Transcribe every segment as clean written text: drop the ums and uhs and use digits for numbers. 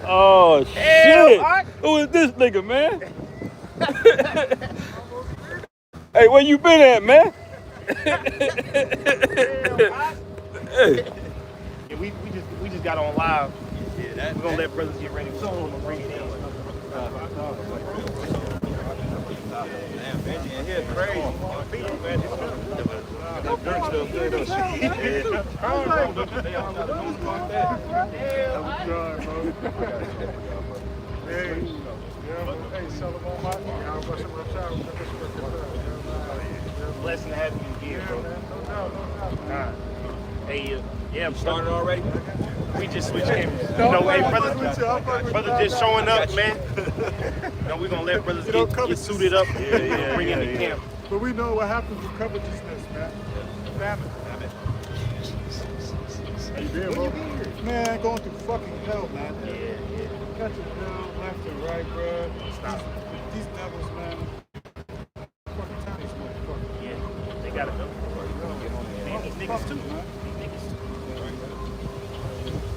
Oh shit! Who is this nigga, man? Hey, where you been at, man? Hey. Yeah, we just got on live. We're gonna let brothers get ready. We're gonna bring it in. Damn, Benji in here crazy. People, man, this dirt still good though. Blessing to have you here, bro. Hey, yeah, Started already? we just switched cameras. You know, hey, brothers just showing up, man. No, we're gonna let brothers get suited up, bring in the camp. But we know what happens with covetousness, man. Famine. How you been, bro? Man, going through fucking hell, man. Catching hell left and right, bro. Stop. These devils, man. Fucking time these motherfuckers. Yeah, they gotta go. Man, these niggas too. Man. These niggas too.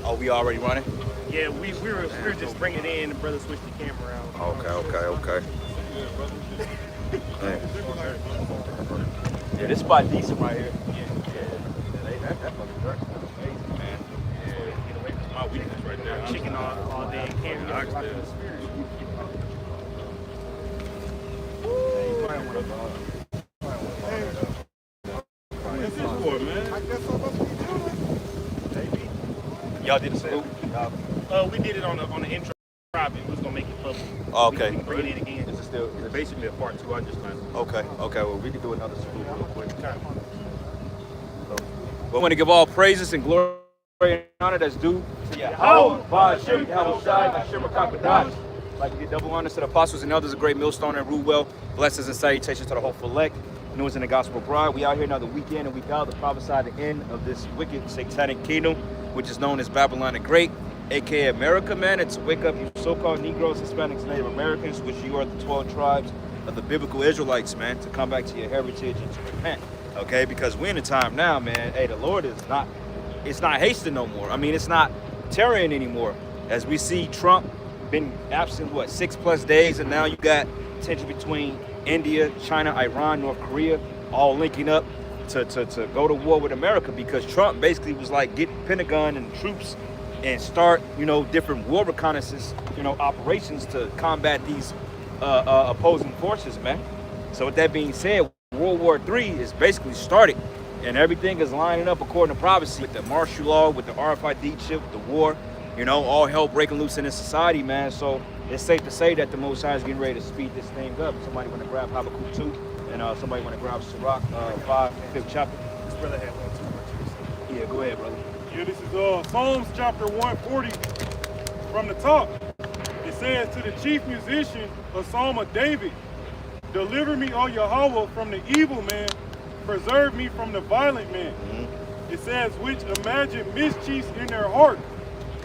Oh, we already running? Yeah, we were just bringing it in. The brother switched the camera out. Okay. Yeah, this spot decent right here. That fucking dirt smells amazing, man. Get away from My weakness right there. chicken all day in camera. I guess I'm up to be doing. Y'all did a salute? We did it on the intro private. We was gonna make it public. Okay. We can bring it in again. Is it still? It's basically a part 2. I just planned. Okay. Well, we can do another salute real quick. We want to give all praises and glory and honor that's due to Yahweh, Ba'ashem, Yahweh Shai, Hashem HaKadosh. Like to give double honors to the apostles and elders, a great millstone and rule well. Blessings and salutations to the hopeful elect. News in the gospel bride. We out here another week in and week out to prophesy the end of this wicked satanic kingdom, which is known as Babylon the Great, aka America, man. It's to wake up you so-called Negroes, Hispanics, Native Americans, which you are the 12 tribes of the biblical Israelites, man, to come back to your heritage and to repent. Okay, because we're in a time now, man. Hey, the Lord is not, it's not hasting no more. I mean, it's not tarrying anymore. As we see Trump been absent, 6+ days, and now you got tension between India, China, Iran, North Korea, all linking up to go to war with America, because Trump basically was like, get Pentagon and troops and start, different war reconnaissance, operations to combat these opposing forces, man. So with that being said, World War III is basically started, and everything is lining up according to prophecy with the martial law, with the RFID chip, with the war, all hell breaking loose in this society, man. So it's safe to say that the Most High is getting ready to speed this thing up. Somebody want to grab Habakkuk 2, and somebody want to grab Sirach 5, 5th chapter. This brother had one too much. Yeah, go ahead, brother. Yeah, this is Psalms chapter 140 from the top. It says, to the chief musician, a psalm of David, deliver me, O Yahweh, from the evil man, preserve me from the violent man. It says, which imagine mischiefs in their heart,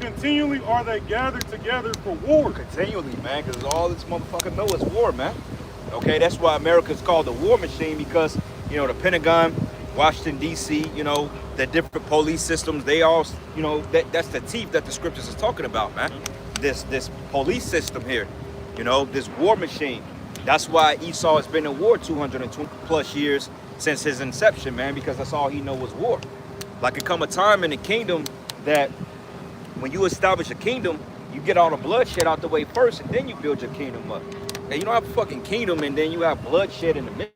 continually are they gathered together for war. Continually, man, because all this motherfucker know is war, man. Okay, that's why America's called the war machine, because, the Pentagon, Washington, D.C., the different police systems, they all, that's the teeth that the scriptures is talking about, man. This police system here, this war machine. That's why Esau has been in war 220 plus years since his inception, man, because that's all he knows was war. Like, it come a time in the kingdom that when you establish a kingdom, you get all the bloodshed out the way first, and then you build your kingdom up. And you don't have a fucking kingdom, and then you have bloodshed in the midst.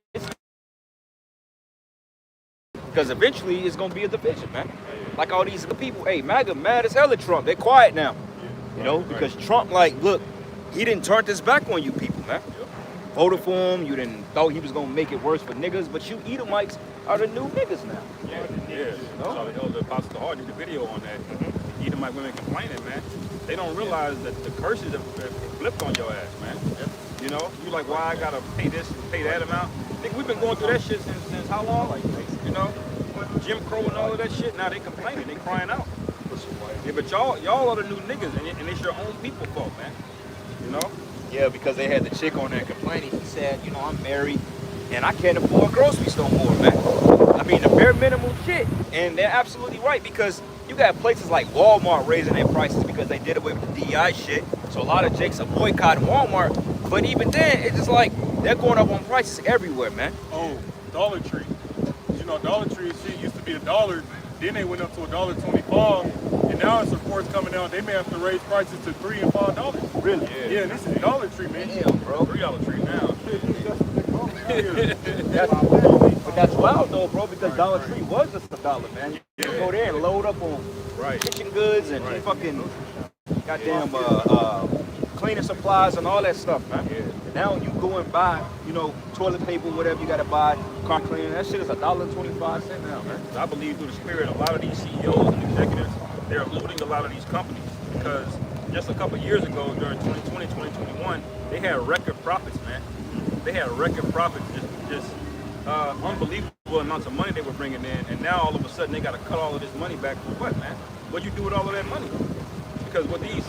Because eventually it's gonna be a division, man. Like all these people, hey, MAGA mad as hell at Trump. They're quiet now, because Trump, look, he didn't turn his back on you people, man. Voted for him. You didn't thought he was gonna make it worse for niggas, but you Edomites are the new niggas now. Yeah. So the elder Apostle Hall did a video on that. Edomite women complaining, man. They don't realize that the curses have flipped on your ass, man. You like, why I gotta pay this and pay that amount? Nigga, we've been going through that shit since how long? Jim Crow and all of that shit. Now they complaining, they crying out. Yeah, but y'all are the new niggas, and it's your own people fault, man. Yeah, because they had the chick on there complaining. He said, I'm married and I can't afford groceries no more, man. I mean, the bare minimum shit. And they're absolutely right because you got places like Walmart raising their prices because they did away with the DEI shit. So a lot of jakes are boycotting Walmart. But even then, it's just like they're going up on prices everywhere, man. Oh, Dollar Tree. You know, Dollar Tree shit used to be $1. Then they went up to $1.25, and now it's reports coming out they may have to raise prices to $3 and $5. Really? Yeah, this is Dollar Tree, man. Damn, bro. $3 tree now. But that's wild though, bro, because Dollar Tree was just $1, man. You could go there and load up on kitchen goods and fucking goddamn cleaning supplies and all that stuff, man. And now you go and buy, you know, toilet paper, whatever you gotta buy, car cleaning, that shit is $1.25 now, man. I believe through the spirit, a lot of these CEOs and executives, they're looting a lot of these companies because just a couple years ago, during 2020, 2021, they had record profits, man. They had record profits, just unbelievable amounts of money they were bringing in, and now all of a sudden they got to cut all of this money back for what, man? What you do with all of that money? Because what these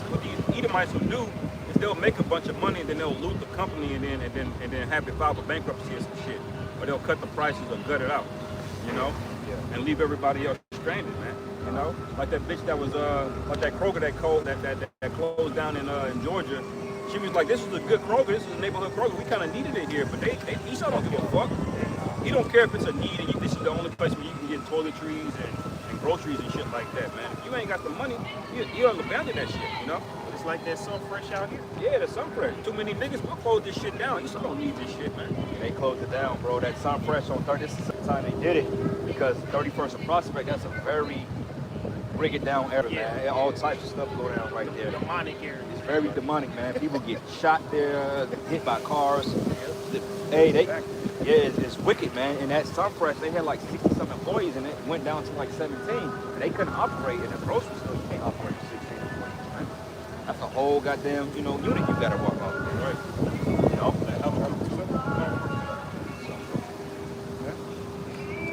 Edomites will do is they'll make a bunch of money and then they'll loot the company and then have it file for bankruptcy or some shit, or they'll cut the prices or gut it out, you know, and leave everybody else stranded, man. You know, like that bitch that was like that Kroger that closed down in Georgia. She was like, this is a good Kroger, this is a neighborhood Kroger, we kind of needed it here, but Esau don't give a fuck. He don't care if it's a need and this is the only place where you can get toiletries and groceries and shit like that, man. If you ain't got the money, you don't abandon that shit, you know? It's like that Sun Fresh out here. Yeah, there's Sun Fresh. Too many niggas will close this shit down. Esau don't need this shit, man. They closed it down, bro. That Sun Fresh on 30th, this is the time they did it because 31st and Prospect, that's a very break it down area, man. All types of stuff go down right there. Demonic area. It's very demonic, man. People get shot there, hit by cars. Hey, it's wicked, man. And that Sunfresh, they had like 60-some employees in it. It went down to like 17. And they couldn't operate in a grocery store. You can't operate with 16 employees, man. That's a whole goddamn, you know, unit you gotta walk out with, right? You know?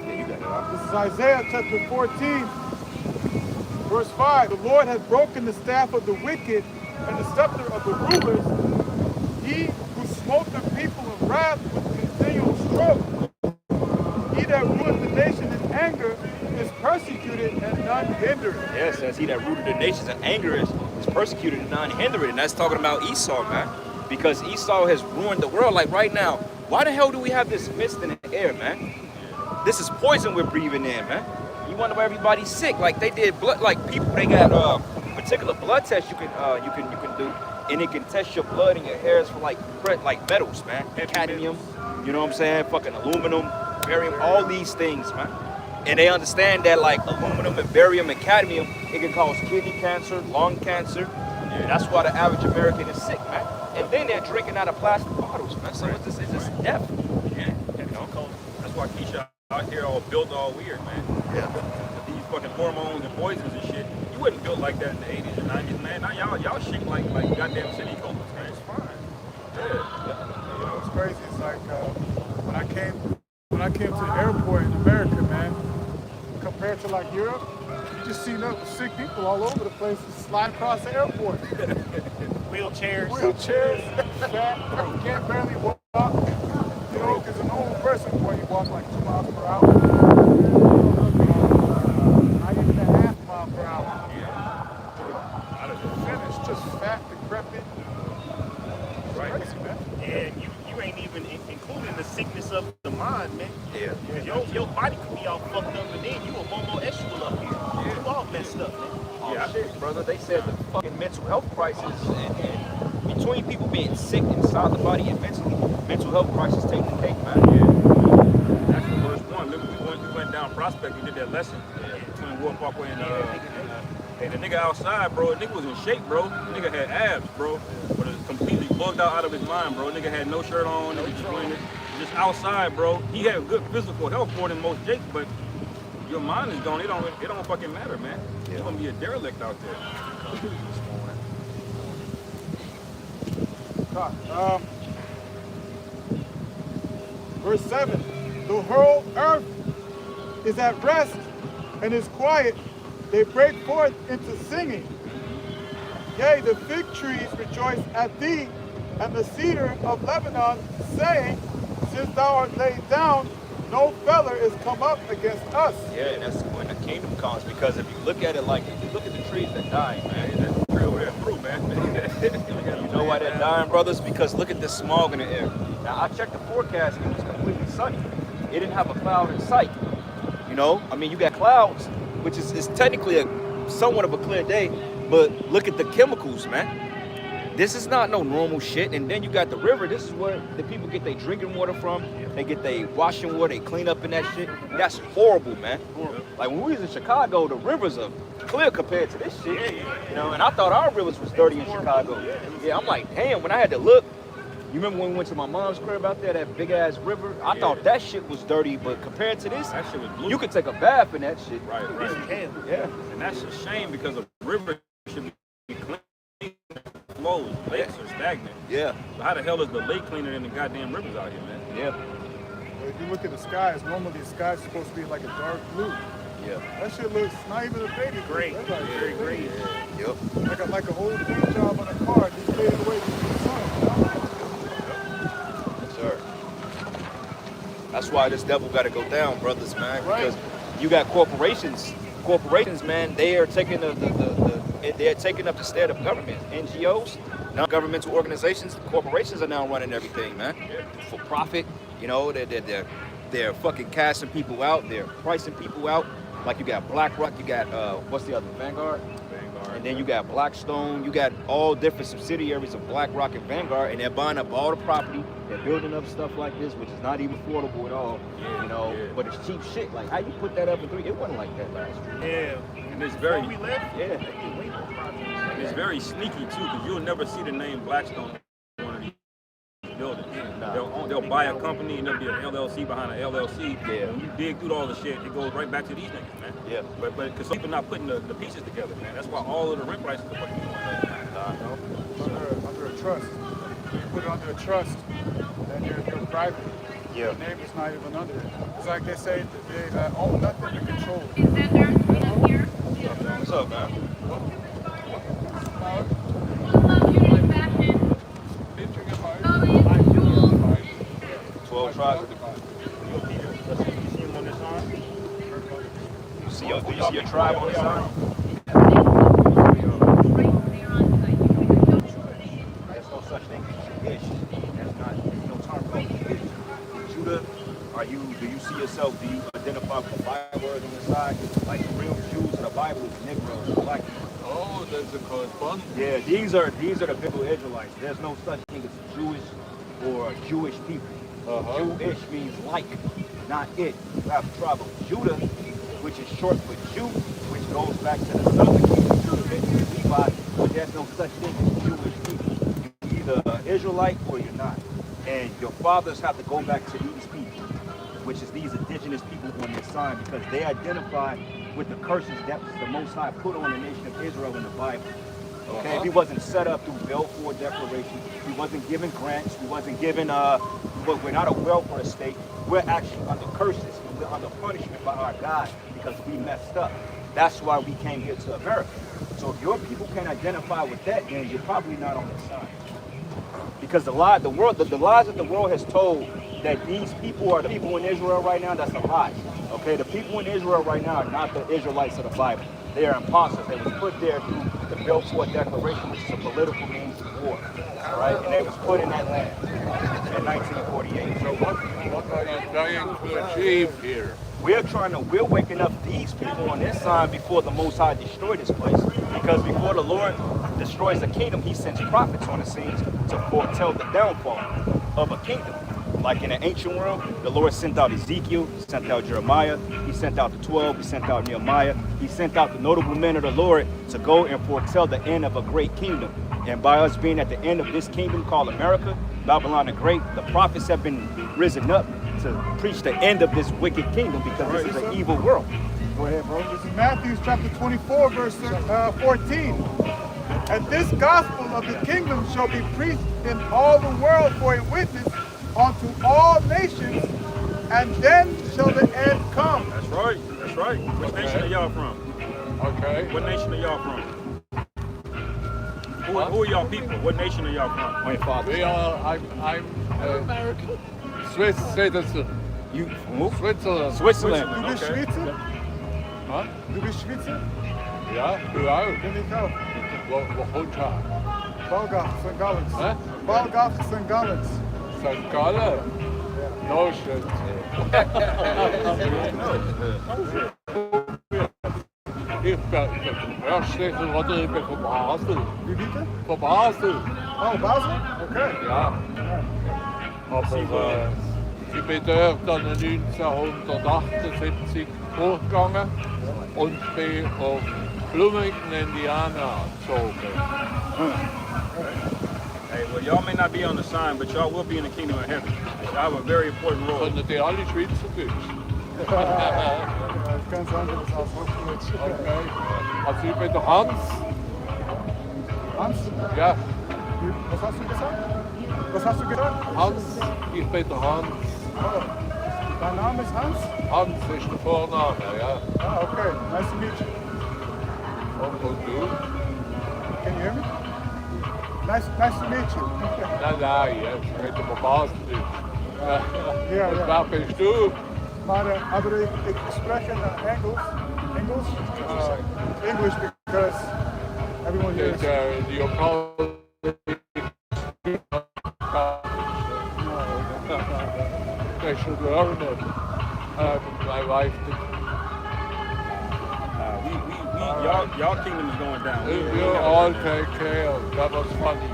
Yeah, you got it off. This is Isaiah chapter 14, verse 5. The Lord has broken the staff of the wicked and the scepter of the rulers. He who smote the people in wrath with continual stroke. He that ruleth the nation in anger is persecuted and none hindered. Yes, as he that rooted the nations in anger is persecuted and none hindered. And that's talking about Esau, man. Because Esau has ruined the world. Like right now, why the hell do we have this mist in the air, man? This is poison we're breathing in, man. You wonder why everybody's sick. Like they did blood, like people, they got particular blood tests you can do, and it can test your blood and your hairs for like metals, man. Cadmium, you know what I'm saying? Fucking aluminum, barium, all these things, man. And they understand that like aluminum and barium and cadmium, it can cause kidney cancer, lung cancer. Yeah, that's why the average American is sick, man. And then they're drinking out of plastic bottles, man. So it's just death. Yeah, you know, that's why Keisha out here all built all weird, man. Yeah. These fucking hormones and poisons and shit. You wasn't built like that in the 80s and 90s, man. Now y'all shit like goddamn city coats, man. It's fine. Yeah. You know, it's crazy. It's like when I came to the airport in America, man, compared to like Europe, you just see nothing but sick people all over the place slide across the airport. Wheelchairs. Fat, you can't barely walk. You know, because a normal person, boy, you walk like 2 miles per hour. Not even a half mile per hour. Finished, just fat, decrepit. Right. Crazy, man. And you ain't even including the sickness of the mind, man. Yeah. Your body could be all fucked up, and then you a Momo Eshwell up here. Yeah. You all messed up, man. Oh shit, brother. They said the fucking mental health crisis and between people being sick inside the body and mentally, mental health crisis taking the cake, man. Yeah. That's the worst one. Remember we went down Prospect, we did that lesson between War Parkway and the nigga outside, bro. The nigga was in shape, bro. The nigga had abs, bro. But it's completely bugged out of his mind, bro. The nigga had no shirt on, just outside, bro. He had good physical health more than most Jakes, but your mind is gone. It don't fucking matter, man. Yeah. You're gonna be a derelict out there. Verse 7. The whole earth is at rest and is quiet. They break forth into singing. Yea, the fig trees rejoice at thee, and the cedar of Lebanon, saying, since thou art laid down, no feller is come up against us. Yeah, and that's when the kingdom comes. Because if you look at it like, if you look at the trees that die, man, That's real, that's true, man. you know why they're dying, brothers? Because look at the smog in the air. Now, I checked the forecast, and it was completely sunny. It didn't have a cloud in sight. You know, I mean, you got clouds, which is technically somewhat of a clear day, but look at the chemicals, man. This is not no normal shit. And then you got the river. This is where the people get their drinking water from. They get their washing water. They clean up in that shit. That's horrible, man. Like when we was in Chicago, the rivers are clear compared to this shit. You know, and I thought our rivers was dirty in Chicago. Yeah, I'm like, damn, when I had to look, you remember when we went to my mom's crib out there, that big ass river? I thought that shit was dirty, but compared to this, That shit was blue. you could take a bath in that shit. Right, right. Yeah. And that's a shame because a river should be clean. Flows, lakes are stagnant. Yeah. So how the hell is the lake cleaner than the goddamn rivers out here, man? Yeah. If you look at the skies, normally the sky's supposed to be like a dark blue. Yeah. That shit looks not even a baby. Great. That's like Very great. Yep. like an old paint job on a car just faded away from the sun. You know? Yes, sir. That's why this devil got to go down, brothers, man. Right. Because you got corporations. Corporations, man, they are taking they're taking up the stead of government. NGOs, non-governmental organizations, corporations are now running everything, man. For profit, you know, they're fucking cashing people out. They're pricing people out. Like you got BlackRock, you got what's the other, Vanguard? And then you got Blackstone, you got all different subsidiaries of BlackRock and Vanguard, and they're buying up all the property. They're building up stuff like this, which is not even affordable at all, you know. But it's cheap shit. Like how you put that up in 3? It wasn't like that last year. Yeah. And it's very, Before we left, Yeah. they did way more projects. and it's very sneaky too, because you'll never see the name Blackstone on one of these buildings. Nah. They'll buy a company and there'll be an LLC behind an LLC. Yeah. When you dig through all the shit, it goes right back to these niggas, man. Yeah. But because people not putting the pieces together, man. That's why all of the rent prices are fucking going up. Under a trust. You put it under a trust, then you're private. Yeah. The name is not even under it. It's like they say that they own nothing, they control it. Is that there? Is that here? What's up, man? Love beauty, fashion, colors, jewels. 12 tribes. You see him on this arm? Do you see your tribe on the sign? There's no such thing as Ish. There's no term called Ish. Judah, do you see yourself, do you identify with the Bible word on the side? Like the real Jews in the Bible is Negroes, black people. Oh, there's a correspondence. Yeah, these are the biblical Israelites. There's no such thing as Jewish or Jewish people. Jewish means like, not it. You have the tribe of Judah, which is short for Jew, which goes back to the southern kingdom, Judah, and Levi, but there's no such thing as Jewish people. You're either an Israelite or you're not. And your fathers have to go back to these people, which is these indigenous people on this sign, because they identify with the curses that the Most High put on the nation of Israel in the Bible. Okay, he wasn't set up through Balfour Declaration. He wasn't given grants. He wasn't given we're not a welfare state. We're actually under curses. We're under punishment by our God because we messed up. That's why we came here to America. So if your people can't identify with that, then you're probably not on the side. Because the lies that the world has told that these people are the people in Israel right now, that's a lie. Okay, the people in Israel right now are not the Israelites of the Bible. They are imposters. They was put there through the Balfour Declaration, which is a political means of war. All right, and they was put in that land in 1948. So What are you trying to achieve here? we're waking up these people on this side before the Most High destroyed this place. Because before the Lord destroys the kingdom, he sends prophets on the scenes to foretell the downfall of a kingdom. Like in the ancient world, the Lord sent out Ezekiel, he sent out Jeremiah, he sent out the 12, he sent out Nehemiah, he sent out the notable men of the Lord to go and foretell the end of a great kingdom. And by us being at the end of this kingdom called America, Babylon the Great, the prophets have been risen up to preach the end of this wicked kingdom because this is an evil world. Go ahead, bro. This is Matthew chapter 24, verse 14. And this gospel of the kingdom shall be preached in all the world for a witness unto all nations, and then shall the end come. That's right. That's right. What nation are y'all from? Okay. What nation are y'all from? Who are y'all people? What nation are y'all from? On your father. I'm American. Swiss citizen. You move? Switzerland. Switzerland. Du bist Okay. Schweizer? Huh? Du bist Schweizer? Ja, du auch. Bin ich auch. Wo kommst du her? Balgach, St. Gallens. Hä? Balgach, St. Gallens. St. Gallen? No shit. Ich bin Erstlicher oder ich bin von Basel. Wie bitte? Von Basel. Oh, Basel? Okay. Ja. Aber ich bin dort dann 1978 durchgegangen und bin auf Bloomington, Indiana gezogen. Hey, well, y'all may not be on the sign, but y'all will be in the kingdom of heaven. Y'all have a very important role. Können die alle Schweizerdeutsch? Ganz anderes als Hochdeutsch. Okay. Also ich bin der Hans. Hans? Ja, Was hast du gesagt? Was hast du gesagt? Hans. Ich bin der Hans. Oh. Dein Name ist Hans? Hans ist der Vorname, ja. Ah, okay. Nice to meet you. Und du? Can you hear me? Nice to meet you. Nein, jetzt reden wir Baseldeutsch. Ja, Und ja. wer bist du? Maar ik spreek Engels. Engels? English because everyone here is... Your colleague. They should learn it. My wife did. Y'all kingdom is going down. You all take care. That was funny.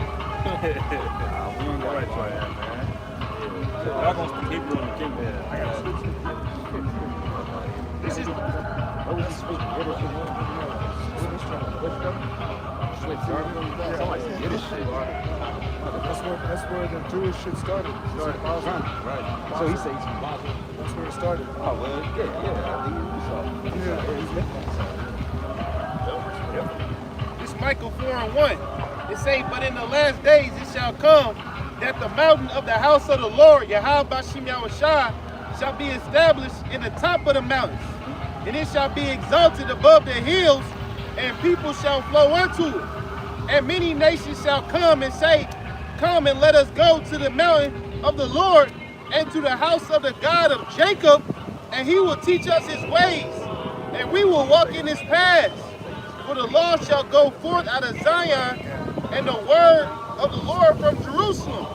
All right, man. Y'all gonna speak Hebrew in the kingdom. I gotta switch it. This is. That's where the Jewish shit started. Right. So he says he's Basel. That's where it started. Oh, well, This Michael 4:1. It say, but in the last days it shall come that the mountain of the house of the Lord, Yahweh Bashim Yahushua, shall be established in the top of the mountains, and it shall be exalted above the hills, and people shall flow unto it. And many nations shall come and say, come and let us go to the mountain of the Lord and to the house of the God of Jacob, and he will teach us his ways, and we will walk in his paths. For the law shall go forth out of Zion, and the word of the Lord from Jerusalem.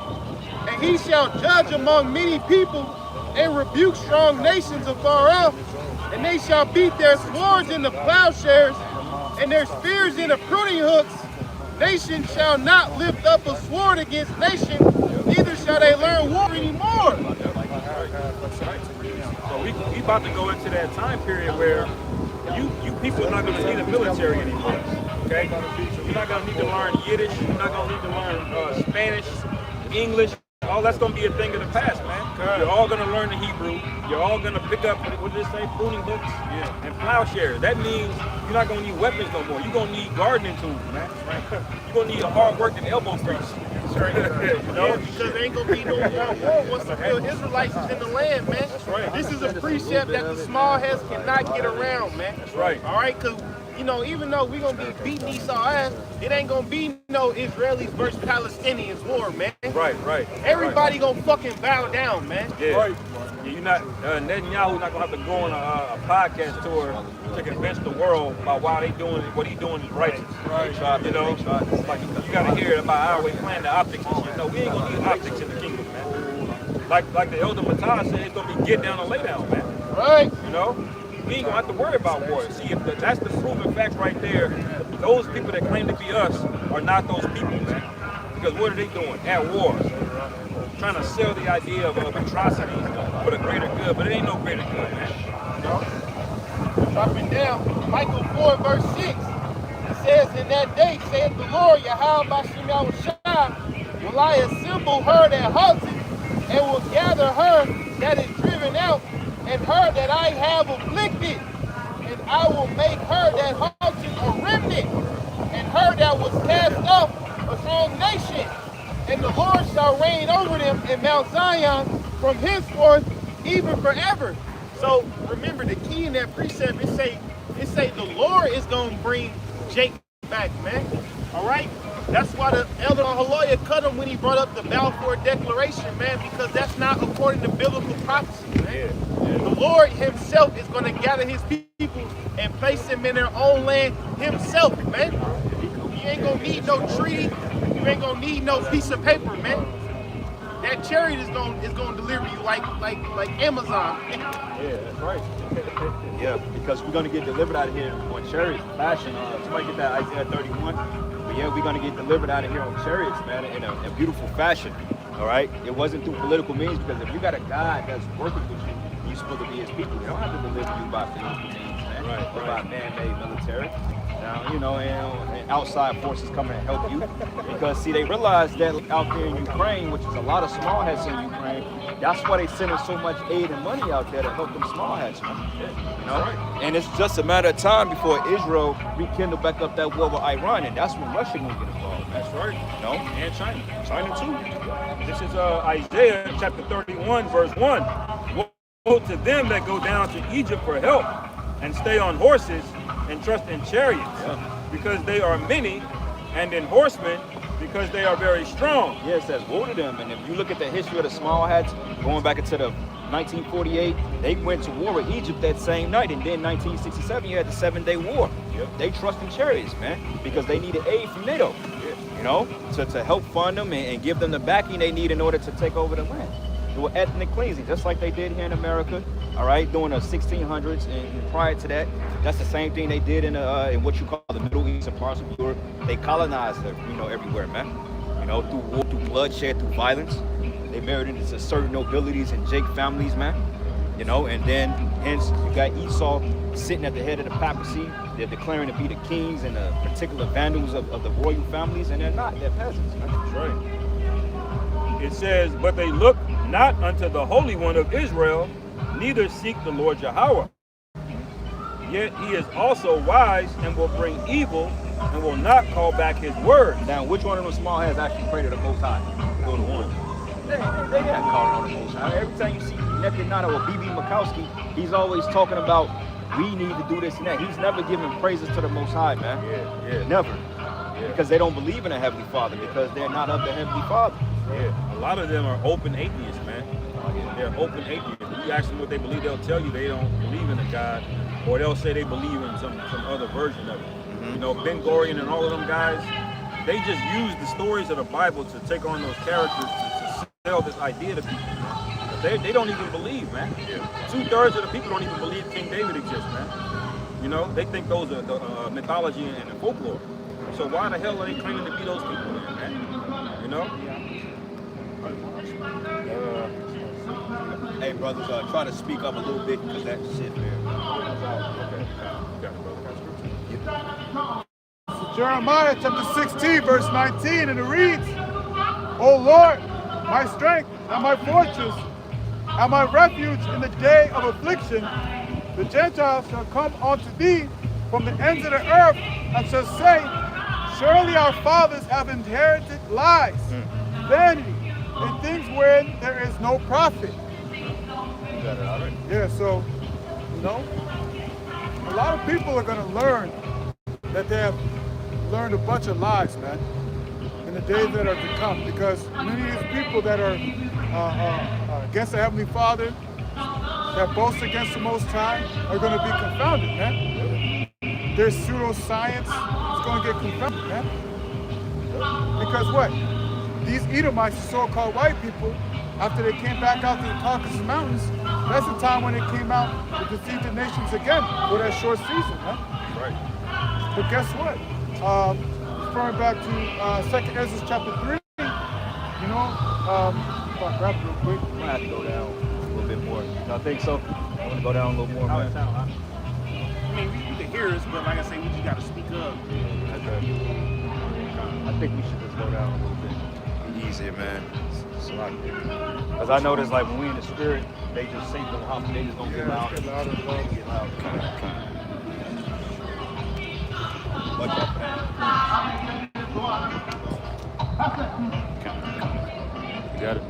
And he shall judge among many people, and rebuke strong nations afar off, and they shall beat their swords into plowshares, and their spears into pruning hooks. Nation shall not lift up a sword against nation, neither shall they learn war anymore. So we about to go into that time period where you people are not going to need a military anymore. Okay? You're not going to need to learn Yiddish. You're not going to need to learn Spanish, English. All that's going to be a thing of the past, man. You're all going to learn the Hebrew. You're all going to pick up, what did it say, pruning hooks and plowshares. That means you're not going to need weapons no more. You're going to need gardening tools, man. You're going to need a hard work and elbow grease. You know, because there ain't gonna be no more war once the real Israelites is in the land, man. That's right. This is a precept that the small heads cannot get around, man. That's right. All right, because you know, even though we're gonna be beating Esau ass, it ain't gonna be no Israelis versus Palestinians war, man. Right. Everybody gonna fucking bow down, man. Yeah. Right. You're not Netanyahu's not gonna have to go on a podcast tour to convince the world about why they doing what he doing is righteous. Right. You know, like you gotta hear it about how we plan the optics and shit. No, we ain't gonna need optics in the kingdom, man. Like the elder Matthias said, it's gonna be get down and lay down, man. Right. You know, we ain't gonna have to worry about war. See, if that's the proven fact right there. Those people that claim to be us are not those people, man. Because what are they doing? At war. Trying to sell the idea of atrocities for the greater good, but it ain't no greater good, man. You know? Dropping down, Michael 4 verse 6. It says, in that day, saith the Lord, Yahweh Bashim Yahushua, will I assemble her that halted, and will gather her that is driven out, and her that I have afflicted. And I will make her that halted a remnant, and her that was cast off a strong nation. And the Lord shall reign over them in Mount Zion from henceforth, even forever. So remember, the key in that precept, it say the Lord is gonna bring Jacob back, man. All right. That's why the elder Haloya cut him when he brought up the Balfour Declaration, man, because that's not according to biblical prophecy, man. The Lord himself is going to gather his people and place them in their own land himself, man. You ain't going to need no treaty. You ain't going to need no piece of paper, man. That chariot is going to deliver you like Amazon. Yeah, that's right. Yeah, because we're gonna get delivered out of here on chariots fashion. Somebody get that Isaiah 31. But yeah, we're gonna get delivered out of here on chariots, man, in a beautiful fashion. All right. It wasn't through political means, because if you got a God that's working with you, you're supposed to be his people. You don't have to deliver you by political means, man. Right. Or by man-made military. Now, you know, and outside forces coming to help you, because see, they realize that out there in Ukraine, which is a lot of small hats in Ukraine, that's why they sending so much aid and money out there to help them small hats, man. You know, and it's just a matter of time before Israel rekindle back up that war with Iran, and that's when Russia gonna get involved. That's right. You know, And China too. This is Isaiah chapter 31, verse 1. Woe to them that go down to Egypt for help and stay on horses and trust in chariots, because they are many, and in horsemen, because they are very strong. yeah, it says woe to them. And if you look at the history of the small hats, going back into the 1948, they went to war with Egypt that same night, and then 1967 you had the 7-day war. They trust in chariots, man, because they needed aid from NATO, you know, to help fund them and give them the backing they need in order to take over the land. Do an ethnic cleansing, just like they did here in America, all right, during the 1600s, and prior to that, that's the same thing they did in what you call the Middle East and parts of Europe. They colonized, you know, everywhere, man. You know, through war, through bloodshed, through violence. They married into certain nobilities and Jake families, man. You know, and then hence you got Esau sitting at the head of the papacy. They're declaring to be the kings and the particular vandals of the royal families, and they're not. They're peasants, man. That's right. It says, but they look not unto the Holy One of Israel, neither seek the Lord Yahweh. Yet he is also wise and will bring evil and will not call back his word. Now, which one of them small hats actually pray to the Most High? Go to one. They not calling on the Most High. Every time you see Netanyahu or B.B. Mikowski, he's always talking about we need to do this and that. He's never giving praises to the Most High, man. Never. Because they don't believe in a Heavenly Father, because they're not of the Heavenly Father. A lot of them are open atheists, man. They're open atheists. If you ask them what they believe, they'll tell you they don't believe in a God, or they'll say they believe in some other version of it. You know, Ben Gurion and all of them guys, they just use the stories of the Bible to take on those characters to sell this idea to people. They don't even believe, man. 2/3 of the people don't even believe King David exists, man. You know, they think those are the mythology and the folklore. So why the hell are they claiming to be those people then, man? You know? Hey, brothers, try to speak up a little bit, because that shit, man. Okay. Got it, brother. So Jeremiah chapter 16, verse 19, and it reads, O Lord, my strength and my fortress, and my refuge in the day of affliction, the Gentiles shall come unto thee from the ends of the earth, and shall say, surely our fathers have inherited lies, vanity, and things wherein there is no profit. Yeah, so, you know, a lot of people are going to learn that they have learned a bunch of lies, man, in the days that are to come, because many of these people that are against the Heavenly Father, that boast against the Most High, are going to be confounded, man. Their pseudoscience is going to get confounded, man. Because what? These Edomites, the so-called white people, after they came back out to the Caucasus Mountains, that's the time when they came out to defeat the nations again for that short season, man. Right. But guess what? Referring back to 2nd Ezra chapter 3, you know, if I grab it real quick. I might have to go down a little bit more. I think so. I want to go down a little more, man. I mean, you can hear us, but like I say, we just got to speak up. I think we should just go down a little bit. Easier, man. Because I notice, like, when we in the spirit, they just sing the hop, they just don't get loud. Get louder and louder. Get loud. Watch out for that. You got it.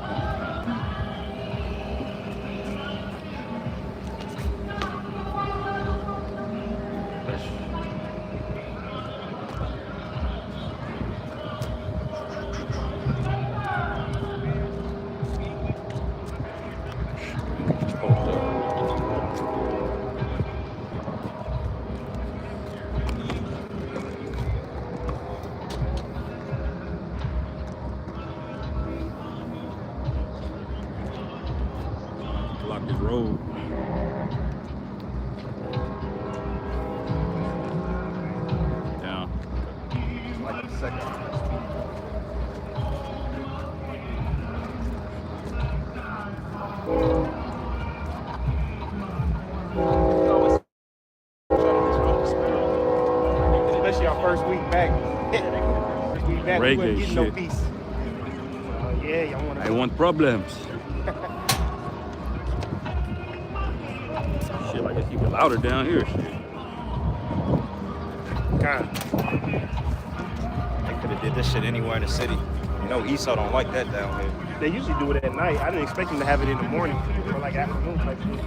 second. Especially our first week back. First week back, we Reggae wasn't getting no shit. peace. Yeah, y'all want I to. want problems. Shit, like it's even louder down here. Shit. They could have did this shit anywhere in the city. You know, Esau don't like that down here. They usually do it at night. I didn't expect them to have it in the morning or like afternoon type shit.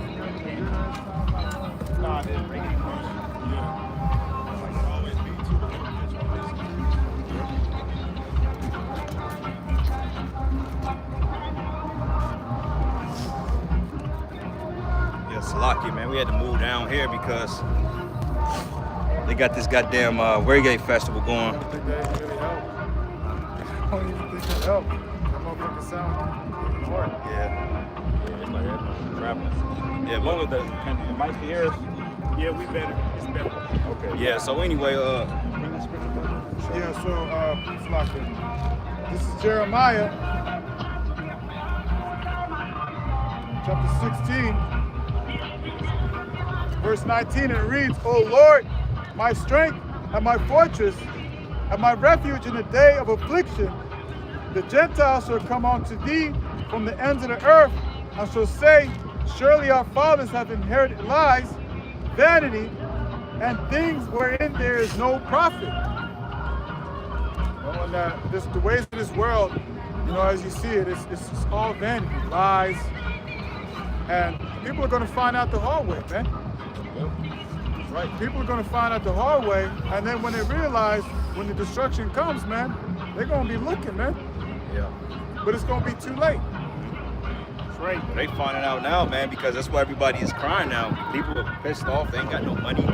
Nah, man, reggae cars. Yeah, Salaki, man, we had to move down here because they got this goddamn reggae festival going. I don't think that really helped. I don't even think that helped. That motherfucker sound hard. Yeah. It's like that. Traveling. Yeah, What but was the mics to hear us? Yeah, we better. It's better. Okay. yeah, so anyway, Yeah, so, Slaka, this is Jeremiah, chapter 16, verse 19, and it reads, O Lord, my strength and my fortress and my refuge in the day of affliction, the Gentiles shall come unto thee from the ends of the earth, and shall say, surely our fathers have inherited lies, vanity, and things wherein there is no profit. And the ways of this world, you know, as you see it, it's all vanity, lies, and people are going to find out the hard way, man. Right? People are going to find out the hard way, and then when they realize, when the destruction comes, man, they're going to be looking, man. yeah. But it's going to be too late. That's right. They finding out now, man, because that's why everybody is crying now. People are pissed off. They ain't got no money.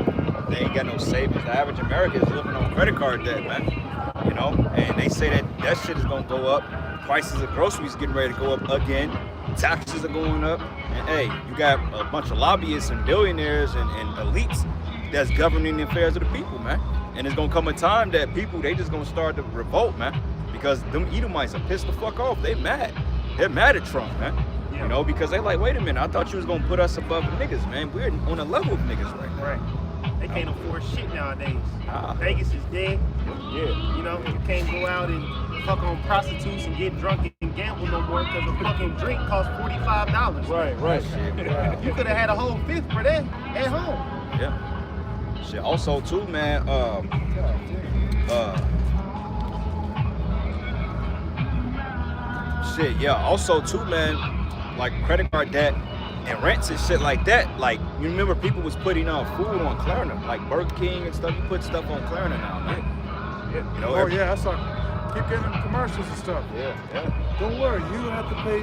They ain't got no savings. The average American is living on credit card debt, man. You know, and they say that shit is gonna go up. Prices of groceries getting ready to go up again. Taxes are going up. And hey, you got a bunch of lobbyists and billionaires and elites that's governing the affairs of the people, man. And it's gonna come a time that people, they just gonna start to revolt, man. Because them Edomites are pissed the fuck off. They mad. They're mad at Trump, man. Yeah. You know, because they like, wait a minute, I thought you was gonna put us above the niggas, man. We're on a level of niggas right now. Right. They can't afford shit nowadays. Nah. Vegas is dead. Yeah. You know, you can't go out and fuck on prostitutes and get drunk and gamble no more because a fucking drink costs $45. Right. You could have had a whole fifth for that at home. Yeah. Shit. Also, too, man. Shit. Yeah. Also, too, man. Like credit card debt and rents and shit like that. Like you remember, people was putting food on Klarna, like Burger King and stuff. You put stuff on Klarna now, man. Yeah. You know. Oh yeah, I saw. Keep getting them commercials and stuff. Yeah. Don't worry, you don't have to pay.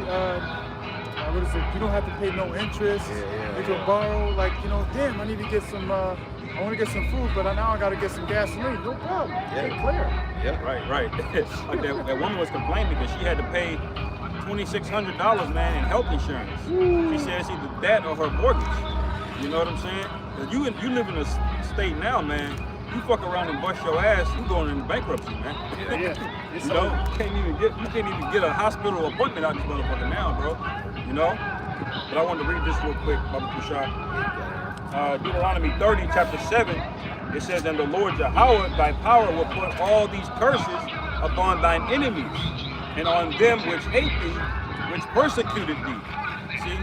What is it? You don't have to pay no interest. Yeah, You can borrow, like, you know. Damn, I need to get some. I want to get some food, but now I got to get some gasoline. No problem. Yeah. Get clear. Yeah. Right. Like that woman was complaining because she had to pay $2,600, man, in health insurance. She said it's either that or her mortgage. You know what I'm saying? 'Cause you live in a state now, man. You fuck around and bust your ass, you going into bankruptcy, man. Yeah. You know, you can't even get a hospital appointment out this motherfucker now, bro. You know. But I wanted to read this real quick, Baba Kushak. Deuteronomy 30, chapter 7. It says, "And the Lord Yahweh, thy power, will put all these curses upon thine enemies, and on them which hate thee, which persecuted thee." See,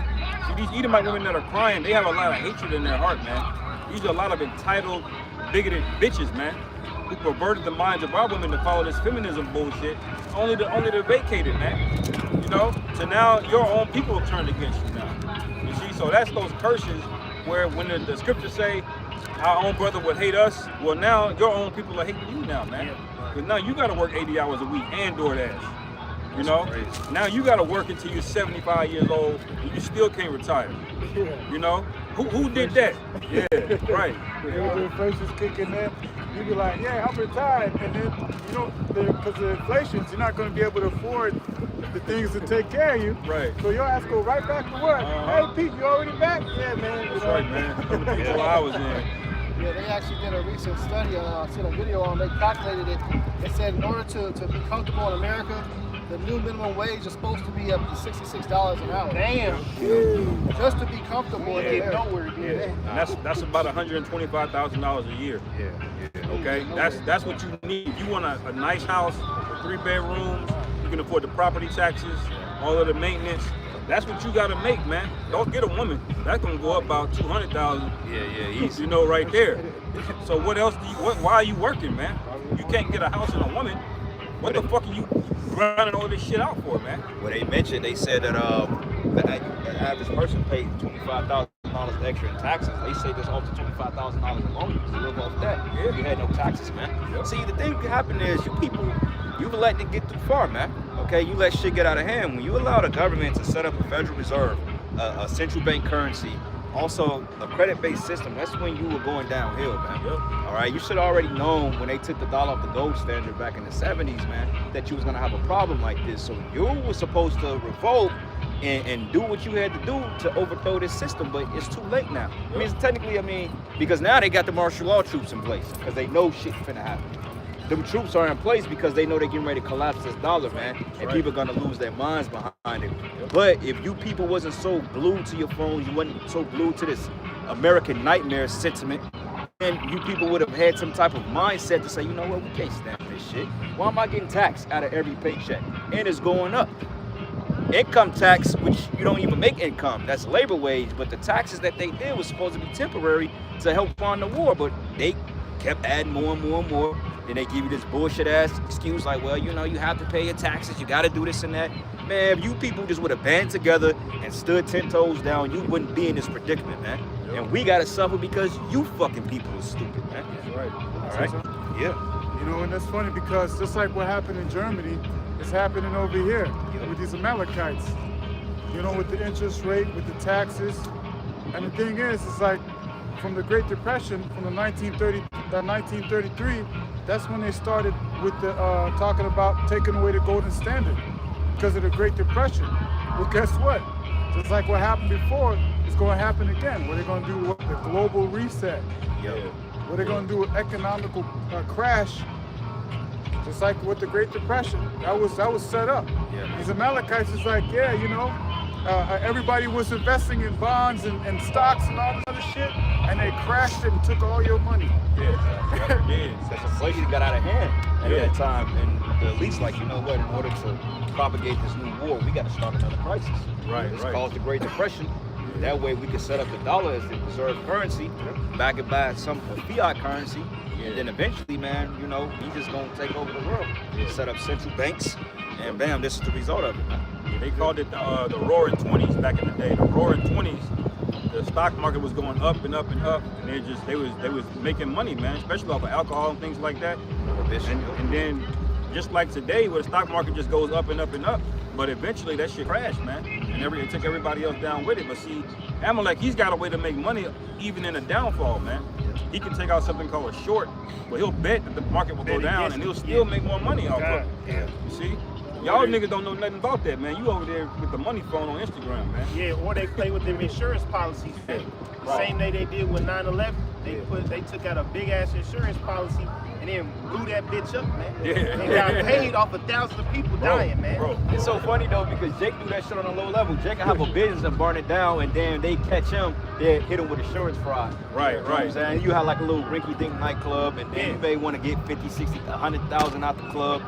these Edomite women that are crying, they have a lot of hatred in their heart, man. These are a lot of entitled, bigoted bitches, man, who perverted the minds of our women to follow this feminism bullshit, only to vacate it, man. You know, so now your own people have turned against you now. You see, so that's those curses where when the scriptures say our own brother would hate us, well now your own people are hating you now, man. Because now you got to work 80 hours a week and DoorDash. You know, now you got to work until you're 75 years old and you still can't retire. You know, who did that? Yeah, right. When the inflation's kicking in, you be like, yeah, I'm retired. And then, you know, because of the inflation, you're not going to be able to afford the things to take care of you. Right. So your ass go right back to work. Uh-huh. Hey, Pete, you already back? Yeah, man. That's right, man. 24 hours in. Yeah, they actually did a recent study. I seen a video on. They calculated it. They said in order to be comfortable in America, the new minimum wage is supposed to be up to $66 an hour. Damn. Just to be comfortable in Get America. nowhere, dude. And that's about $125,000 a year. Okay, that's what you need. You want a nice house with 3 bedrooms. You can afford the property taxes, all of the maintenance. That's what you gotta make, man. Don't get a woman. That's gonna go up about $200,000. Yeah, easy. You know, right there. So what else do you? Why are you working, man? You can't get a house and a woman. What the fuck are you grinding all this shit out for, man? Well, they mentioned, they said that the average person paid $25,000 extra in taxes. They say there's up to $25,000 alone. You can live off that. Yeah. You had no taxes, man. Yep. See, the thing that happened is you people, you let it get too far, man. Okay, you let shit get out of hand. When you allow the government to set up a Federal Reserve, a central bank currency, also a credit-based system, that's when you were going downhill, man. Yep. All right, you should already known when they took the dollar off the gold standard back in the 70s, man, that you was gonna have a problem like this. So you were supposed to revolt and do what you had to do to overthrow this system, but it's too late now. I mean, technically, because now they got the martial law troops in place because they know shit finna happen. Them troops are in place because they know they're getting ready to collapse this dollar, man, and people are gonna lose their minds behind it. But if you people wasn't so glued to your phones, you wasn't so glued to this American nightmare sentiment, then you people would have had some type of mindset to say, you know what, we can't stand this shit. Why am I getting taxed out of every paycheck? And it's going up. Income tax, which you don't even make income, that's labor wage, but the taxes that they did was supposed to be temporary to help fund the war, but they kept adding more and more and more. Then they give you this bullshit ass excuse like, well, you know, you have to pay your taxes, you gotta do this and that. Man, if you people just would have band together and stood 10 toes down, you wouldn't be in this predicament, man. Yep. And we gotta suffer because you fucking people are stupid, man. That's right. All right? Yeah. You know, and that's funny because just like what happened in Germany, it's happening over here with these Amalekites. You know, with the interest rate, with the taxes. And the thing is, it's like from the Great Depression, from the 1933, that's when they started with the talking about taking away the golden standard because of the Great Depression. Well, guess what? Just like what happened before, it's going to happen again. What they're going to do with the global reset. Yeah. What they're going to do with economical crash. Just like with the Great Depression, that was set up. Yeah. These Amalekites is like, yeah, you know, everybody was investing in bonds and stocks and all this other shit, and they crashed it and took all your money. Because inflation got out of hand at that time, and the elites like, you know what, in order to propagate this new war, we got to start another crisis. It's caused the Great Depression. That way we can set up the dollar as the reserve currency, back it by some fiat currency, and then eventually, man, you know, we just gonna take over the world. Set up central banks, and bam, this is the result of it, man. They called it the Roaring 20s back in the day. The Roaring 20s, the stock market was going up and up and up, and they was making money, man, especially off of alcohol and things like that. And then just like today, where the stock market just goes up and up and up, but eventually that shit crashed, man, and it took everybody else down with it. But see, Amalek, he's got a way to make money even in a downfall, man. He can take out something called a short, but he'll bet that the market will go down, and he'll still make more money off of it. You see? Y'all niggas don't know nothing about that, man. You over there with the money phone on Instagram, man. Yeah, or they play with them insurance policies. Same day they did with 9/11, they took out a big ass insurance policy and then blew that bitch up, man. They got paid off of thousands of people dying, man. It's so funny though because Jake do that shit on a low level. Jake can have a business and burn it down, and then they catch him, they hit him with insurance fraud. Right. You know what I'm saying? You have like a little rinky-dink nightclub, and then you may want to get 50, 60, 100,000 out the club,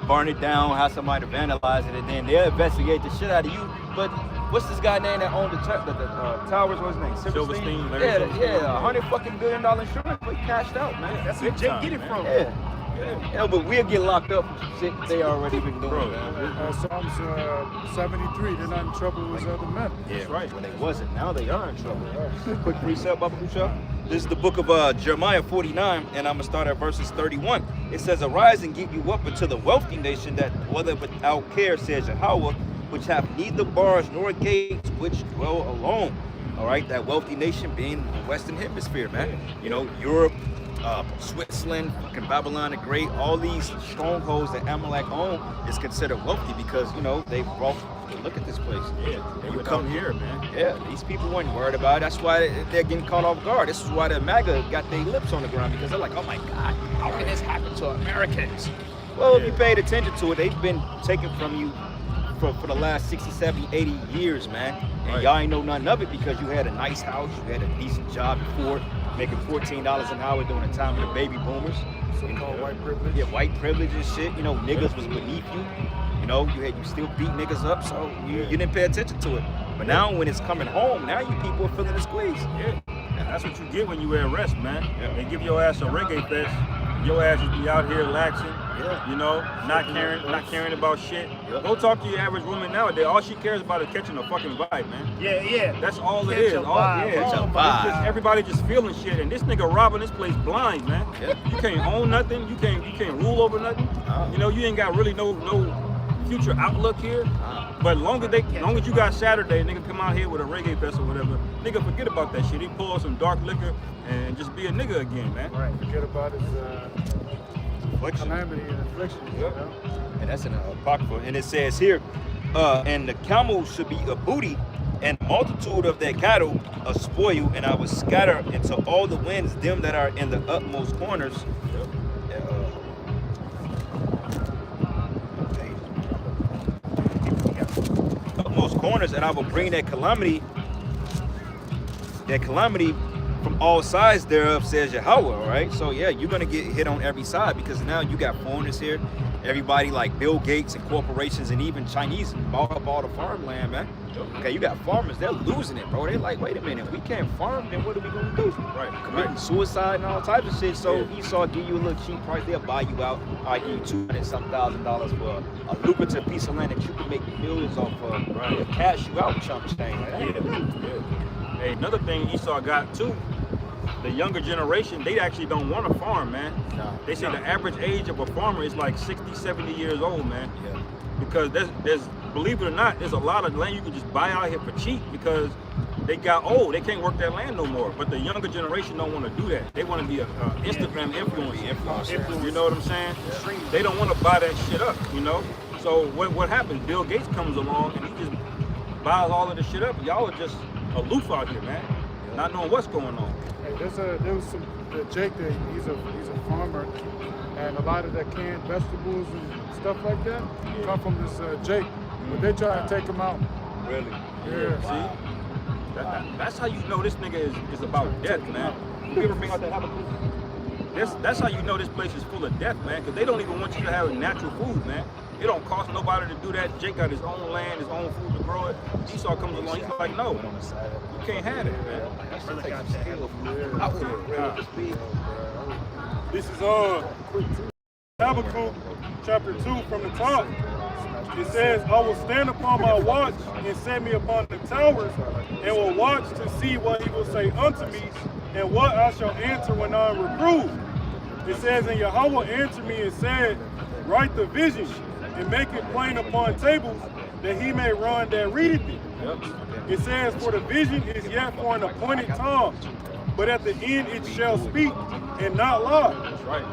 burn it down, have somebody to vandalize it, and then they'll investigate the shit out of you. But what's this guy name that owned the towers? What's his name? Silverstein. $100 billion insurance, but he cashed out, man. That's where Jake get it from. Yeah, but we'll get locked up for shit they already been doing, man. Psalms 73, they're not in trouble as other men. Yeah, right. When they wasn't, now they are in trouble. Quick precept, Baba Kusha. This is the book of Jeremiah 49, and I'm going to start at verses 31. It says, arise and get you up into the wealthy nation that dwelleth without care, says Yahweh, which have neither bars nor gates, which dwell alone. All right, that wealthy nation being the Western Hemisphere, man. You know, Europe, Switzerland, fucking Babylon the Great, all these strongholds that Amalek own is considered wealthy because, you know, they brought, look at this place. Yeah, they You were come down here, man. Yeah, these people weren't worried about it. That's why they're getting caught off guard. This is why the MAGA got their lips on the ground because they're like, oh my God, how can this happen to Americans? Well, if you paid attention to it, they've been taken from you for the last 60, 70, 80 years, man. And y'all ain't know nothing of it because you had a nice house, you had a decent job before, making $14 an hour during the time of the baby boomers. So-called white privilege. Yeah, white privilege and shit. You know, niggas was beneath you. You know, you still beat niggas up, so you didn't pay attention to it. But now when it's coming home, now you people are feeling the squeeze. Yeah, that's what you get when you wear rest, man. They give your ass a reggae fest. Your ass just be out here laxing, you know, not caring about shit. Go talk to your average woman nowadays. All she cares about is catching a fucking vibe, man. Yeah. That's all it Catch is. a vibe. Catch a It's vibe. just everybody just feeling shit, and this nigga robbing this place blind, man. You can't own nothing. You can't rule over nothing. You know, you ain't got really no future outlook here. But long as you got Saturday, nigga come out here with a reggae fest or whatever, nigga forget about that shit. He pull some dark liquor and just be a nigga again, man. Right. Forget about his calamity and affliction. You know? And that's in the Apocrypha. And it says here, and the camel should be a booty, and multitude of their cattle a spoil, and I will scatter into all the winds them that are in the utmost corners. Utmost corners, and I will bring that calamity from all sides thereof, says Yahweh. All right, so yeah, you're gonna get hit on every side because now you got foreigners here. Everybody like Bill Gates and corporations and even Chinese bought up all the farmland, man. Okay, you got farmers, they're losing it, bro. They're like, wait a minute, we can't farm, then what are we gonna do? Committing suicide and all types of shit. So Esau give you a little cheap price, they'll buy you out. I give you $200,000 for a lucrative piece of land that you can make millions off of. They'll cash you out, chump thing. Hey, another thing Esau got too, the younger generation, they actually don't want to farm, man. They say the average age of a farmer is like 60, 70 years old, man. Because there's, believe it or not, there's a lot of land you can just buy out here for cheap because they got old. They can't work that land no more. But the younger generation don't want to do that. They want to be a Instagram influencer. You know what I'm saying? They don't want to buy that shit up, you know? So what happens? Bill Gates comes along and he just buys all of this shit up. Y'all are just aloof out here, man. Not knowing what's going on. Hey, there was some Jake there. He's a farmer, and a lot of that canned vegetables and stuff like that come from this Jake. But they try to take him out. Really? Yeah. See? That's how you know this nigga is about death, man. You ever bring out that Habakkuk? That's how you know this place is full of death, man, because they don't even want you to have natural food, man. It don't cost nobody to do that. Jake got his own land, his own food to grow it. Esau comes along, he's like, no, you can't have it, man. This is Habakkuk chapter 2 from the top. It says, I will stand upon my watch and set me upon the towers, and will watch to see what he will say unto me, and what I shall answer when I am reproved. It says, and Yahweh answered me and said, write the vision, and make it plain upon tables, that he may run that readeth it. It says, for the vision is yet for an appointed time, but at the end it shall speak and not lie.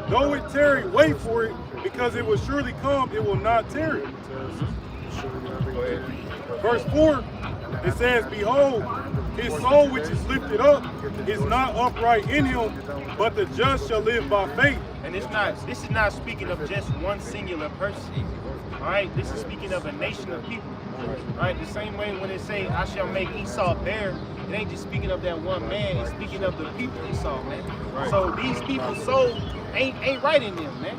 Though it tarry, wait for it, because it will surely come, it will not tarry. Verse 4, it says, behold, his soul which is lifted up is not upright in him, but the just shall live by faith. And this is not speaking of just one singular person. All right, this is speaking of a nation of people. All right, the same way when it say, I shall make Esau bare, it ain't just speaking of that one man, it's speaking of the people Esau, man. So these people's soul ain't right in them, man.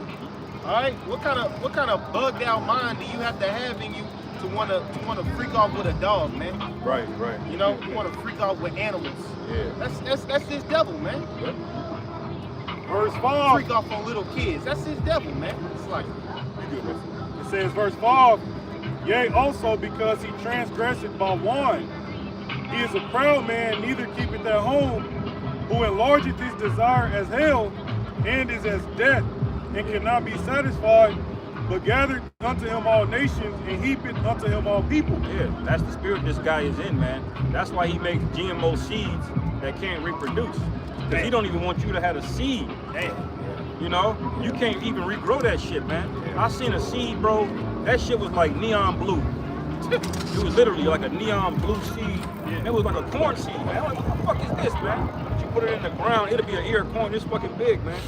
All right, what kind of bugged out mind do you have to have in you to want to freak off with a dog, man? Right. You know, you want to freak off with animals. Yeah. That's this devil, man. Verse 5. Freak off on little kids. That's his devil, man. It's like, it says, verse 5, yea, also because he transgressed by wine. He is a proud man, neither keepeth at home, who enlargeth his desire as hell, and is as death, and cannot be satisfied, but gathered unto him all nations, and heapeth unto him all people. Yeah, that's the spirit this guy is in, man. That's why he makes GMO seeds that can't reproduce. Because he don't even want you to have a seed. You know, you can't even regrow that shit, man. I seen a seed, bro. That shit was like neon blue. It was literally like a neon blue seed. And it was like a corn seed, man. I'm like, what the fuck is this, man? But you put it in the ground, it'll be an ear of corn this fucking big, man.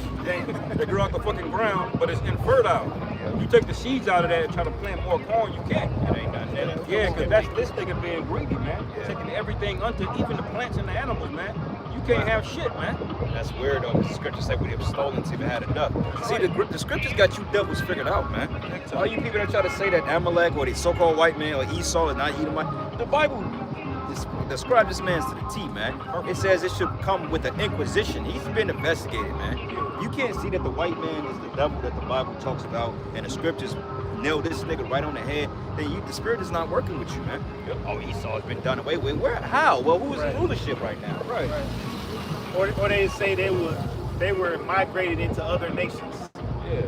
They grow out the fucking ground, but it's infertile. You take the seeds out of that and try to plant more corn, you can't. It ain't nothing in it. Yeah, because that's this nigga being greedy, man. Taking everything unto even the plants and the animals, man. You can't have shit, man. That's weird though, 'cause the scriptures say we have stolen till we had enough. See, the scriptures got you devils figured out, man. All you people that try to say that Amalek or the so-called white man or Esau is not Edomite, the Bible describes this man to the T, man. It says it should come with an inquisition. He's been investigated, man. You can't see that the white man is the devil that the Bible talks about and the scriptures nail this nigga right on the head. Then the spirit is not working with you, man. Oh, Esau has been done away with. Where? How? Well, who is in rulership right now? Right. Or they say they were migrated into other nations. Yeah.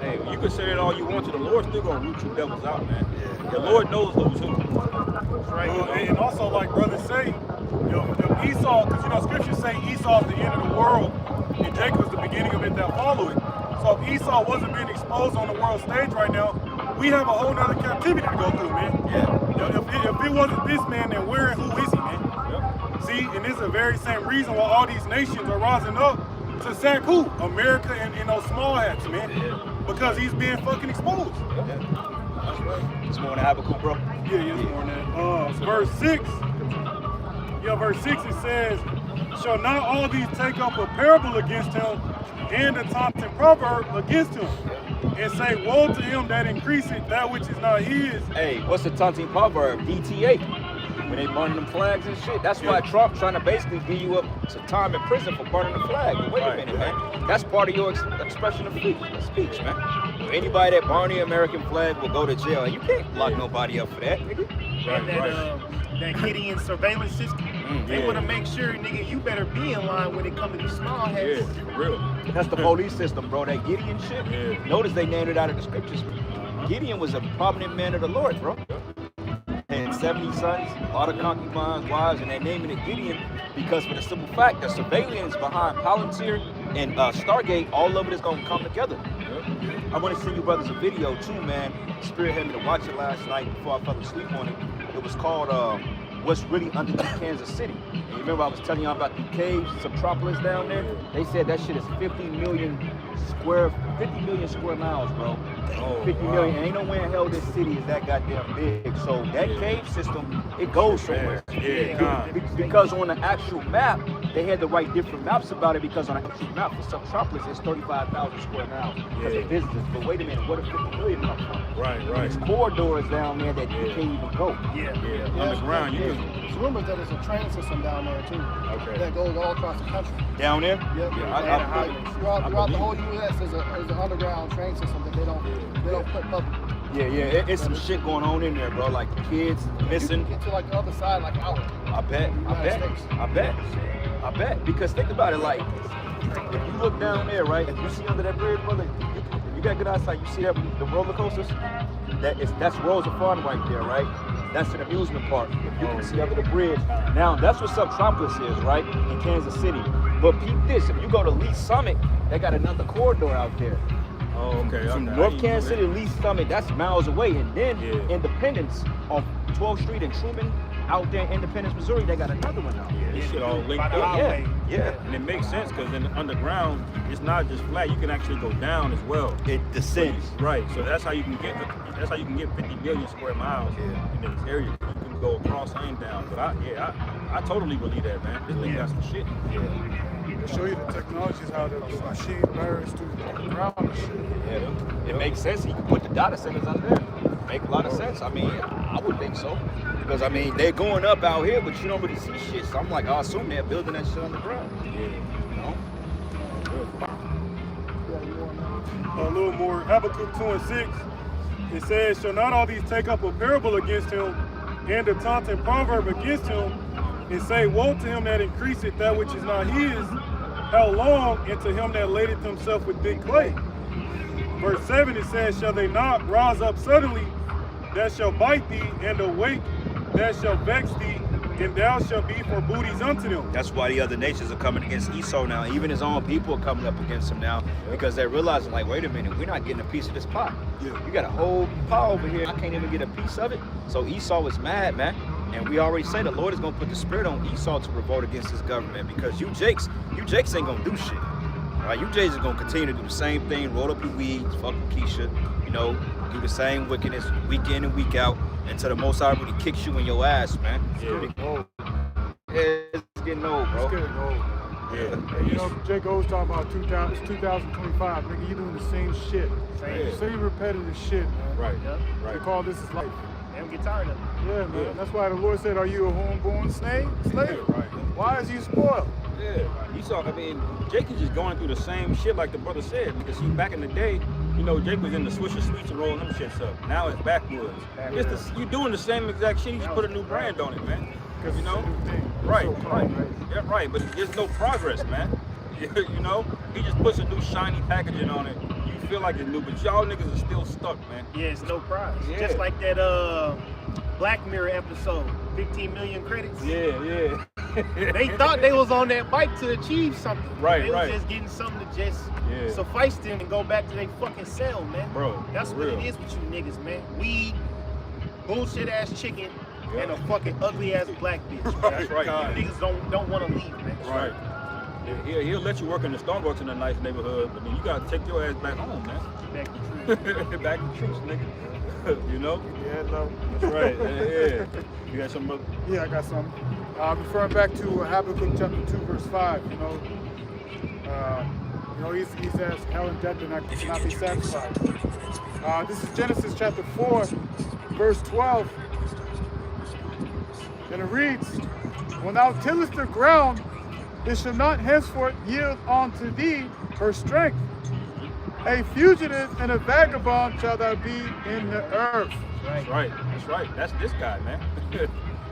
Hey, you can say that all you want to. The Lord's still gonna root you devils out, man. The Lord knows who's who. That's right. And also, like brothers say, Esau, because scriptures say Esau is the end of the world, and Jacob is the beginning of it that follow it. So if Esau wasn't being exposed on the world stage right now, we have a whole nother captivity to go through, man. Yeah. If it wasn't this man, then where and who is he, man? See, and this is the very same reason why all these nations are rising up to sack who? America and those small hats, man. Because he's being fucking exposed. It's more than Habakkuk, bro. Yeah, it's more than that. Verse 6. Yeah, verse 6 it says, shall not all these take up a parable against him and a taunting proverb against him, and say, woe to him that increaseth that which is not his. Hey, what's the taunting proverb? DTA. When they burning them flags and shit. That's why Trump trying to basically give you up to time in prison for burning the flag. Wait a minute, man. That's part of your expression of speech, man. Anybody that burn the American flag will go to jail. And you can't lock nobody up for that, nigga. That Gideon surveillance system. They want to make sure, nigga, you better be in line when it comes to these small heads. Yeah, for real. That's the police system, bro. That Gideon shit. Yeah. Notice they named it out of the scriptures. Gideon was a prominent man of the Lord, bro. And 70 sons, a lot of concubines, wives, and they're naming it Gideon because for the simple fact that surveillance behind Palantir and Stargate, all of it is going to come together. I want to send you brothers a video too, man. Spirit had me to watch it last night before I fell asleep on it. It was called What's Really Underneath Kansas City. And you remember I was telling y'all about the caves, Subtropolis down there? They said that shit is 50 million square miles, bro. 50 million. Ain't no way in hell this city is that goddamn big. So that cave system, it goes somewhere. Because on the actual map, they had to write different maps about it because on the actual map for Subtropolis, it's 35,000 square miles because of visitors. But wait a minute, what if 50 million come from? Right. There's corridors down there that you can't even go. Underground, you can. There's rumors that there's a train system down there too. Okay. That goes all across the country. Down there? Throughout the whole U.S. there's an underground train system that they don't put public. It's some shit going on in there, bro. Like kids missing. You can get to like the other side, like out. I bet. Because think about it, like if you look down there, right? If you see under that bridge, brother, if you got good eyesight, you see that the roller coasters. That's Rosa Farm right there, right? That's an amusement park. If you can see under the bridge. Now that's what Subtropolis is, right? In Kansas City. But peep this, if you go to Lee Summit, they got another corridor out there. Oh, okay. From North Kansas City to Lee Summit, that's miles away. And then Independence on 12th Street and Truman out there in Independence, Missouri, they got another one out. This shit all linked up. And it makes sense because in the underground, it's not just flat. You can actually go down as well. It descends. Right. So that's how you can get 50 million square miles in this area. You can go across and down. But I totally believe that, man. This thing got some shit. To show you the technologies, how the machine burns through the ground and shit. It makes sense. You can put the data centers under there. Make a lot of sense. I mean, I would think so. Because, I mean, they're going up out here, but you don't really see shit. So I'm like, I assume they're building that shit underground. A little more, Habakkuk 2 and 6. It says, shall not all these take up a parable against him and a taunting proverb against him, and say, woe to him that increaseth that which is not his, how long, and to him that ladeth himself with big clay. Verse 7, it says, shall they not rise up suddenly, that shall bite thee, and awake, that shall vex thee, and thou shalt be for booties unto them. That's why the other nations are coming against Esau now. Even his own people are coming up against him now because they're realizing, like, wait a minute, we're not getting a piece of this pie. You got a whole pie over here. I can't even get a piece of it. So Esau was mad, man. And we already say the Lord is going to put the spirit on Esau to revolt against his government because you Jakes ain't going to do shit. Right? You Jakes are going to continue to do the same thing, roll up your weeds, fuck with Keisha, you know, do the same wickedness week in and week out until the Most High really kicks you in your ass, man. It's getting old. It's getting old, bro. It's getting old. Yeah. You know, Jake always talking about 2025. Nigga, you doing the same shit. Same repetitive shit, man. Right. They call this is life. They don't get tired of it. Yeah, man. That's why the Lord said, are you a homeborn slave? Right. Why is you spoiled? Yeah. Esau, I mean, Jake is just going through the same shit like the brother said because see, back in the day, you know, Jake was in the Swisher Sweets and rolling them shits up. Now it's backwoods. You're doing the same exact shit. You just put a new brand on it, man. Because you know? Right. Yeah, right. But there's no progress, man. You know? He just puts a new shiny packaging on it. You feel like it's new, but y'all niggas are still stuck, man. Yeah, it's no prize. Yeah. Just like that Black Mirror episode, 15 million credits. Yeah. They thought they was on that bike to achieve something. Right, They was right. just getting something to just suffice them and go back to their fucking cell, man. Bro, that's for what real. it is with you niggas, man. Weed, bullshit ass chicken, and a fucking ugly ass black bitch. That's right. You niggas don't want to leave, man. Right. He'll let you work in the Starbucks in a nice neighborhood, but then you gotta take your ass back home, man. Back to truth. Back to truth, nigga. You know? Yeah, no. That's right. Yeah. You got something, brother? Yeah, I got some. Referring back to Habakkuk chapter 2, verse 5, you know, he says, hell and death cannot be satisfied. This is Genesis chapter 4, verse 12. And it reads, when thou tillest the ground, it shall not henceforth yield unto thee her strength. A fugitive and a vagabond shall thou be in the earth. That's right. That's this guy, man.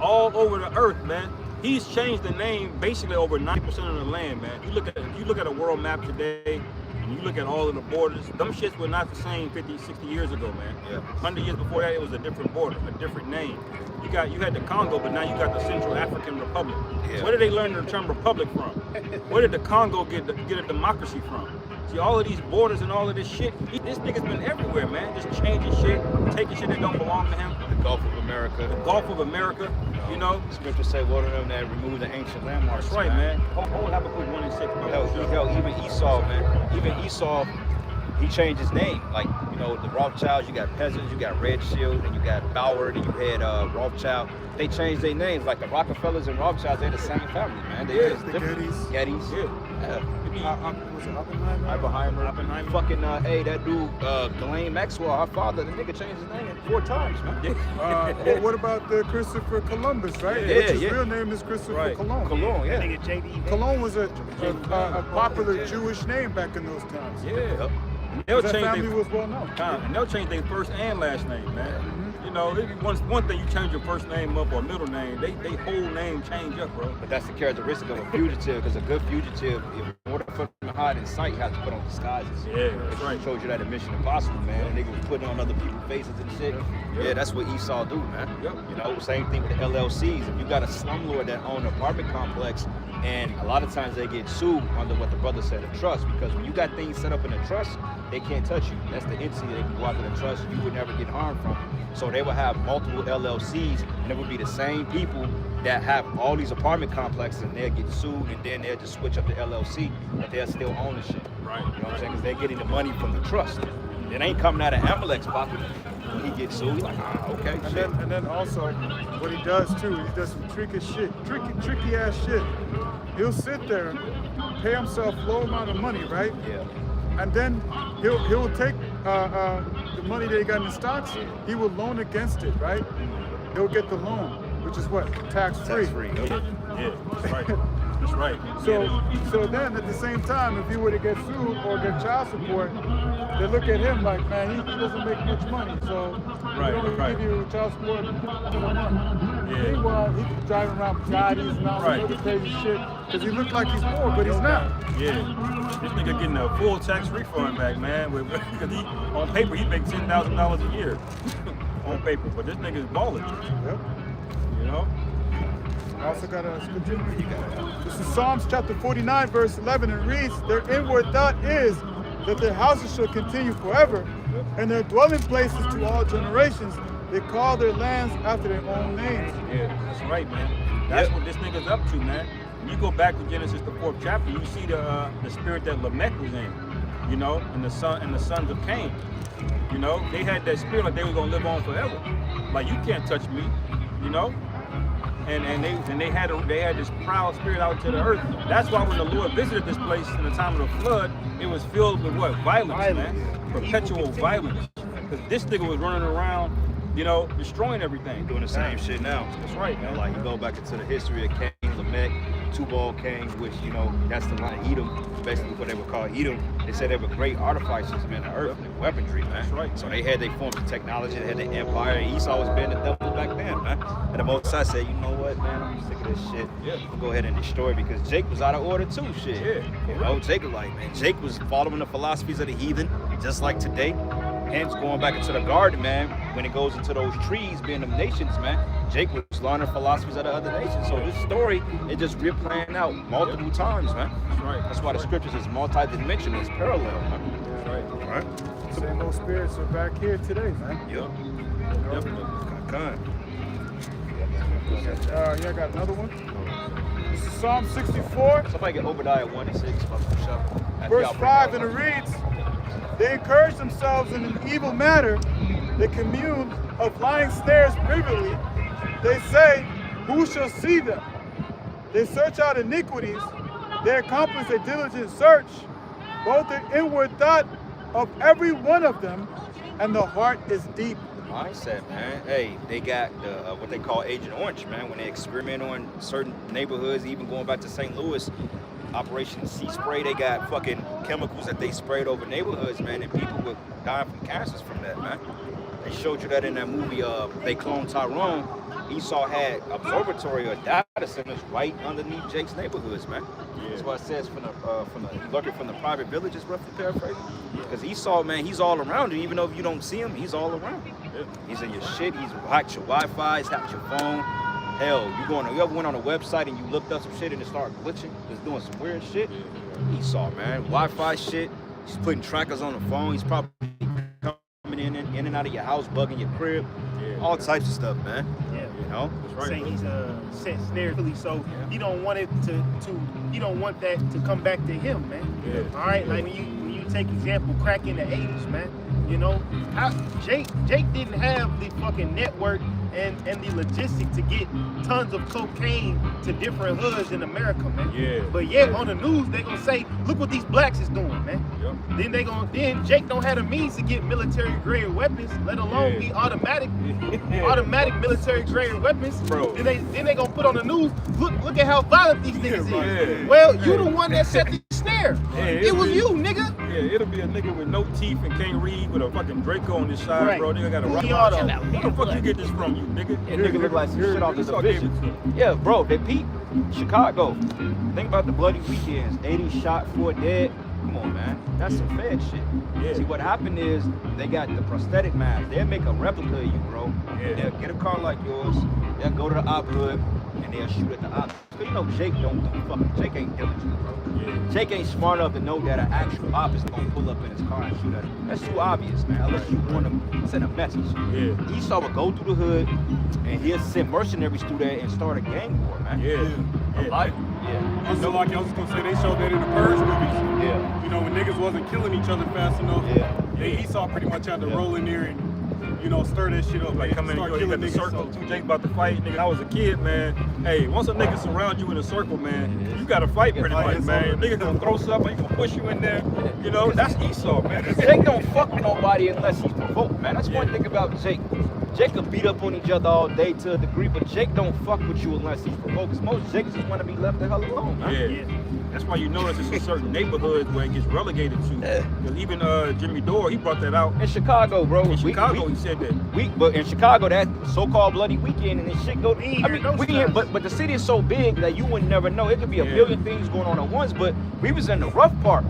All over the earth, man. He's changed the name basically over 90% of the land, man. You look at a world map today, and you look at all of the borders, them shits were not the same 50, 60 years ago, man. Yeah. 100 years before that, it was a different border, a different name. You had the Congo, but now you got the Central African Republic. Yeah. Where did they learn the term republic from? Where did the Congo get a democracy from? See, all of these borders and all of this shit, this nigga's been everywhere, man. Just changing shit, taking shit that don't belong to him. The Gulf of America. The Gulf of America, you know? Scripture say, what of them that remove the ancient landmarks. That's right, man. Hold Habakkuk 1 and 6, bro. Hell, even Esau, man. Even Esau, he changed his name. Like, you know, the Rothschilds, you got peasants, you got Red Shield, and you got Bauer, and you had Rothschild. They changed their names. Like the Rockefellers and Rothschilds, they're the same family, man. They just the different. Gettys. Was it Oppenheimer? Oppenheimer. Fucking, hey, that dude, Ghislaine Maxwell, our father, the nigga changed his name 4 times, man. Well, what about the Christopher Columbus, right? Yeah, Which his yeah. real name is Christopher Cologne. Cologne, yeah. Nigga JD. Cologne was a popular Jewish name back in those times. Yeah. They'll That change family their was well known. and they'll change their first and last name, man. You know, one thing you change your first name up or middle name, they whole name change up, bro. But that's the characteristic of a fugitive, because a good fugitive, in order for them to hide in sight, you have to put on disguises. Yeah, that's right. It shows you that in Mission Impossible, man. And they was putting on other people's faces and shit. Yeah, that's what Esau do, man. Yep. You know, same thing with the LLCs. If you got a slumlord that own an apartment complex, and a lot of times they get sued under what the brother said, a trust, because when you got things set up in a trust, they can't touch you. That's the entity they can go after the trust. You would never get harmed from it. So they would have multiple LLCs, and it would be the same people that have all these apartment complexes, and they'll get sued, and then they'll just switch up the LLC, but they'll still own the shit. Right. You know what I'm saying? Because they're getting the money from the trust. It ain't coming out of Amalek's pocket. When he gets sued, he's like, okay, shit. And then also, what he does too, he does some tricky ass shit. He'll sit there, pay himself low amount of money, right? Yeah. And then he'll take the money that he got in the stocks, he will loan against it, right? He'll get the loan, which is what? Tax-free. Tax-free. Yeah, that's right. That's right. So then at the same time, if he were to get sued or get child support, they look at him like, man, he doesn't make much money, so we don't even give you child support for the month. Yeah. Meanwhile, he's driving around Bugattis and all this other crazy shit because he looks like he's poor, but he's not. Yeah. This nigga getting a full tax refund back, man. Because on paper, he makes $10,000 a year. On paper. But this nigga is balling. Yep. You know? I also got a scripture. This is Psalms chapter 49, verse 11, and reads, "Their inward thought is that their houses shall continue forever, and their dwelling places to all generations. They call their lands after their own names." Yeah, that's right, man. That's what this nigga's up to, man. When you go back to Genesis, the 4th chapter, you see the spirit that Lamech was in, you know, and the sons of Cain. You know, they had that spirit like they were gonna live on forever. Like, you can't touch me, you know. And they had this proud spirit out to the earth. That's why when the Lord visited this place in the time of the flood, it was filled with what? Violence, man. Perpetual violence. Because this nigga was running around, you know, destroying everything. Doing the same shit now. That's right, man. Like, you go back into the history of Cain, Lamech, Tubal Cain, which, you know, that's the line Edom, basically what they would call Edom. They said they were great artificers, man, the earth, and weaponry, man. That's right. So they had their forms of technology, they had the empire, and Esau was being the devil back then, man. And the Most High said, you know what, man, I'm sick of this shit. Yeah. We'll go ahead and destroy it, because Jake was out of order too, shit. Yeah. You know, Jake was like, man, Jake was following the philosophies of the heathen, just like today. Hence, going back into the garden, man, when it goes into those trees, being them nations, man, Jake was learning philosophies of the other nations. So this story, it just replaying out multiple times, man. That's right. That's why the scriptures is multi-dimensional, it's parallel, man. That's right. All right? Same old spirits are back here today, man. Yep. Definitely. Kind. Yeah, I got another one. This is Psalm 64, Somebody get Obadiah 1:6. verse 5, and it reads, "They encourage themselves in an evil matter. They commune of lying snares privily. They say, who shall see them? They search out iniquities. They accomplish a diligent search. Both the inward thought of every one of them, and the heart is deep." Mindset, man. Hey, they got the what they call Agent Orange, man. When they experiment on certain neighborhoods, even going back to St. Louis, Operation Sea Spray, they got fucking chemicals that they sprayed over neighborhoods, man, and people were dying from cancers from that, man. They showed you that in that movie, They Cloned Tyrone. Esau had observatory or data centers right underneath Jake's neighborhoods, man. That's why it says from the lurking from the private villages, roughly paraphrasing. Because Esau, man, he's all around you. Even though you don't see him, he's all around you. He's in your shit. He's hacked your Wi-Fi. He's hacked your phone. Hell, you ever went on a website and you looked up some shit and it started glitching, just doing some weird shit? Esau, man, Wi-Fi shit. He's putting trackers on the phone. He's probably coming in and out of your house, bugging your crib. All types of stuff, man. Yeah. You know? Saying he's set snare really, so he don't want it he don't want that to come back to him, man. Yeah. All right, like when you take example, crack in the 80s, man. You know, Jake didn't have the fucking network and the logistics to get tons of cocaine to different hoods in America, man. Yeah. But yet on the news they gonna say, look what these blacks is doing, man. Yep. Then Jake don't have the means to get military grade weapons, let alone be automatic military grade weapons. Bro. Then they gonna put on the news, look at how violent these niggas is. Yeah. Well, you the one that set the snare. Yeah, it was you, nigga. Yeah, it'll be a nigga with no teeth and can't read with a fucking Draco on his side, Right. bro. Nigga got a rock. Auto. Where the fuck you get this from, you nigga? That nigga look like some shit off the Esau gave division. it to him. Yeah, bro, they peep Chicago. Think about the bloody weekends. 80 shot, 4 dead. Come on, man. That's some Fed shit. Yeah. See, what happened is they got the prosthetic mask. They'll make a replica of you, bro. Yeah. They'll get a car like yours. They'll go to the op hood and they'll shoot at the op. Cause you know Jake Jake ain't diligent, bro. Yeah. Jake ain't smart enough to know that an actual op is gonna pull up in his car and shoot at him. That's too obvious, man. Unless you want to send a message. Yeah. Esau would go through the hood and he'll send mercenaries through there and start a gang war, man. Yeah. Yeah. Also, like I was just gonna say, they showed that in the Purge movies. Yeah. You know, when niggas wasn't killing each other fast enough, Yeah. Esau pretty much had to roll in there and, you know, stir that shit up. Like come in, start you got the niggas. circle. Two Jake about to fight, nigga. I was a kid, man. Hey, once a nigga surround you in a circle, man, you gotta fight pretty much, man. Nigga gonna throw something, he gonna push you in there. You know, that's Esau, man. Jake don't fuck with nobody unless he's provoked, man. That's one thing about Jake. Jake can beat up on each other all day to a degree, but Jake don't fuck with you unless he's provoked. Cause most Jakes just want to be left the hell alone, man. Yeah. That's why you notice it's in certain neighborhoods where it gets relegated to. Because even Jimmy Dore, he brought that out. In Chicago, bro. In Chicago, he said that. But in Chicago, that so-called bloody weekend and this shit go. We ain't hear no we didn't, stuff. but the city is so big that you would never know. It could be a billion things going on at once. But we was in the rough part.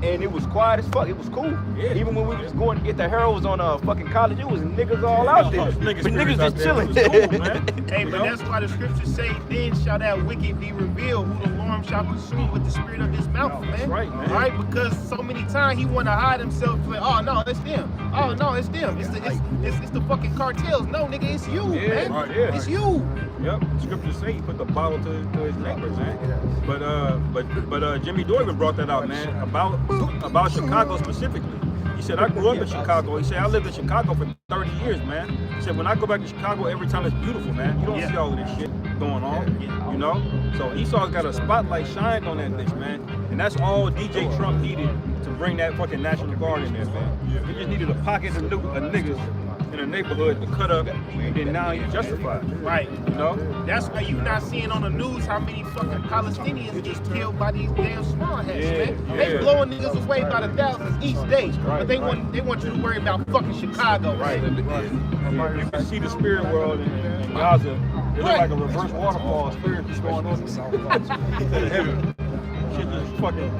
and it was quiet as fuck. It was cool. Yeah. Even when we was going to get the Heralds on fucking college, it was niggas all out there. Niggas But niggas out just there. chilling. It was cool, man. Hey, You but know? that's why the scriptures say, then shall that wicked be revealed, who the Lord shall consume with the spirit of his mouth, man. That's right, man. All right, because so many times he want to hide himself, like, oh no, it's them. Oh no, it's them. It's the fucking cartels. No, nigga, it's you, Yeah, man. right, yeah. It's you. Yep, scriptures say he put the bottle to his neighbors, man. But Jimmy Dorgan brought that out, man, about Chicago specifically. He said, I grew up in Chicago. He said, I lived in Chicago for 30 years, man. He said, when I go back to Chicago, every time it's beautiful, man. You don't see all of this shit going on, you know? So Esau's got a spotlight shined on that bitch, man. And that's all DJ Trump needed to bring that fucking National Guard in there, man. He just needed a pocket of niggas in a neighborhood to cut up, and then now he's justified. Right. You know? That's why you not seeing on the news how many fucking Palestinians get killed by these damn small heads, Yeah, man. They yeah. blowing niggas away by the thousands each day. But they want you to worry about fucking Chicago. Right. You can see the spirit world in Gaza. It looks like a reverse waterfall. Spirit is going on. Shit just fucking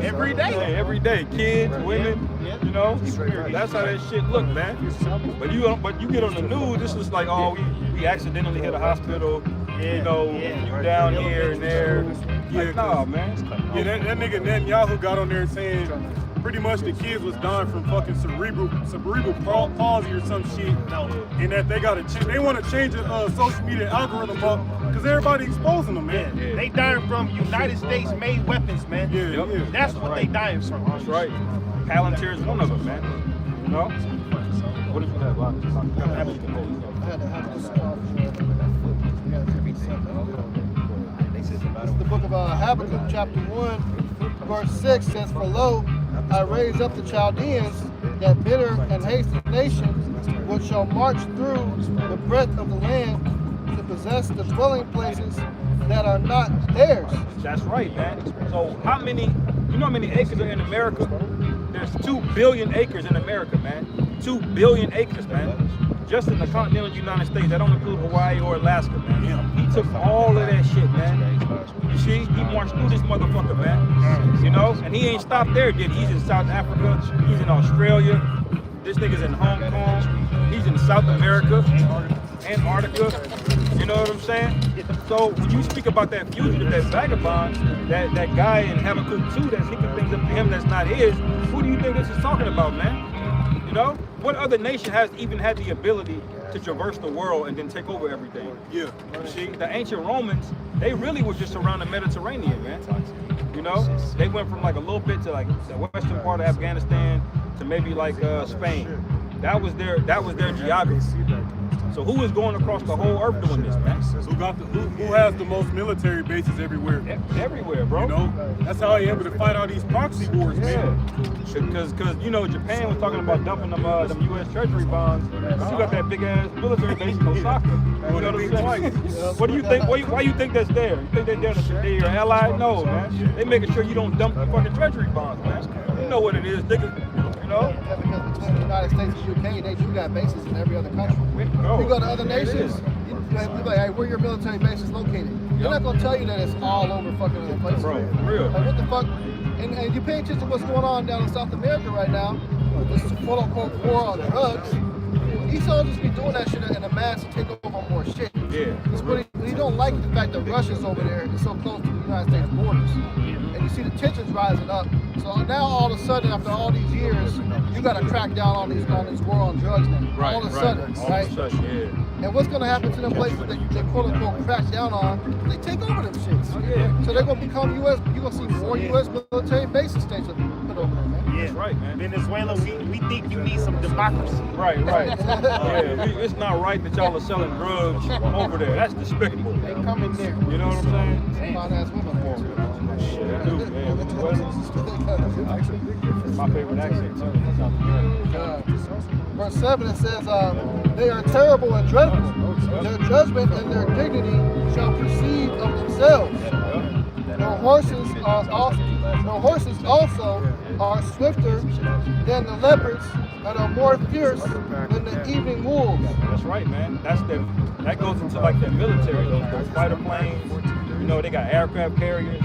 Every day. Hey, every day, kids, women, you know. That's how that shit look, man. But you get on the news, this is like, oh, we accidentally hit a hospital. You know, you down here and there. Like, nah, man. Yeah, that nigga Netanyahu got on there saying pretty much the kids was dying from fucking cerebral palsy or some shit, and that they gotta they want to change the social media algorithm up because everybody exposing them, man. Yeah. They dying from United States made weapons, man. Yeah. That's what they dying from. That's right. Palantir is one of them, man. You know? What did you have? I had to have this off. This is the book of Habakkuk, chapter 1, verse 6 says, For lo, I raise up the Chaldeans, that bitter and hasty nation, which shall march through the breadth of the land to possess the dwelling places that are not theirs. That's right, man. So you know how many acres are in America? There's 2 billion acres in America, man. 2 billion acres, man. Just in the continental United States. That don't include Hawaii or Alaska, man. He took all of that shit, man. You see, he marched through this motherfucker, man. You know? And he ain't stopped there, did he? He's in South Africa. He's in Australia. This nigga's in Hong Kong. He's in South America. Antarctica. You know what I'm saying? So when you speak about that fugitive, that vagabond, that guy in Habakkuk 2 that's heaping things up to him that's not his, who do you think this is talking about, man? You know? What other nation has even had the ability to traverse the world and then take over everything? Yeah. You see, the ancient Romans, they really were just around the Mediterranean, man. You know? They went from like a little bit to like the western part of Afghanistan to maybe like Spain. That was their geography. So who is going across the whole earth doing this, man? Who has the most military bases everywhere? Everywhere, bro. You know, that's how they able to fight all these proxy wars, man. Because you know Japan was talking about dumping them U.S. Treasury bonds. But you got that big ass military base in Osaka. You know what I'm saying? What do you think? Why you think that's there? You think they're there to be your ally? No, man. They making sure you don't dump the fucking Treasury bonds, man. You know what it is, nigga. You know? Yeah, because between the United States and UK, they do got bases in every other country. Go. You go to other nations, you like, hey, where your military base is located. They're not gonna tell you that it's all over fucking other places. Bro, for real. Like what the fuck? And you pay attention to what's going on down in South America right now, with this quote unquote war on drugs. Esau just be doing that shit in a mass to take over more shit. Yeah. It's what he don't like the fact that Russia's over there is so close to the United States borders. And you see the tensions rising up. So now all of a sudden, after all these years, you got to crack down on this war on drugs now. Right, all of a sudden, All of a sudden, yeah. And what's going to happen to them places that they quote unquote crack down on? They take over them shits. Oh, yeah. So they're going to become U.S. You're going to see more U.S. military bases states put over there, man. That's right, man. Venezuela, we think you need some democracy. Right. Yeah, it's not right that y'all are selling drugs over there. That's despicable. They come in there. You know what I'm saying? Fine ass women for them. Yeah, I do, man. It's my favorite accent, too. Verse 7, it says, they are terrible and dreadful. Their judgment and their dignity shall proceed of themselves. Their horses also are swifter than the leopards and are more fierce than the evening wolves. That's right, man. That goes into like their military, those fighter planes. You know, they got aircraft carriers,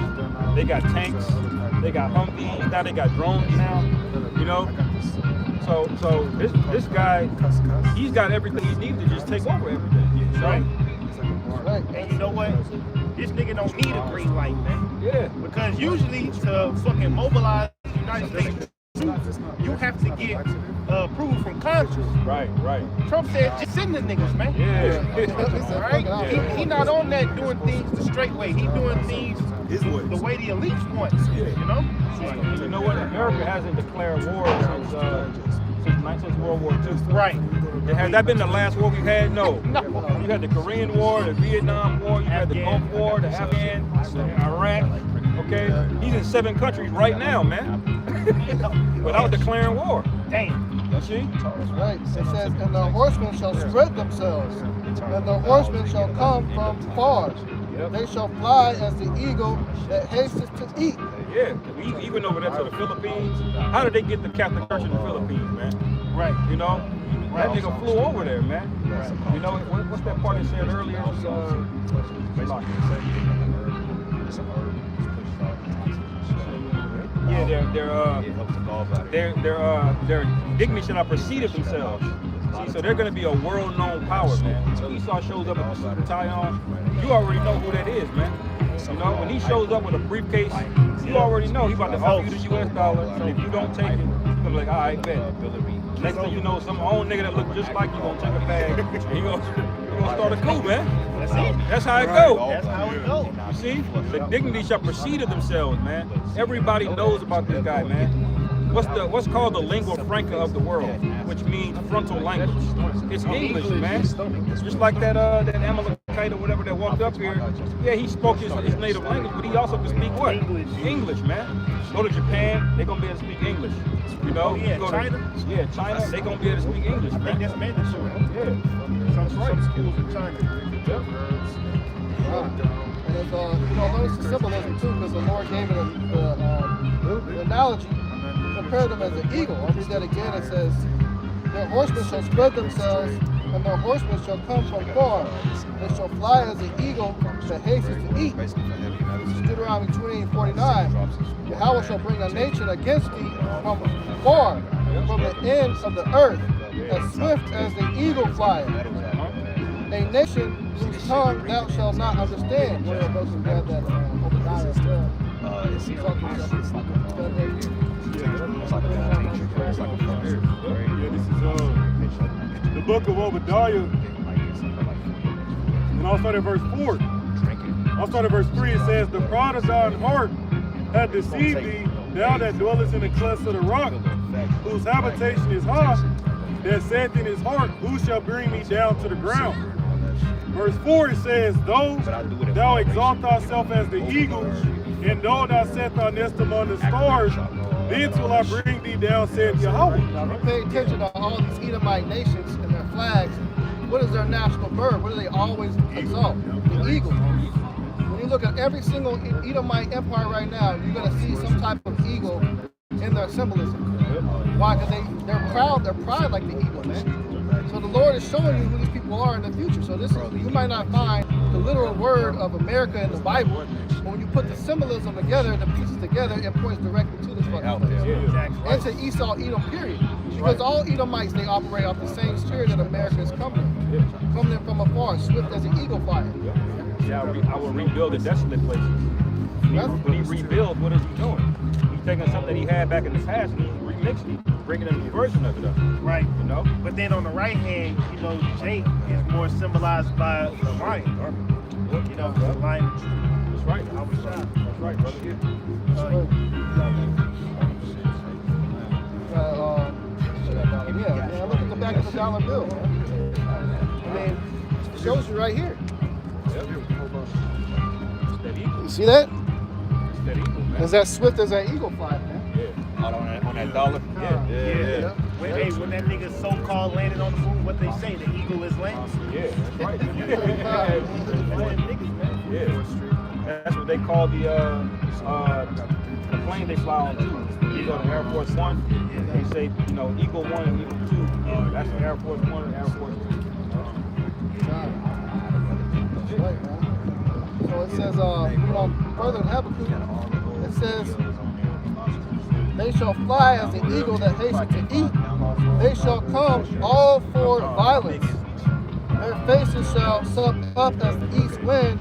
they got tanks, They got Humvees now. They got drones now. You know. So this guy, he's got everything he needs to just take over everything. Right. Right. And you know what? This nigga don't need a green light, man. Yeah. Because usually to fucking mobilize the United States troops, you have to get approval from Congress. Right. Trump said, just send the niggas, man. Yeah. All right? He not on that doing things the straight way. He doing things the way the elites want, you know? You know what? America hasn't declared war since World War II. Right. Has that been the last war we've had? No. No. You had the Korean War, the Vietnam War, you had the Gulf War, the Afghan, Iraq. Okay? He's in 7 countries right now, man. Without declaring war. Damn. You see? That's right. It says, and the horsemen shall spread themselves, and the horsemen shall come from far. Yep. They shall fly as the eagle that hasteth to eat. Yeah, we went over there to the Philippines. How did they get the Catholic Church in the Philippines, man? Right. You know? That nigga flew over there, man. You know, what's that part they said earlier? Their dignity shall not proceed of themselves. See, so they're going to be a world-known power, man. So Esau shows up with the tie on, you already know who that is, man. You know, when he shows up with a briefcase, you already know he's about to offer you the US dollar, and if you don't take it, you're going to be like, all right, bet. Next thing you know, some old nigga that look just like you gonna take a bag, and you gonna start a coup, man. That's it. That's how it goes. That's how it goes. You see? The dignity shall proceed of themselves, man. Everybody knows about this guy, man. What's called the lingua franca of the world, which means frontal language. It's English, man. Just like that Amalekite or whatever that walked up here. Yeah, he spoke his native language, but he also can speak what? English, man. Go to Japan, they're gonna be able to speak English. You know, Yeah, go China. China, they're gonna be able to speak English, I think man. that's mandatory. Yeah. Some schools in China. And it's, notice the symbolism too, because the Lord gave it the analogy, compared them as an eagle. I'll read that again. It says, their horsemen shall spread themselves, and their horsemen shall come from far. They shall fly as an eagle that hastens to eat. This is Deuteronomy 28:49. Yahweh shall bring a nation against thee from far, from the ends of the earth, as swift as the eagle flieth. A nation whose tongue thou shalt not understand. One of those who grab that Obadiah as well. The book of Obadiah, and I'll start at verse 4. I'll start at verse 3. It says, the pride of thine heart hath deceived thee, thou that dwellest in the clefts of the rock, whose habitation is high, that saith in his heart, who shall bring me down to the ground? Verse 4, it says, though thou exalt thyself as the eagle, and though thou set thy nest among the stars, thence will I bring thee down, saith Yahweh. Now, if you pay attention to all these Edomite nations and their flags, what is their national bird? What do they always exalt? The eagle. When you look at every single Edomite empire right now, you're going to see some type of eagle in their symbolism. Why? Because they're proud. They're proud like the eagle, man. So the Lord is showing you who these people are in the future. So this is, you might not find the literal word of America in the Bible, but when you put the symbolism together, the pieces together, it points directly to this fucking place. And to Esau, Edom, period. Because all Edomites, they operate off the same spirit that America is coming in from afar, swift as an eagle fire. Yeah, I will rebuild the desolate places. When he rebuilds, what is he doing? He's taking something he had back in the past and he's remixing it, bringing a new version of it up. Right. You know? But then on the right hand, you know, Jake is more symbolized by the lion. You know, the lion. That's right. That's right, brother. Yeah, look at the back of the dollar bill. I mean, it shows you right here. You see that? Is that swift as an eagle fly, man? Yeah. On that dollar? Yeah. When that nigga so-called landed on the moon, what they say, the eagle is landing. Yeah, that's right. Yeah. That's what they call the plane they fly on too. You go to Air Force One, they say, you know, Eagle 1 and Eagle 2. That's Air Force 1 and Air Force 2. So it says, further in Habakkuk, it says, They shall fly as the eagle that hasteth to eat. They shall come all for violence. Their faces shall suck up as the east wind,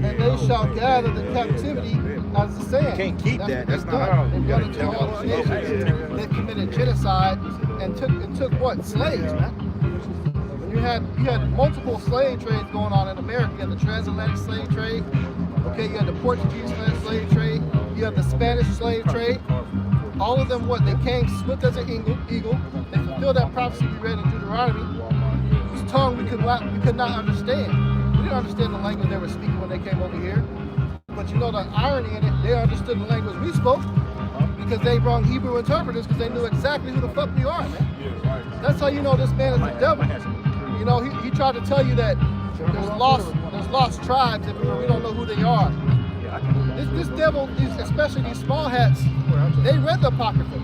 and they shall gather the captivity as the sand. You can't keep that. That's what not they've how done. you They've gotta done it to tell all us. the nations. They committed genocide and took what? Slaves, man. You had multiple slave trades going on in America. You had the transatlantic slave trade. Okay, you had the Portuguese slave trade. You have the Spanish slave trade. All of them, what? They came swift as an eagle. They fulfilled that prophecy we read in Deuteronomy, whose tongue we could not understand. We didn't understand the language they were speaking when they came over here. But you know the irony in it, they understood the language we spoke because they brought Hebrew interpreters because they knew exactly who the fuck we are, man. That's how you know this man is the devil. You know, he tried to tell you that there's lost tribes and we don't know who they are. This devil, especially these small hats, they read the Apocrypha.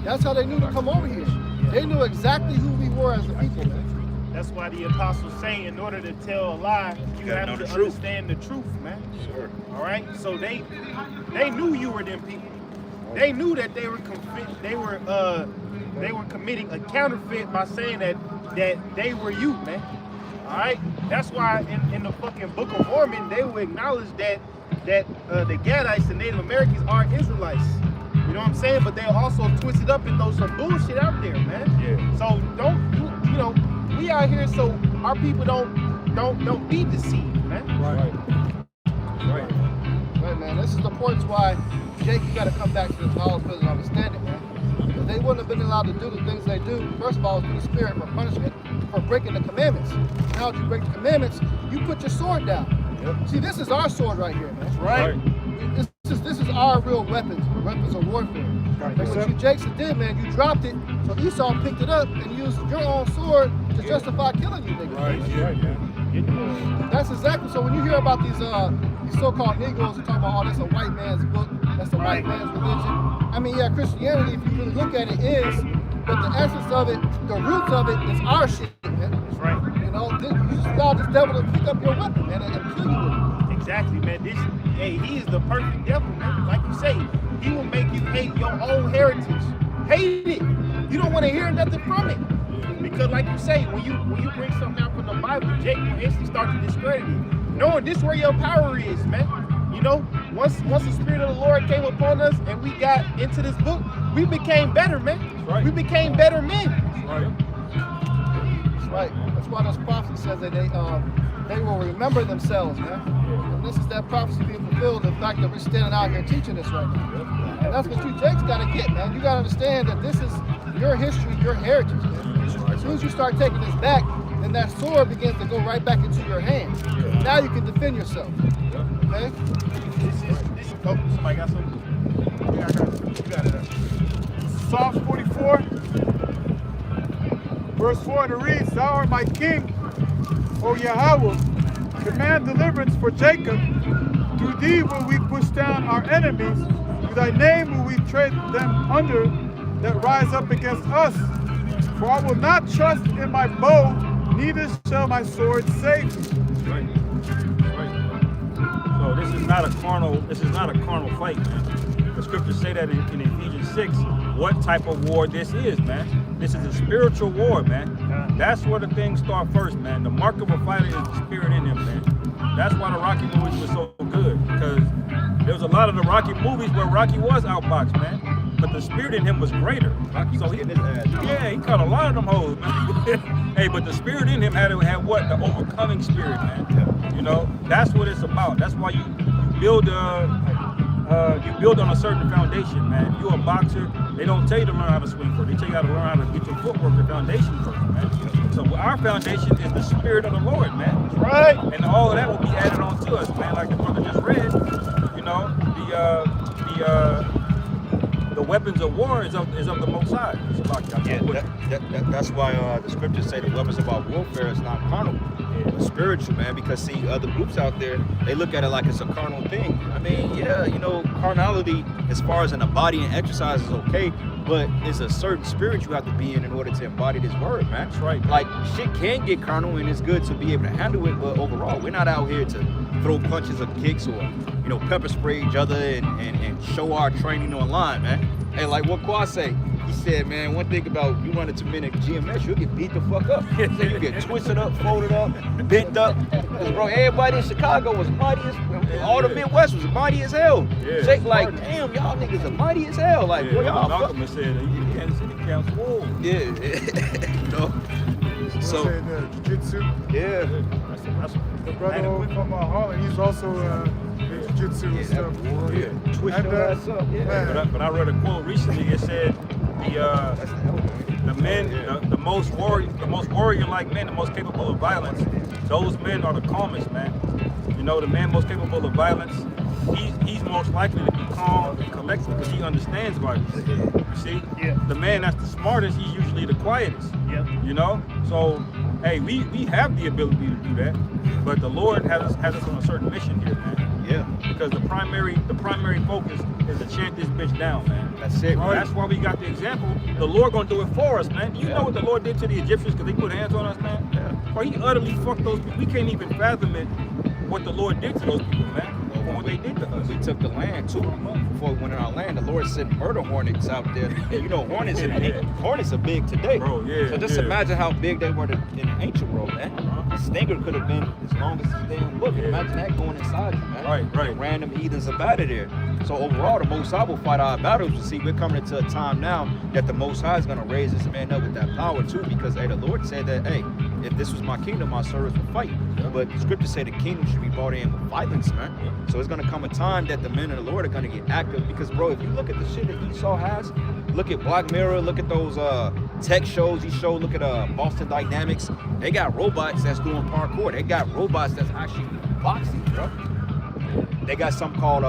That's how they knew to come over here. They knew exactly who we were as a people, man. That's why the apostles say in order to tell a lie, you gotta have know to the truth. understand the truth, man. Sure. All right? So they knew you were them people. They knew that they were committing a counterfeit by saying that they were you, man. All right? That's why in the fucking Book of Mormon, they will acknowledge that the Gadites, the Native Americans, are Israelites. You know what I'm saying? But they'll also twist it up and throw some bullshit out there, man. Yeah. So you know, we out here so our people don't be deceived, man. Right, man. This is the points why, Jake, you got to come back to this knowledge, wisdom, and understanding, man. Because they wouldn't have been allowed to do the things they do. First of all, through the Spirit for punishment for breaking the commandments. How did you break the commandments? You put your sword down. Yep. See, this is our sword right here, man. Right. This is our real weapons of warfare. Right. And what you Jason did, man, you dropped it, so Esau picked it up and used your own sword to justify killing you, nigga. Right. That's exactly. So when you hear about these so-called Negroes who talk about, oh, that's a white man's book, that's a white man's religion. I mean, yeah, Christianity, if you really look at it, is, but the essence of it, the roots of it is our shit, man. That's right. You know, you just allow this devil to pick up your weapon, man, and kill you with it. Exactly, man. He is the perfect devil, man. Like you say, he will make you hate your own heritage. Hate it. You don't want to hear nothing from it. Because like you say, when you bring something out from the Bible, Jake will instantly start to discredit it. Knowing this where your power is, man. You know, once the Spirit of the Lord came upon us and we got into this book, we became better, man. Right. We became better men. That's right. That's why this prophecy says that they will remember themselves, man. And this is that prophecy being fulfilled, the fact that we're standing out here teaching this right now. And that's what you Jake's got to get, man. You got to understand that this is your history, your heritage, man. As soon as you start taking this back, then that sword begins to go right back into your hands. Now you can defend yourself. Okay? Oh, somebody got something? Yeah, I got it. You got it. Psalms 44, verse 4, and it reads, Thou art my king, O Yahweh. Command deliverance for Jacob. Through thee will we push down our enemies. Through thy name will we tread them under that rise up against us. For I will not trust in my bow, neither shall my sword save me. Right. So this is not a carnal fight, man. The scriptures say that in Ephesians 6, what type of war this is, man. This is a spiritual war, man. That's where the things start first, man. The mark of a fighter is the spirit in him, man. That's why the Rocky movies were so good, because there was a lot of the Rocky movies where Rocky was outboxed, man. But the spirit in him was greater. So he caught a lot of them hoes, man. Hey, but the spirit in him had what? The overcoming spirit, man. You know, that's what it's about. That's why you build on a certain foundation, man. If you're a boxer, they don't tell you to learn how to swing first. They tell you how to learn how to get your footwork, the foundation first, man. So our foundation is the spirit of the Lord, man. Right. And all of that will be added on to us, man. Like the brother just read, you know, the weapons of war is of the Most High. That's why the scriptures say the weapons of our warfare is not carnal, but spiritual, man. Because see, other groups out there, they look at it like it's a carnal thing. I mean, yeah, you know, carnality as far as in the body and exercise is okay, but it's a certain spirit you have to be in order to embody this word, man. That's right. Like shit can get carnal, and it's good to be able to handle it, but overall, we're not out here to throw punches or kicks or, you know, pepper spray each other and show our training online, man. Hey, like what Quad say? He said, man, one thing about you run into men at GMS, you'll get beat the fuck up. He said you get twisted up, folded up, bent up. Cause bro, everybody in Chicago was mighty as all the Midwest was mighty as hell. Yeah, Jake like, damn, y'all niggas are mighty as hell. Like, Yeah, boy, y'all fuck. Malcolm said that you Kansas City counts wolves. Yeah, you know. So jiu-jitsu. yeah. That's The brother over from Harlem, he's also in jiu-jitsu and stuff. Yeah. Twist And, your ass up. Yeah. man, But I read a quote recently. It said the men, the most warrior-like men, the most capable of violence. Those men are the calmest, man. You know, the man most capable of violence. He's most likely to be calm and collected because he understands violence. You see, the man that's the smartest, he's usually the quietest. You know, so hey, we have the ability to do that, but the Lord has us on a certain mission here, man. Yeah. Because the primary focus is to chant this bitch down, man. That's it, Right. That's why we got the example. The Lord gonna do it for us, man. You know what the Lord did to the Egyptians because they put hands on us, man? Yeah. Bro, he utterly fucked those people. We can't even fathom it, what the Lord did to those people, man. For what they did to us. We took the land too. Before we went in our land, the Lord sent murder hornets out there. And you know, hornets are big today. Bro, yeah. So just imagine how big they were in the ancient world, man. A stinger could have been as long as this damn book. Imagine that going inside you, man. Right. Random heathens up out of there. So overall, the Most High will fight our battles. You see, we're coming into a time now that the Most High is going to raise this man up with that power too, because hey, the Lord said that, hey, if this was my kingdom, my servants would fight. But the scriptures say the kingdom should be brought in with violence, man. So it's going to come a time that the men of the Lord are going to get active. Because, bro, if you look at the shit that Esau has, look at Black Mirror, look at those tech shows he showed, look at Boston Dynamics. They got robots that's doing parkour. They got robots that's actually boxing, bro. They got something called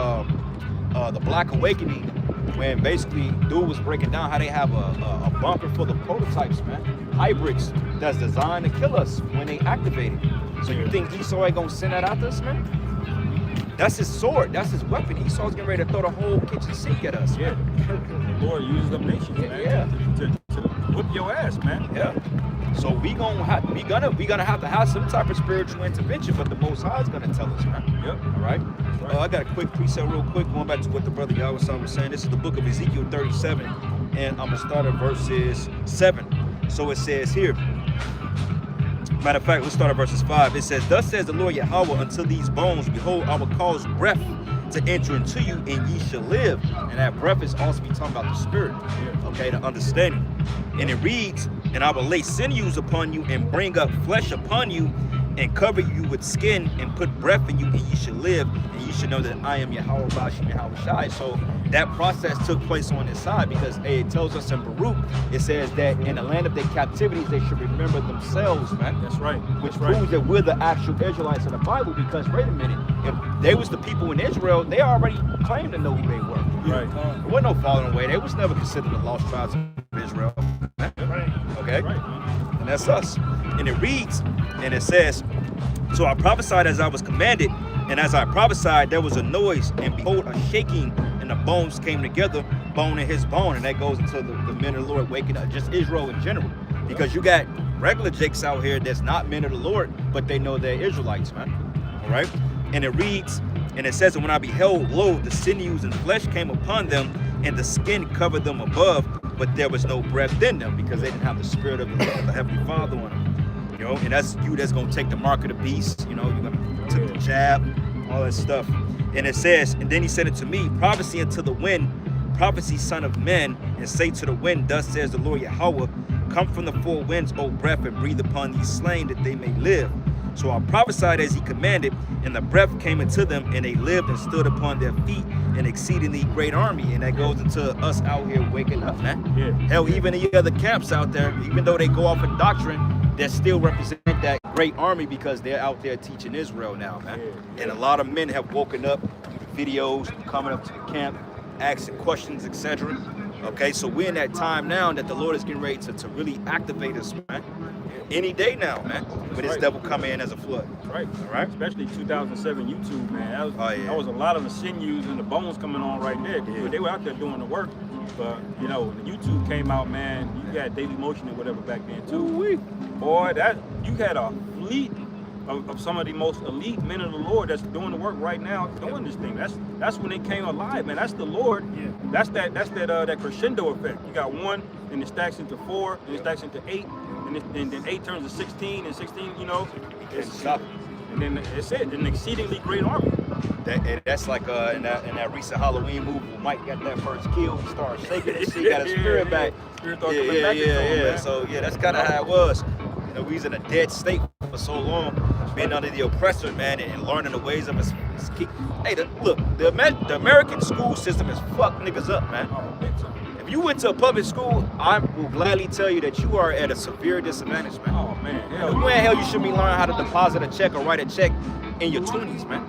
the Black Awakening, when basically dude was breaking down how they have a bunker full of prototypes, man. Hybrids that's designed to kill us when they activate it. So you think Esau ain't gonna send that out to us, man? That's his sword. That's his weapon. Esau's getting ready to throw the whole kitchen sink at us. Yeah. The Lord uses them nations, man. Yeah. To whip your ass, man. Yeah. So we gonna have to have some type of spiritual intervention, but the Most High is gonna tell us, man. Yep. All right. I got a quick precept, real quick, going back to what the brother Yahweh was saying. This is the book of Ezekiel 37, and I'm gonna start at verses 7. So it says here. Matter of fact, let's start at verses 5. It says, "Thus says the Lord Yahweh unto these bones, behold, I will cause breath to enter into you, and ye shall live." And that breath is also be talking about the spirit, okay, the understanding. And it reads, "And I will lay sinews upon you, and bring up flesh upon you, and cover you with skin, and put breath in you, and ye shall live, and ye shall know that I am Yahweh Bashim Yahweh Shai." So that process took place on his side, because it tells us in Baruch, it says that in the land of their captivities, they should remember themselves, man. That's right. Which proves that we're the actual Israelites of the Bible, because wait a minute, if they was the people in Israel, they already claimed to know who they were. Right. There wasn't no falling away. They was never considered the lost tribes of Israel. Okay? And that's us. And it reads, and it says, "So I prophesied as I was commanded, and as I prophesied, there was a noise, and behold, a shaking, and the bones came together, bone in his bone." And that goes into the men of the Lord waking up, just Israel in general. Because you got regular jakes out here that's not men of the Lord, but they know they're Israelites, man. All right? And it reads, and it says, "And when I beheld, lo, the sinews and flesh came upon them, and the skin covered them above, but there was no breath in them," because they didn't have the spirit of the Heavenly Father on them. You know, and that's you that's gonna take the mark of the beast, you know, you're gonna take the jab, all that stuff. And it says, "And then he said unto me, prophecy unto the wind, prophecy, son of man, and say to the wind, thus says the Lord Yahweh, come from the four winds, O breath, and breathe upon these slain that they may live. So I prophesied as he commanded, and the breath came into them, and they lived and stood upon their feet, an exceedingly great army." And that goes into us out here waking up, man. Yeah. Hell, even the other camps out there, even though they go off in doctrine, they still represent that great army, because they're out there teaching Israel now, man. Yeah. And a lot of men have woken up through the videos, coming up to the camp, asking questions, etc. Okay, so we're in that time now that the Lord is getting ready to really activate us, man. Any day now, man. With this devil coming in as a flood. Right. All right. Especially 2007 YouTube, man. That was, Oh, yeah. that was a lot of the sinews and the bones coming on right there. Yeah. But they were out there doing the work. But, you know, when the YouTube came out, man, you got Daily Motion and whatever back then, too. Ooh-wee. Boy, that you had a fleet of some of the most elite men of the Lord that's doing the work right now, doing this thing. That's when it came alive, man. That's the Lord. Yeah. That's that crescendo effect. You got 1, and it stacks into 4, and it stacks into 8, and then 8 turns to 16, and 16, you know, and then it's it, an exceedingly great army. That's like in that recent Halloween movie where Mike got that first kill, he started shaking and shit, got his spirit back. Spirit started coming back into him, man. So that's kind of how it was. You know, we was in a dead state for so long, being under the oppressor, man, and learning the ways of his key. Hey, look, the American school system has fucked niggas up, man. If you went to a public school, I will gladly tell you that you are at a severe disadvantage, man. Oh man, Hell, you should be learning how to deposit a check or write a check in your 20s, man.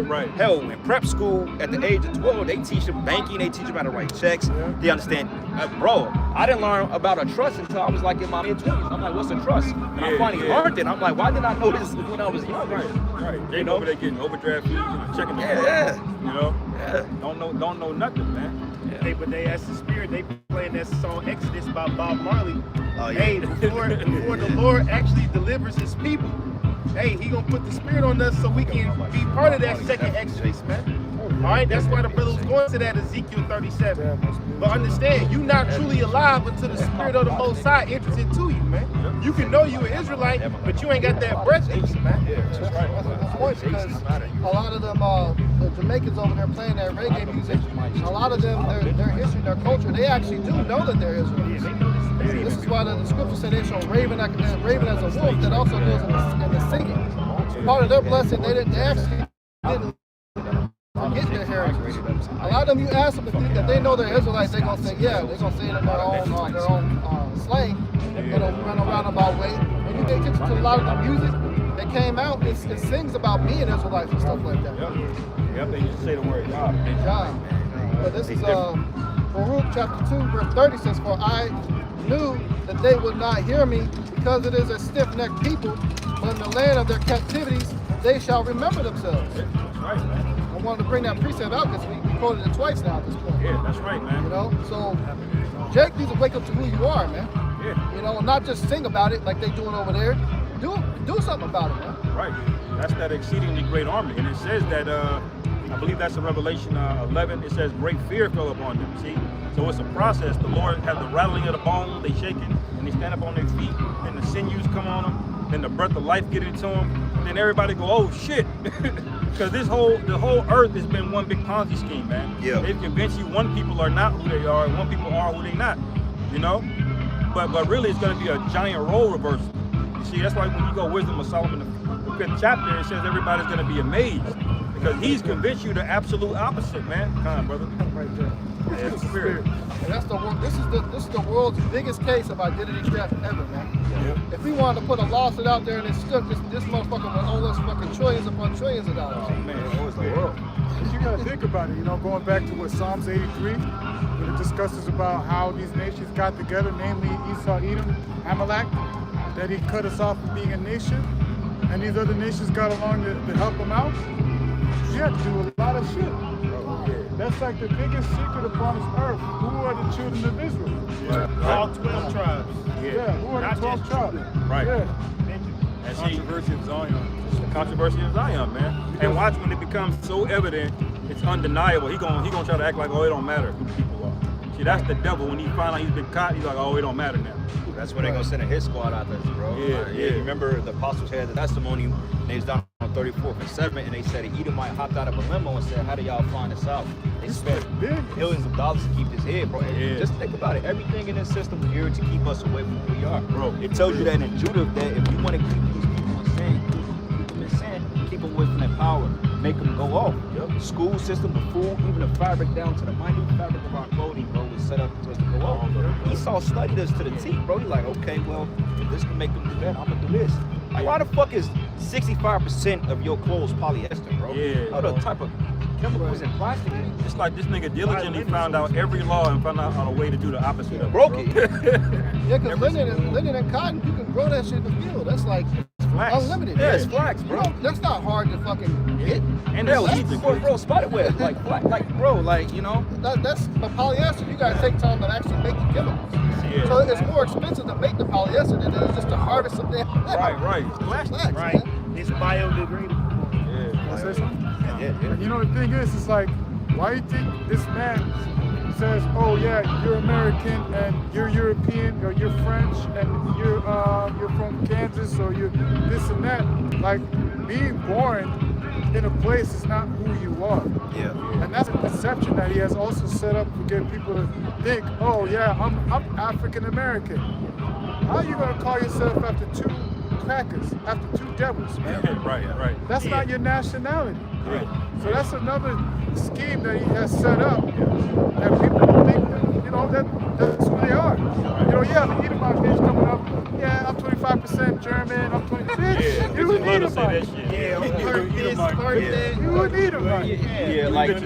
Right. Hell, in prep school, at the age of 12, they teach them banking, they teach them how to write checks. They understand. Bro, I didn't learn about a trust until I was like in my mid-20s. I'm like, what's a trust? And I finally learned it. I'm like, why didn't I know this when I was young? Right. They over there getting overdraft fees, checking the you know? Yeah. Don't know nothing, man. But they asked the Spirit, they playing that song Exodus by Bob Marley. Oh, yeah. Hey, before the Lord actually delivers his people, hey, he gonna put the Spirit on us so we can be part of that second Exodus, man. All right, that's why the brother was going to that Ezekiel 37. But understand, you're not truly alive until the Spirit of the Most High enters into you, man. You can know you're an Israelite, but you ain't got that breath in you, man. That's the point, because a lot of them, the Jamaicans over there playing that reggae music, a lot of them, their history, their culture, they actually do know that they're Israelites. This is why the scripture said they shall raven as a wolf. That also goes in the singing. Part of their blessing, they actually didn't forget their heritage. A lot of them, you ask them if they know they're Israelites, they're gonna say, yeah, they're gonna say it in their own slang, in a roundabout way. And you pay attention to a lot of the music that came out, it sings about being Israelites and stuff like that. Yep, they just say the word God. But this is Baruch chapter 2, verse 30 says, for I knew that they would not hear me, because it is a stiff-necked people, but in the land of their captivities they shall remember themselves. That's right, man. I wanted to bring that precept out because we quoted it twice now at this point. Yeah, that's right, man. You know, so Jake needs to wake up to who you are, man. Yeah. You know, and not just sing about it like they doing over there. Do something about it, man. Right. That's that exceedingly great army. And it says that, I believe that's in Revelation 11, it says great fear fell upon them, see? So it's a process. The Lord has the rattling of the bones, they shaking, and they stand up on their feet, and the sinews come on them, then the breath of life get into them, and then everybody go, oh shit. Because the whole earth has been one big Ponzi scheme, man. Yeah. They've convinced you one people are not who they are, and one people are who they not, you know? But really it's gonna be a giant role reversal. You see, that's why when you go Wisdom of Solomon, the 5th chapter, it says everybody's gonna be amazed. Because he's convinced you the absolute opposite, man. Come on, brother. Right there. Yeah, it's the Spirit. And this is the world's biggest case of identity theft ever, man. Yeah. If we wanted to put a lawsuit out there and it stuck, this motherfucker would owe us fucking trillions upon trillions of dollars. Oh, man, it was the world. But you gotta think about it, you know, going back to what Psalms 83, where it discusses about how these nations got together, namely Esau, Edom, Amalek, that he cut us off from being a nation, and these other nations got along to help him out. You have to do a lot of shit. That's like the biggest secret upon this earth. Who are the children of Israel? Yeah. All 12 tribes. Yeah, who are Not the 12 just tribes? Right. Yeah. And see, Controversy of Zion. it's the controversy of Zion, man. And watch when it becomes so evident, it's undeniable. He gonna try to act like, oh, it don't matter who the people are. See, that's the devil. When he find out he's been caught, he's like, oh, it don't matter now. That's when they gonna send a hit squad out there, bro. Yeah. You remember the apostles had the testimony, and they was down on 34th and 7th, and they said an Edomite hopped out of a limo and said, how do y'all find this out? They spent millions of dollars to keep this here, bro. And Yeah. just think about it. Everything in this system is here to keep us away from who we are. Bro. It tells you that in Judah that if you want to keep these people in sin, keep them in sin, keep them away from their power, make them go off. Yep. School system, the food, even the fabric down to the minute fabric of our clothing, bro, was set up for us to go off. Esau studied us to the T, bro. He's like, okay, well, if this can make them do that, I'm gonna do this. Like, why the fuck is 65% of your clothes polyester, bro? Yeah. What the type of chemicals and plastic in it? It's like this nigga diligently found out every law and found out a way to do the opposite of it. Broke it. Yeah, because linen and cotton, you can grow that shit in the field. That's like flax. unlimited. Yeah, it's flax, bro. That's not hard to fucking get. And that was bro, spiderweb, like bro, like, you know. That's but polyester. You gotta take time to actually make the chemicals. Yeah. So it's more expensive to make the polyester than it is just to harvest some damn Right. flax, Right. man. It's biodegradable. Yeah. Can I say something? Yeah. You know, the thing is, it's like, why you think this man says, oh yeah, you're American and you're European or you're French and you're from Kansas or you're this and that. Like, being born in a place is not who you are. Yeah. And that's a perception that he has also set up to get people to think, oh yeah, I'm African American. How are you gonna call yourself after two crackers, after two devils, man? Right. That's not your nationality. Right. So that's another scheme that he has set up that people don't think that, you know, that's who they are. You know, yeah, the Edomite bitch coming up, yeah, I'm 25% German, I'm 20, bitch, you an Edomite. You an Edomite. Yeah, like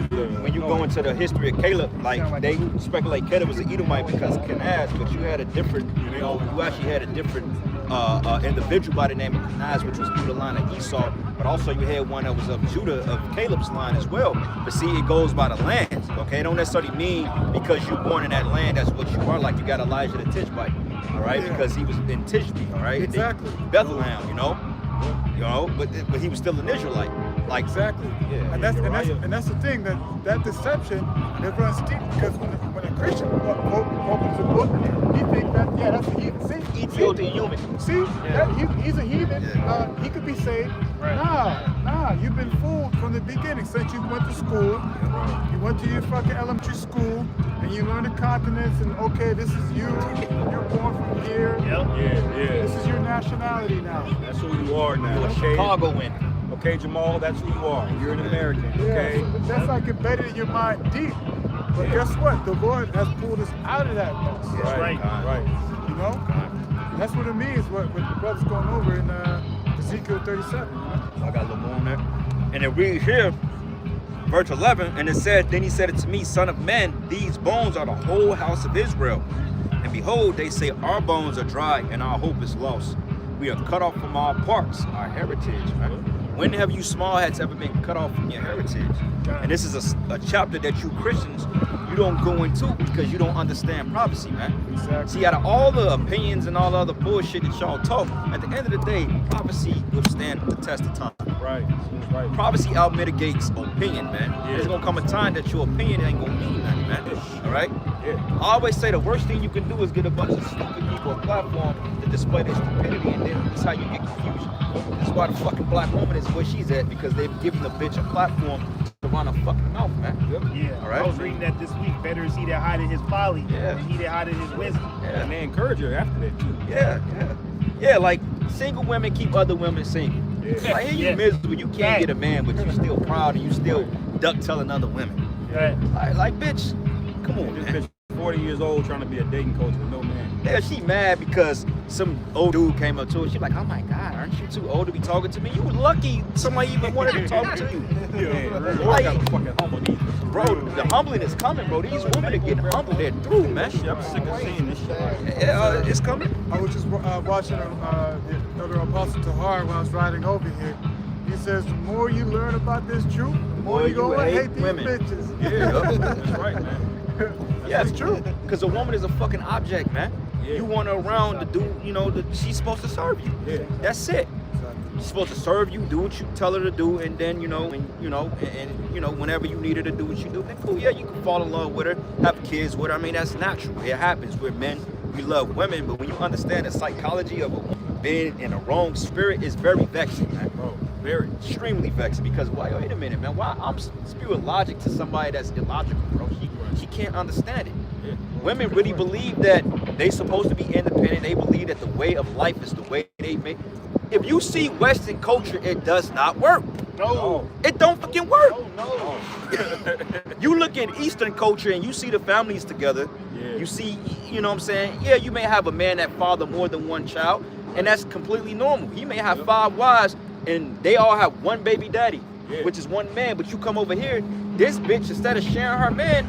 when you go into the history of Caleb, like they speculate Caleb was an Edomite because Kenaz, but you had a different, you know, you actually had a different individual by the name of Kenaz, which was through the line of Esau, but also you had one that was of Judah, of Caleb's line as well. But see, it goes by the lands, okay? It don't necessarily mean because you're born in that land, that's what you are. Like you got Elijah the Tishbite, all right? Yeah. Because he was in Tishbe, all right? Exactly. Bethlehem, you know, but he was still an Israelite. Like Exactly. Yeah. And that's the thing, that deception, it runs deep because when a Christian opens a book, he thinks that, yeah, that's a heathen. See, filthy human. See, he's a heathen. He could be saved. Nah, you've been fooled from the beginning. Since you went to school, you went to your fucking elementary school, and you learned the continents, and okay, this is you. You're born from here. Yeah. This is your nationality now. That's who you are now. You're a Okay. Chicagoan. Okay, Jamal, that's who you are. You're an American. Okay. Yeah, so that's like embedded in your mind deep. But guess what? The Lord has pulled us out of that mess. Right. You know? That's what it means, what the brother's going over in Ezekiel 37. I got a little more on there. And it reads here, verse 11, and it said, then he said it to me, son of man, these bones are the whole house of Israel. And behold, they say, our bones are dry and our hope is lost. We are cut off from our parts, our heritage. Right? When have you small hats ever been cut off from your heritage? And this is a chapter that you Christians, you don't go into because you don't understand prophecy, man. Exactly. See, out of all the opinions and all the other bullshit that y'all talk, at the end of the day, prophecy will stand the test of time. Right. Prophecy out-mitigates opinion, man. There's gonna come a time that your opinion ain't gonna mean nothing, man. All right? Yeah. I always say the worst thing you can do is get a bunch of stupid people a platform to display their stupidity, and then that's how you get confusion. That's why the fucking black woman is where she's at, because they've given the bitch a platform to run her fucking mouth, man. Yeah. All right. I was reading that this week. Better is he that hideth his folly Yeah. than he that hideth his wisdom. And they encourage you after that too. Yeah, like single women keep other women single. Yeah. Like, here you Yeah. miserable, you can't get a man, but you still proud and you still duck telling other women. Right. Like bitch, come on, This man. bitch 40 years old trying to be a dating coach with no man. Yeah, she mad because some old dude came up to her. She like, oh my God, aren't you too old to be talking to me? You were lucky somebody even wanted to talk to you. Yeah, Like, gotta fucking humble these bitches. bro, the humbling is coming, bro. These women are getting humbled. They're through, man. I'm sick of seeing this shit. Yeah, it's coming. I was just watching the other Apostle Tahar when I was riding over here. He says, the more you learn about this truth, the more you're going to hate these women. bitches. Yeah, that's right, man. Yeah, it's true. Because a woman is a fucking object, man. Yeah. You want her around to do, you know, she's supposed to serve you. Yeah. That's it. She's supposed to serve you, do what you tell her to do, and then, you know, whenever you need her to do what you do, then cool, yeah, you can fall in love with her, have kids with her. I mean, that's natural. It happens. We're men, we love women, but when you understand the psychology of a woman being in the wrong spirit, is very vexing, man. Bro, very. Extremely vexing, because why? Wait a minute, man. Why I'm spewing logic to somebody that's illogical, bro? She can't understand it. Yeah. Women really believe that they supposed to be independent. They believe that the way of life is the way they make. If you see Western culture, it does not work. No. It don't fucking work. No. You look at Eastern culture and you see the families together. Yeah. You see, you know what I'm saying? Yeah, you may have a man that father more than one child, and that's completely normal. He may have 5 wives and they all have one baby daddy, Yeah. which is one man. But you come over here, this bitch, instead of sharing her man,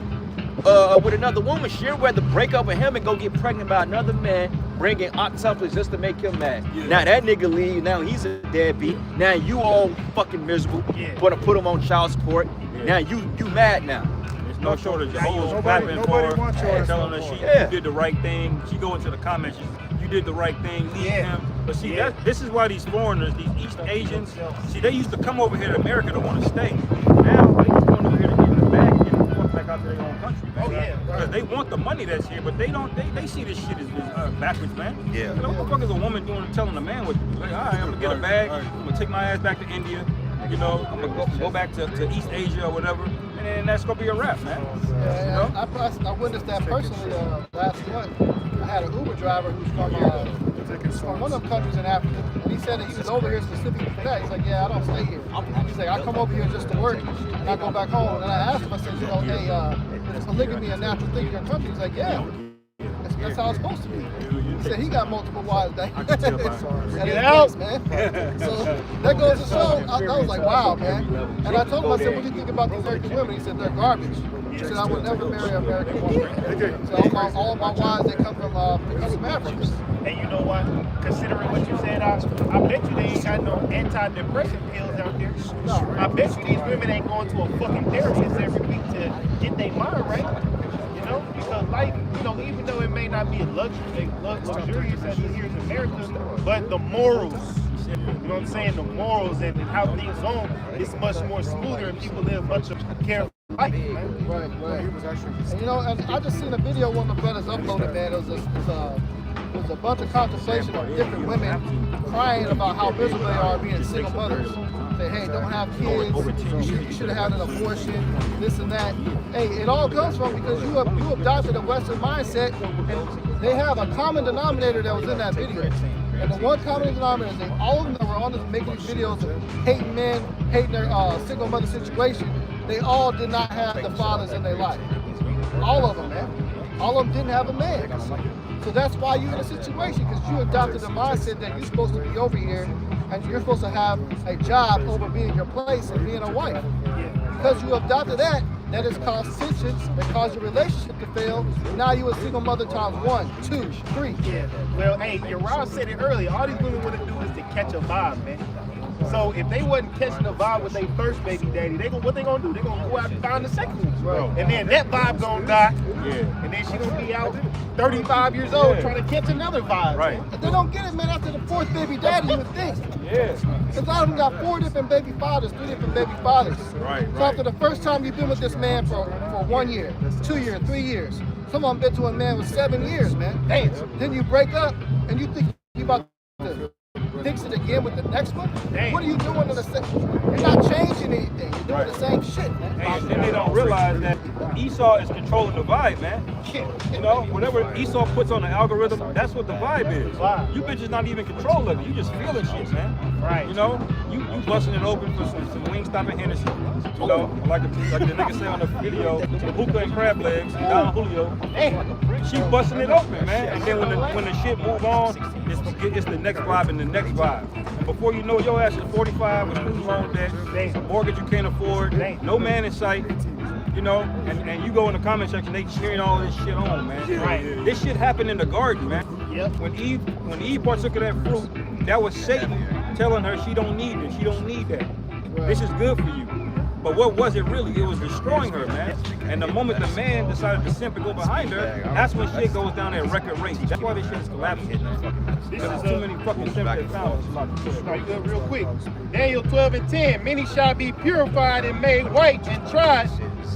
with another woman, she'd rather break up with him and go get pregnant by another man, bringing octuplets just to make him mad. Now that nigga leave, now he's a deadbeat. Now you all fucking miserable. Gonna put him on child support. Now you mad now. There's no shortage of hoes nobody clapping for her, wants your ass telling her no she more. you did the right thing. She go into the comments, you did the right thing, leave him. But see, this is why these foreigners, these East Asians, see, they used to come over here to America to want to stay. Now they just going over here to get in the bag and get the fuck back out to their own country, man. Because they want the money that's here, but they don't. They see this shit as backwards, man. Yeah. You know, what the fuck is a woman doing telling a man what to do? Like, all right, I'm gonna get a bag. I'm gonna take my ass back to India. You know, I'm gonna go back to East Asia or whatever, and then that's gonna be a wrap, man. Yeah, I witnessed that personally last month. I had an Uber driver who's from one of them countries in Africa, and he said that he was over here specifically for that. He's like, yeah, I don't stay here. He's like, I come over here just to work, and I go back home. And I asked him, I said, you know, hey, is polygamy a natural thing in your country? He's like, yeah. That's how it's supposed to be. He said he got multiple wives. Get out, man. So that goes to show. I was like, wow, man. And I told him, I said, what do you think about these American women? He said, they're garbage. He said, I would never marry an American woman. So all my wives, they come from Africa. And you know what? Considering what you said, I bet you they ain't got no antidepressant pills out there. I bet you these women ain't going to a fucking therapist every week to get their mind right. You know, because life, you know, even though it may not be luxurious as it here in America, but the morals, you know what I'm saying? The morals and how things go is much more smoother and people live much of a careful life, man. Right. And, you know, and I just seen a video one of the brothers uploaded, man. It was a bunch of contemplation of different women crying about how miserable they are being single mothers. Say, hey, don't have kids, you should have had an abortion, this and that. Hey, it all comes from because you adopted a Western mindset, and they have a common denominator that was in that video. And the one common denominator is that all of them that were on this making these videos of hating men, hating their single mother situation, they all did not have the fathers in their life. All of them, man. All of them didn't have a man. So that's why you're in a situation, because you adopted the mindset that you're supposed to be over here and you're supposed to have a job over being your place and being a wife. Because you adopted that has caused tensions, that caused your relationship to fail. Now you're a single mother times 1, 2, 3. Yeah. Well, hey, Ron said it earlier. All these women want to do is to catch a vibe, man. So if they wasn't catching a vibe with their first baby daddy, what they gonna do? They gonna go out and find the second one. Right. And then that vibe gonna die. Yeah. And then she gonna be out 35 years old trying to catch another vibe. Right. If they don't get it, man, after the 4th baby daddy, you would think. Yeah. Because a lot of them got 4 different baby fathers, 3 different baby fathers. Right. So after the first time you've been with this man for 1 year, 2 years, 3 years, some of them been to a man with 7 years, man. Damn. Then you break up and you think you about to fix it again with the next one? Damn. What are you doing in the second? You're not changing anything. You're doing the same shit, man. And then they don't realize that Esau is controlling the vibe, man. You know, whatever Esau puts on the algorithm, that's what the vibe is. You bitches not even control of it. You just feeling shit, man. Right. You know, you busting it open for some Wingstop and Hennessy. You know, like the nigga say on the video, hookah and crab legs, Don Julio. She busting it open, man. And then when the shit move on, it's the next vibe and the next vibe. And before you know, your ass is 45 with student loan debt, mortgage you can't afford, no man in sight. You know, and you go in the comment section, they cheering all this shit on, man. Right. This shit happened in the garden, man. Yep. When Eve partook of that fruit, that was Satan telling her she don't need it, she don't need that. Right. This is good for you. But what was it really? It was destroying her, man. And the moment the man decided to simp and go behind her, that's when shit goes down at record rate. That's why this shit is collapsing. Because there's too many fucking simps that found. Real quick. Daniel 12:10. Many shall be purified and made white and tried,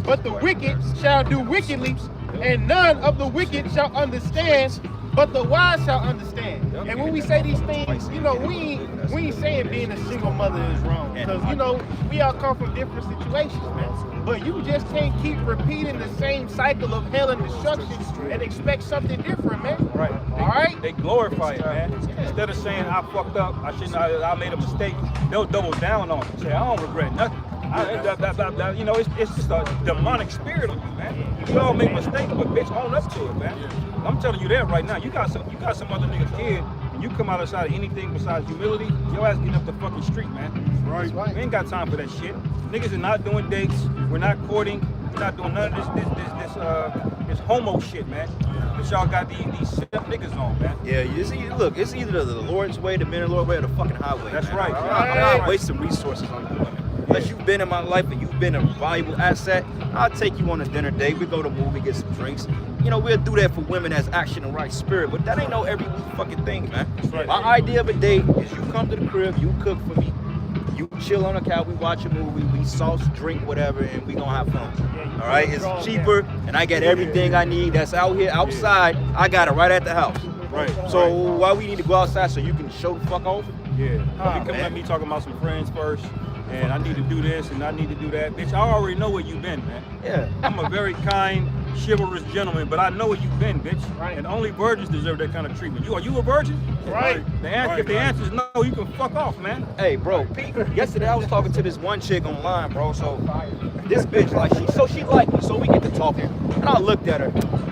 but the wicked shall do wickedly, and none of the wicked shall understand, but the wise shall understand. And when we say these things, you know, we ain't saying being a single mother is wrong. Because, you know, we all come from different situations, man. But you just can't keep repeating the same cycle of hell and destruction and expect something different, man. Right. All right? They glorify it, man. Instead of saying, I fucked up, I made a mistake, they'll double down on it. Say, I don't regret nothing. You know, it's just a demonic spirit on you, man. We all make mistakes, but bitch, own up to it, man. I'm telling you that right now. You got some other nigga's kid, and you come outside of anything besides humility, your ass getting up the fucking street, man. Right. We ain't got time for that shit. Niggas are not doing dates. We're not courting. We're not doing none of this homo shit, man. But y'all got these simp niggas on, man. Yeah, it's either the Lord's way, the men of the Lord's way, or the fucking highway. That's man. right. I'm not wasting resources on you women. Unless you've been in my life and you've been a valuable asset, I'll take you on a dinner date. We go to a movie, get some drinks. You know, we'll do that for women that's action and right spirit, but that ain't no every week fucking thing, man. right. My idea of a date is you come to the crib, you cook for me, you chill on the couch, we watch a movie, we sauce, drink, whatever, and we gonna have fun. All right, it's cheaper, and I get everything I need that's out here, outside. I got it right at the house. Right. So why we need to go outside so you can show the fuck off? Yeah. You coming at me talking about some friends first, and I need to do this and I need to do that. Bitch, I already know where you've been, man. Yeah. I'm a very kind, chivalrous gentleman, but I know where you've been, bitch. Right. And only virgins deserve that kind of treatment. Are you a virgin? Right. If the answer is no, you can fuck off, man. Hey, bro, Pete, yesterday I was talking to this one chick online, bro. So this bitch, like, she liked me, so we get to talking. And I looked at her.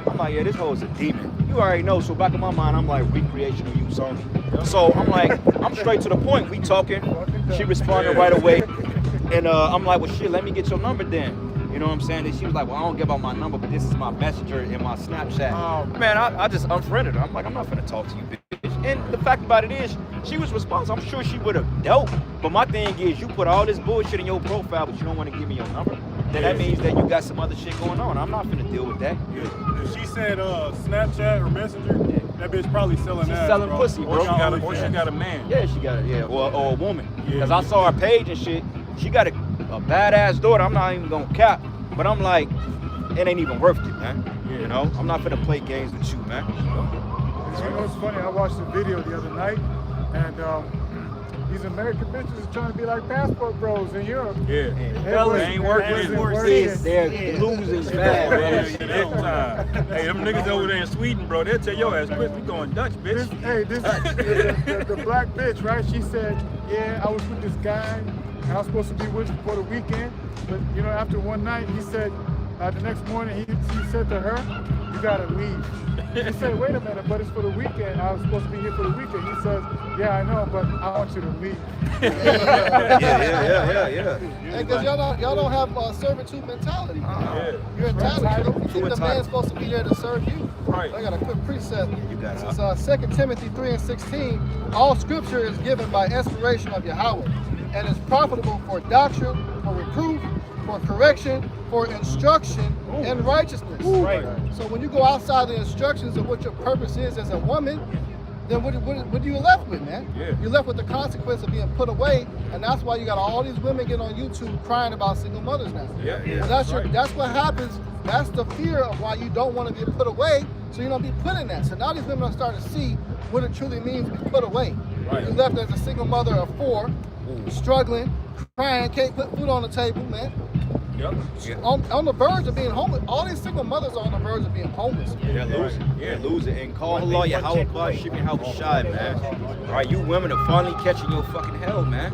I'm like, yeah, this hoe is a demon. You already know. So back in my mind, I'm like, recreational use only. So I'm like, I'm straight to the point. We talking. She responded right away. And I'm like, well, shit, let me get your number then. You know what I'm saying? And she was like, well, I don't give out my number, but this is my messenger in my Snapchat. Man, I just unfriended her. I'm like, I'm not finna talk to you, bitch. And the fact about it is, she was responsive. I'm sure she would have dealt. But my thing is, you put all this bullshit in your profile, but you don't want to give me your number. Then that means that you got some other shit going on. I'm not finna deal with that. If she said Snapchat or Messenger, that bitch probably selling She's ass, selling bro. pussy, Or bro. she got a man. Yeah, she got it. Yeah, or a woman. Yeah. Because I saw her page and shit. She got a badass daughter. I'm not even gonna cap. But I'm like, it ain't even worth it, man. You know, I'm not finna play games with you, man. You know, it's funny. I watched the video the other night, and these American bitches are trying to be like passport bros in Europe. Yeah. They ain't working. They're losing bad, Big time. Hey, them niggas over there in Sweden, bro, they'll tell your ass, Chris, we going Dutch, bitch. The black bitch, right? She said, yeah, I was with this guy, and I was supposed to be with him for the weekend, but you know, after one night, he said, the next morning, he said to her, you gotta leave. She said, wait a minute, but it's for the weekend. I was supposed to be here for the weekend. He says, yeah, I know, but I want you to leave. Yeah. Hey, because y'all don't have a servitude mentality. You're entitled. You think the man's supposed to be there to serve you. Right. I got a quick precept. You got it. It's 2 Timothy 3:16. All scripture is given by inspiration of Yahweh and is profitable for doctrine, for reproof, for correction, for instruction in righteousness. Right. So when you go outside the instructions of what your purpose is as a woman, then what are you left with, man? Yeah. You're left with the consequence of being put away, and that's why you got all these women getting on YouTube crying about single mothers now. Yeah. And that's what happens. That's the fear of why you don't want to get put away, so you don't be put in that. So now these women are starting to see what it truly means to be put away. Right. You're left as a single mother of 4, struggling, crying, can't put food on the table, man. Yep. On the verge of being homeless. All these single mothers are on the verge of being homeless. They're losing. Yeah. They're losing. And call Allah Yahweh Bashim Yahweh Shai, man. All right, you women are finally catching your fucking hell, man.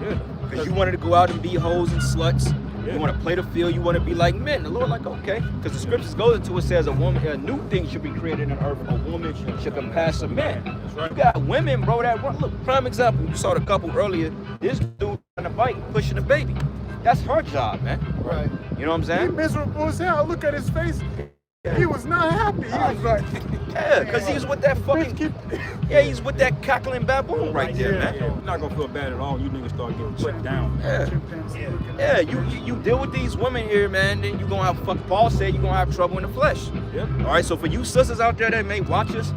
Yeah. Because you wanted to go out and be hoes and sluts. Yeah. You want to play the field. You want to be like men. The Lord like, okay. Because the scriptures goes into it, says a new thing should be created in earth. A woman should compass a man. right. You got women, bro, that run. Look, prime example. You saw the couple earlier. This dude on the bike pushing the baby. That's her job, man. Right. You know what I'm He saying? miserable as hell. Look at his face. He was not happy. He was like, Yeah, because he's with that fucking, he's with that cackling baboon right there, man. You're not gonna feel bad at all. You niggas start getting put down. Yeah, you deal with these women here, man, then you gonna have, Paul said, you gonna have trouble in the flesh. Yep. All right, so for you sisters out there that may watch us,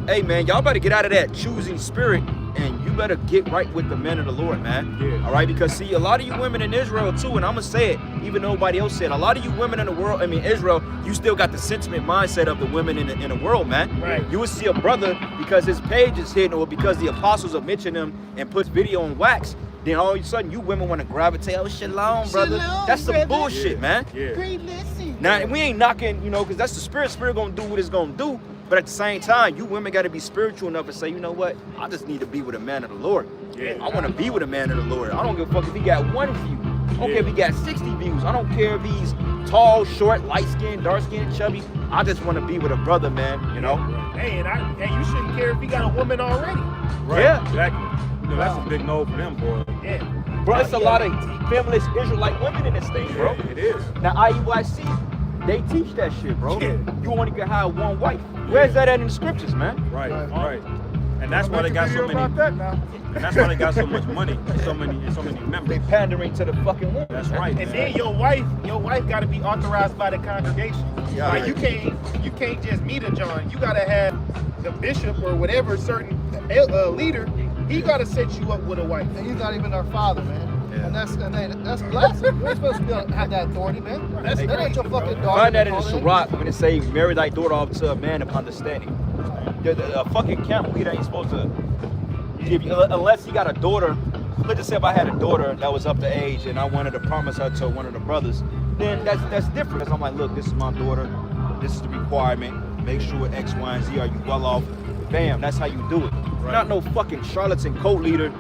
hey, man, y'all better get out of that choosing spirit, and you better get right with the men of the Lord, man. Yeah. All right, because see, a lot of you women in Israel too, and I'm gonna say it, even though nobody else said, a lot of you women in the world, Israel, you still got the sentiment mindset of the women in the world, man. Right. You would see a brother because his page is hidden, or because the apostles are mentioning him and puts video on wax, then all of a sudden you women want to gravitate, oh, shalom, brother. Shalom, That's some brother. bullshit, man. Yeah. Great blessing. Now, we ain't knocking, because that's the spirit. Spirit gonna do what it's gonna do. But at the same time, you women gotta be spiritual enough to say, you know what? I just need to be with a man of the Lord. Yeah. I wanna be with a man of the Lord. I don't give a fuck if he got 1 view. I don't care if he got 60 views. I don't care if he's tall, short, light-skinned, dark-skinned, chubby. I just wanna be with a brother, man, Hey, and you shouldn't care if he got a woman already. Right. Yeah. Exactly. That's a big no for them, boy. Yeah. Bro, it's a lot of feminist Israelite women in this thing, bro. Yeah, it is. Now, IUIC, they teach that shit, bro. Yeah. You only can have one wife. Where's that at in the scriptures, man? Right, Right. right. And that's why they Make a got video so many. about that now. And that's why they got so much money and so many They members. pandering to the fucking women. That's right. And man. then your wife got to be authorized by the congregation. Yeah, Like right. you can't just meet a John. You got to have the bishop or whatever certain leader. He got to set you up with a wife. And he's not even our father, man. And that's blasphemy. You're not supposed to be able to have that authority, man. That ain't your fucking daughter. Find that in the Call Sirach when it say marry thy daughter off to a man of understanding. A fucking camp leader ain't supposed to give you, unless he got a daughter. Let's just say if I had a daughter that was up to age and I wanted to promise her to one of the brothers, then that's different. Because I'm like, look, this is my daughter. This is the requirement. Make sure X, Y, and Z. Are you well off? Bam, that's how you do it. Not no fucking charlatan cult leader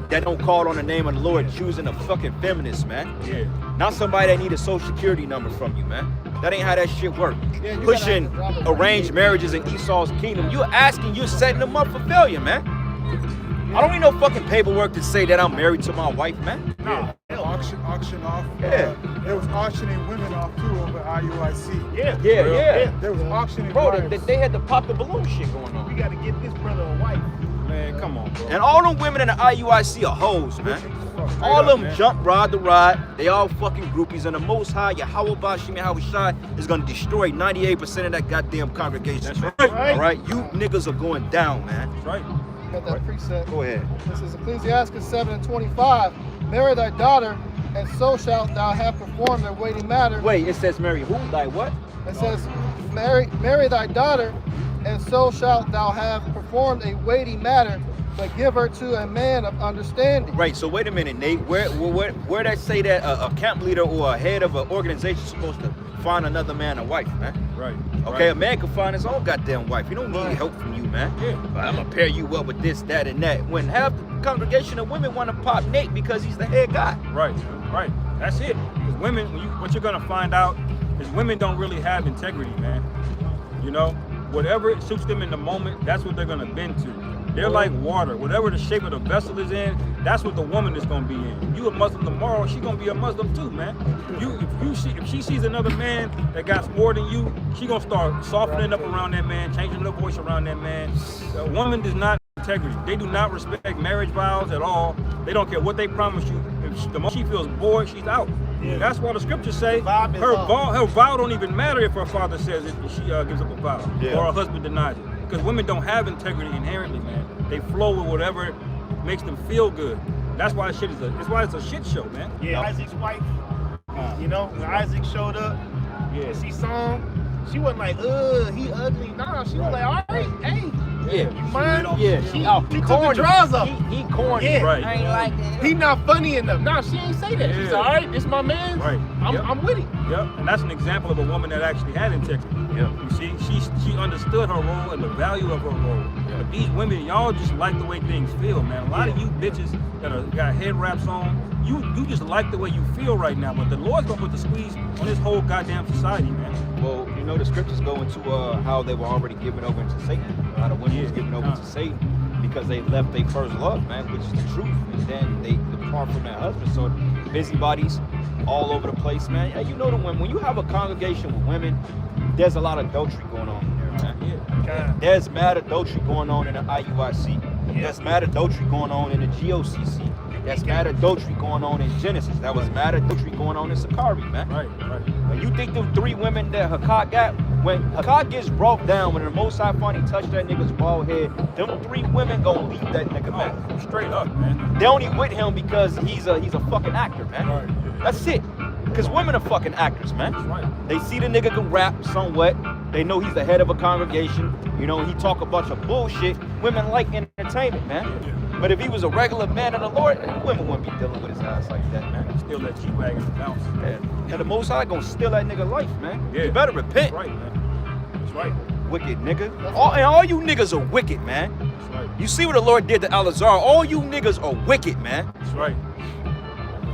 that don't call on the name of the Lord, choosing a fucking feminist, man. Yeah. Not somebody that need a social security number from you, man. That ain't how that shit work. Yeah, you Pushing gotta have a arranged marriages in Esau's kingdom. You're setting them up for failure, man. I don't need no fucking paperwork to say that I'm married to my wife, man. Auction off. Yeah. There was auctioning women off too over IUIC. Yeah. Yeah. There was auctioning Bro, wives. they had the pop the balloon shit going We on. got to get this brother a wife. Man, come on, bro. And all them women in the IUIC are hoes, man. All of them jump rod to ride. They all fucking groupies. And the Most High, Yahweh Bashim Yahweh Shai, is going to destroy 98% of that goddamn congregation. That's man. right. All right? You niggas are going down, man. That's right. Got that precept. Go ahead. This is Ecclesiastes 7:25. Marry thy daughter, and so shalt thou have performed a weighty matter. Wait, it says marry who? Like what? It says, marry thy daughter, and so shalt thou have performed a weighty matter, but give her to a man of understanding. Right, so wait a minute, Nate. Where that say that a camp leader or a head of an organization is supposed to find another man a wife, man? Right. Okay, Right. a man can find his own goddamn wife. He don't need help from you, man. Yeah. But I'm gonna pair you up with this, that, and that. When half the congregation of women want to pop Nate because he's the head guy. Right, right. That's it. Because women, what you're gonna find out is women don't really have integrity, man. You know, whatever it suits them in the moment, that's what they're gonna bend to. They're like water. Whatever the shape of the vessel is in, that's what the woman is gonna be in. You a Muslim tomorrow, she gonna be a Muslim too, man. If she sees another man that got more than you, she gonna start softening up around that man, changing her voice around that man. A woman does not have integrity. They do not respect marriage vows at all. They don't care what they promise you. The moment she feels bored, she's out. Yeah. That's why the scriptures say Vibe is her off. vow don't even matter if her father says it and she gives up a vow Yeah. or her husband denies it. Because women don't have integrity inherently, man. They flow with whatever makes them feel good. That's why that's why it's a shit show, man. Yeah, Isaac's wife. You know, when Isaac showed up, Yeah. she saw him. She wasn't like, he ugly. Nah, she was like, all right, hey, Yeah. you mind? Yeah, She he took corny. the drawers off. He corny. Yeah. Right. I ain't like that. He not funny enough. Nah, she ain't say that. She said, Yeah. all right, this my man. Right. Yep. I'm with it. Yep. And that's an example of a woman that actually had integrity. Yeah. You see, she understood her role and the value of her role. But these women, y'all just like the way things feel, man. A lot of you bitches that got head wraps on, you just like the way you feel right now. But the Lord's gonna put the squeeze on this whole goddamn society, man. Well, you know, the scriptures go into how they were already given over into Satan. A lot of women was given over to Satan because they left their first love, man, which is the truth. And then they depart from their husband. So busybodies all over the place, man. Yeah, you know that when you have a congregation with women, there's a lot of adultery going on in there, man. Yeah. There's mad adultery going on in the IUIC. There's mad adultery going on in the GOCC. There's mad adultery going on in Genesis. That was mad adultery going on in Sakari, man. Right, right. When you think them 3 women that Hakkad got, when Hakkad gets brought down, when the Most High finally touched that nigga's bald head, them 3 women gonna leave that nigga, man. Oh, straight up, man. They only with him because he's a fucking actor, man. Right. That's it. Because women are fucking actors, man. That's right. They see the nigga can rap somewhat. They know he's the head of a congregation. You know, he talk a bunch of bullshit. Women like entertainment, man. But if he was a regular man of the Lord, women wouldn't be dealing with his ass like that, man. Still that G-Wagon bounce. And the Most High gonna steal that nigga life, man. Yeah. You better repent. That's right, man. That's right. Wicked nigga. All you niggas are wicked, man. That's right. You see what the Lord did to Elazar. All you niggas are wicked, man. That's right.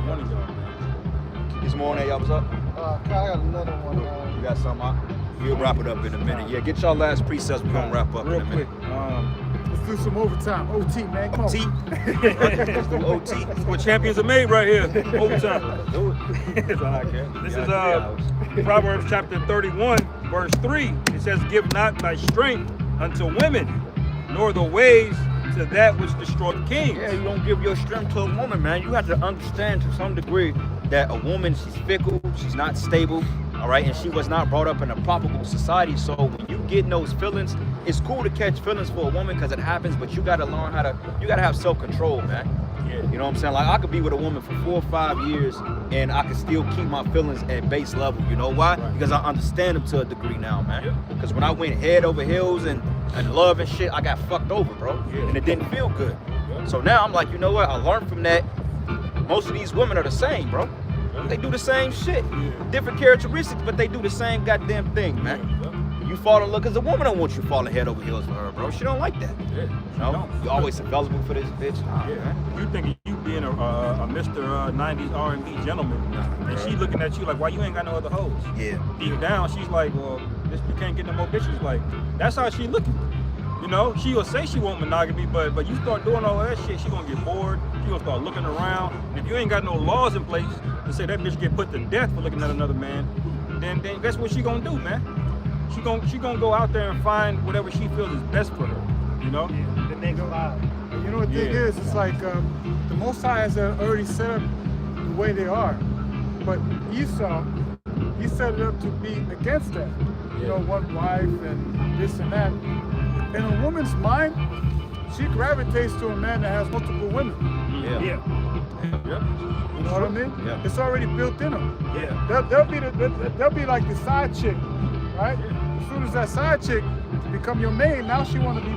One of y'all, man. There's more on that, y'all. What's up? I got another one. You got something out? We'll wrap it up in a minute. Yeah, get y'all last precepts. We're gonna wrap up Real in a minute. quick. do some overtime. OT, man. Come on. OT. OT. What champions are made right here. Overtime. That's all I care. This Yeah, is Proverbs chapter 31, verse 3. It says, "Give not thy strength unto women, nor the ways to that which destroyed kings." Yeah, you don't give your strength to a woman, man. You have to understand to some degree that a woman, she's fickle, she's not stable, all right, and she was not brought up in a proper society. So when you get those feelings, it's cool to catch feelings for a woman because it happens, but you gotta learn you gotta have self-control, man. Yeah. You know what I'm saying? Like I could be with a woman for 4 or 5 years and I can still keep my feelings at base level. You know why? Right. Because I understand them to a degree now, man. Yeah. Because when I went head over heels and love and shit, I got fucked over, bro. Yeah. And it didn't feel good. Yeah. So now I'm like, you know what? I learned from that. Most of these women are the same, bro. They do the same shit. Yeah. Different characteristics, but they do the same goddamn thing, man. Yeah. You fall in love, because the woman don't want you falling head over heels for her, bro. She don't like that. Yeah. You know? You always available for this bitch. Nah, Yeah. man. You think you being a Mr. 90s R&B gentleman, and she looking at you like, why you ain't got no other hoes? Yeah. Deep down, she's like, well, you can't get no more bitches. Like, that's how she looking. You know, she will say she want monogamy, but you start doing all that shit, she gonna get bored. She gonna start looking around. And if you ain't got no laws in place to say that bitch get put to death for looking at another man, then guess what she gonna do, man? She gonna go out there and find whatever she feels is best for her. You know? The nigga lie. You know what the thing Yeah. is? It's like the Most High has already set up the way they are. But Esau, he set it up to be against that. You know, one wife and this and that. In a woman's mind, she gravitates to a man that has multiple women. Yeah. Yeah. You know what I mean? Yeah. It's already built in them. Yeah. They'll be like the side chick, right? As soon as that side chick become your maid, now she want to be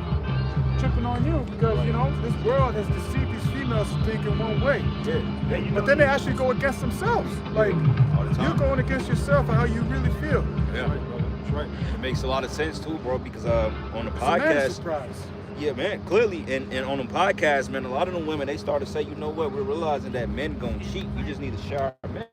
tripping on you because you know this world has deceived these females to think in one way. Yeah. But then they actually go against themselves. Like All the time. you're going against yourself and how you really feel. Yeah. That's right. It makes a lot of sense too, bro, because on the It's a man's podcast, surprise. yeah, man, clearly, and on the podcast, man, a lot of them women, they start to say, you know what, we're realizing that men gonna cheat. We just need to share our men.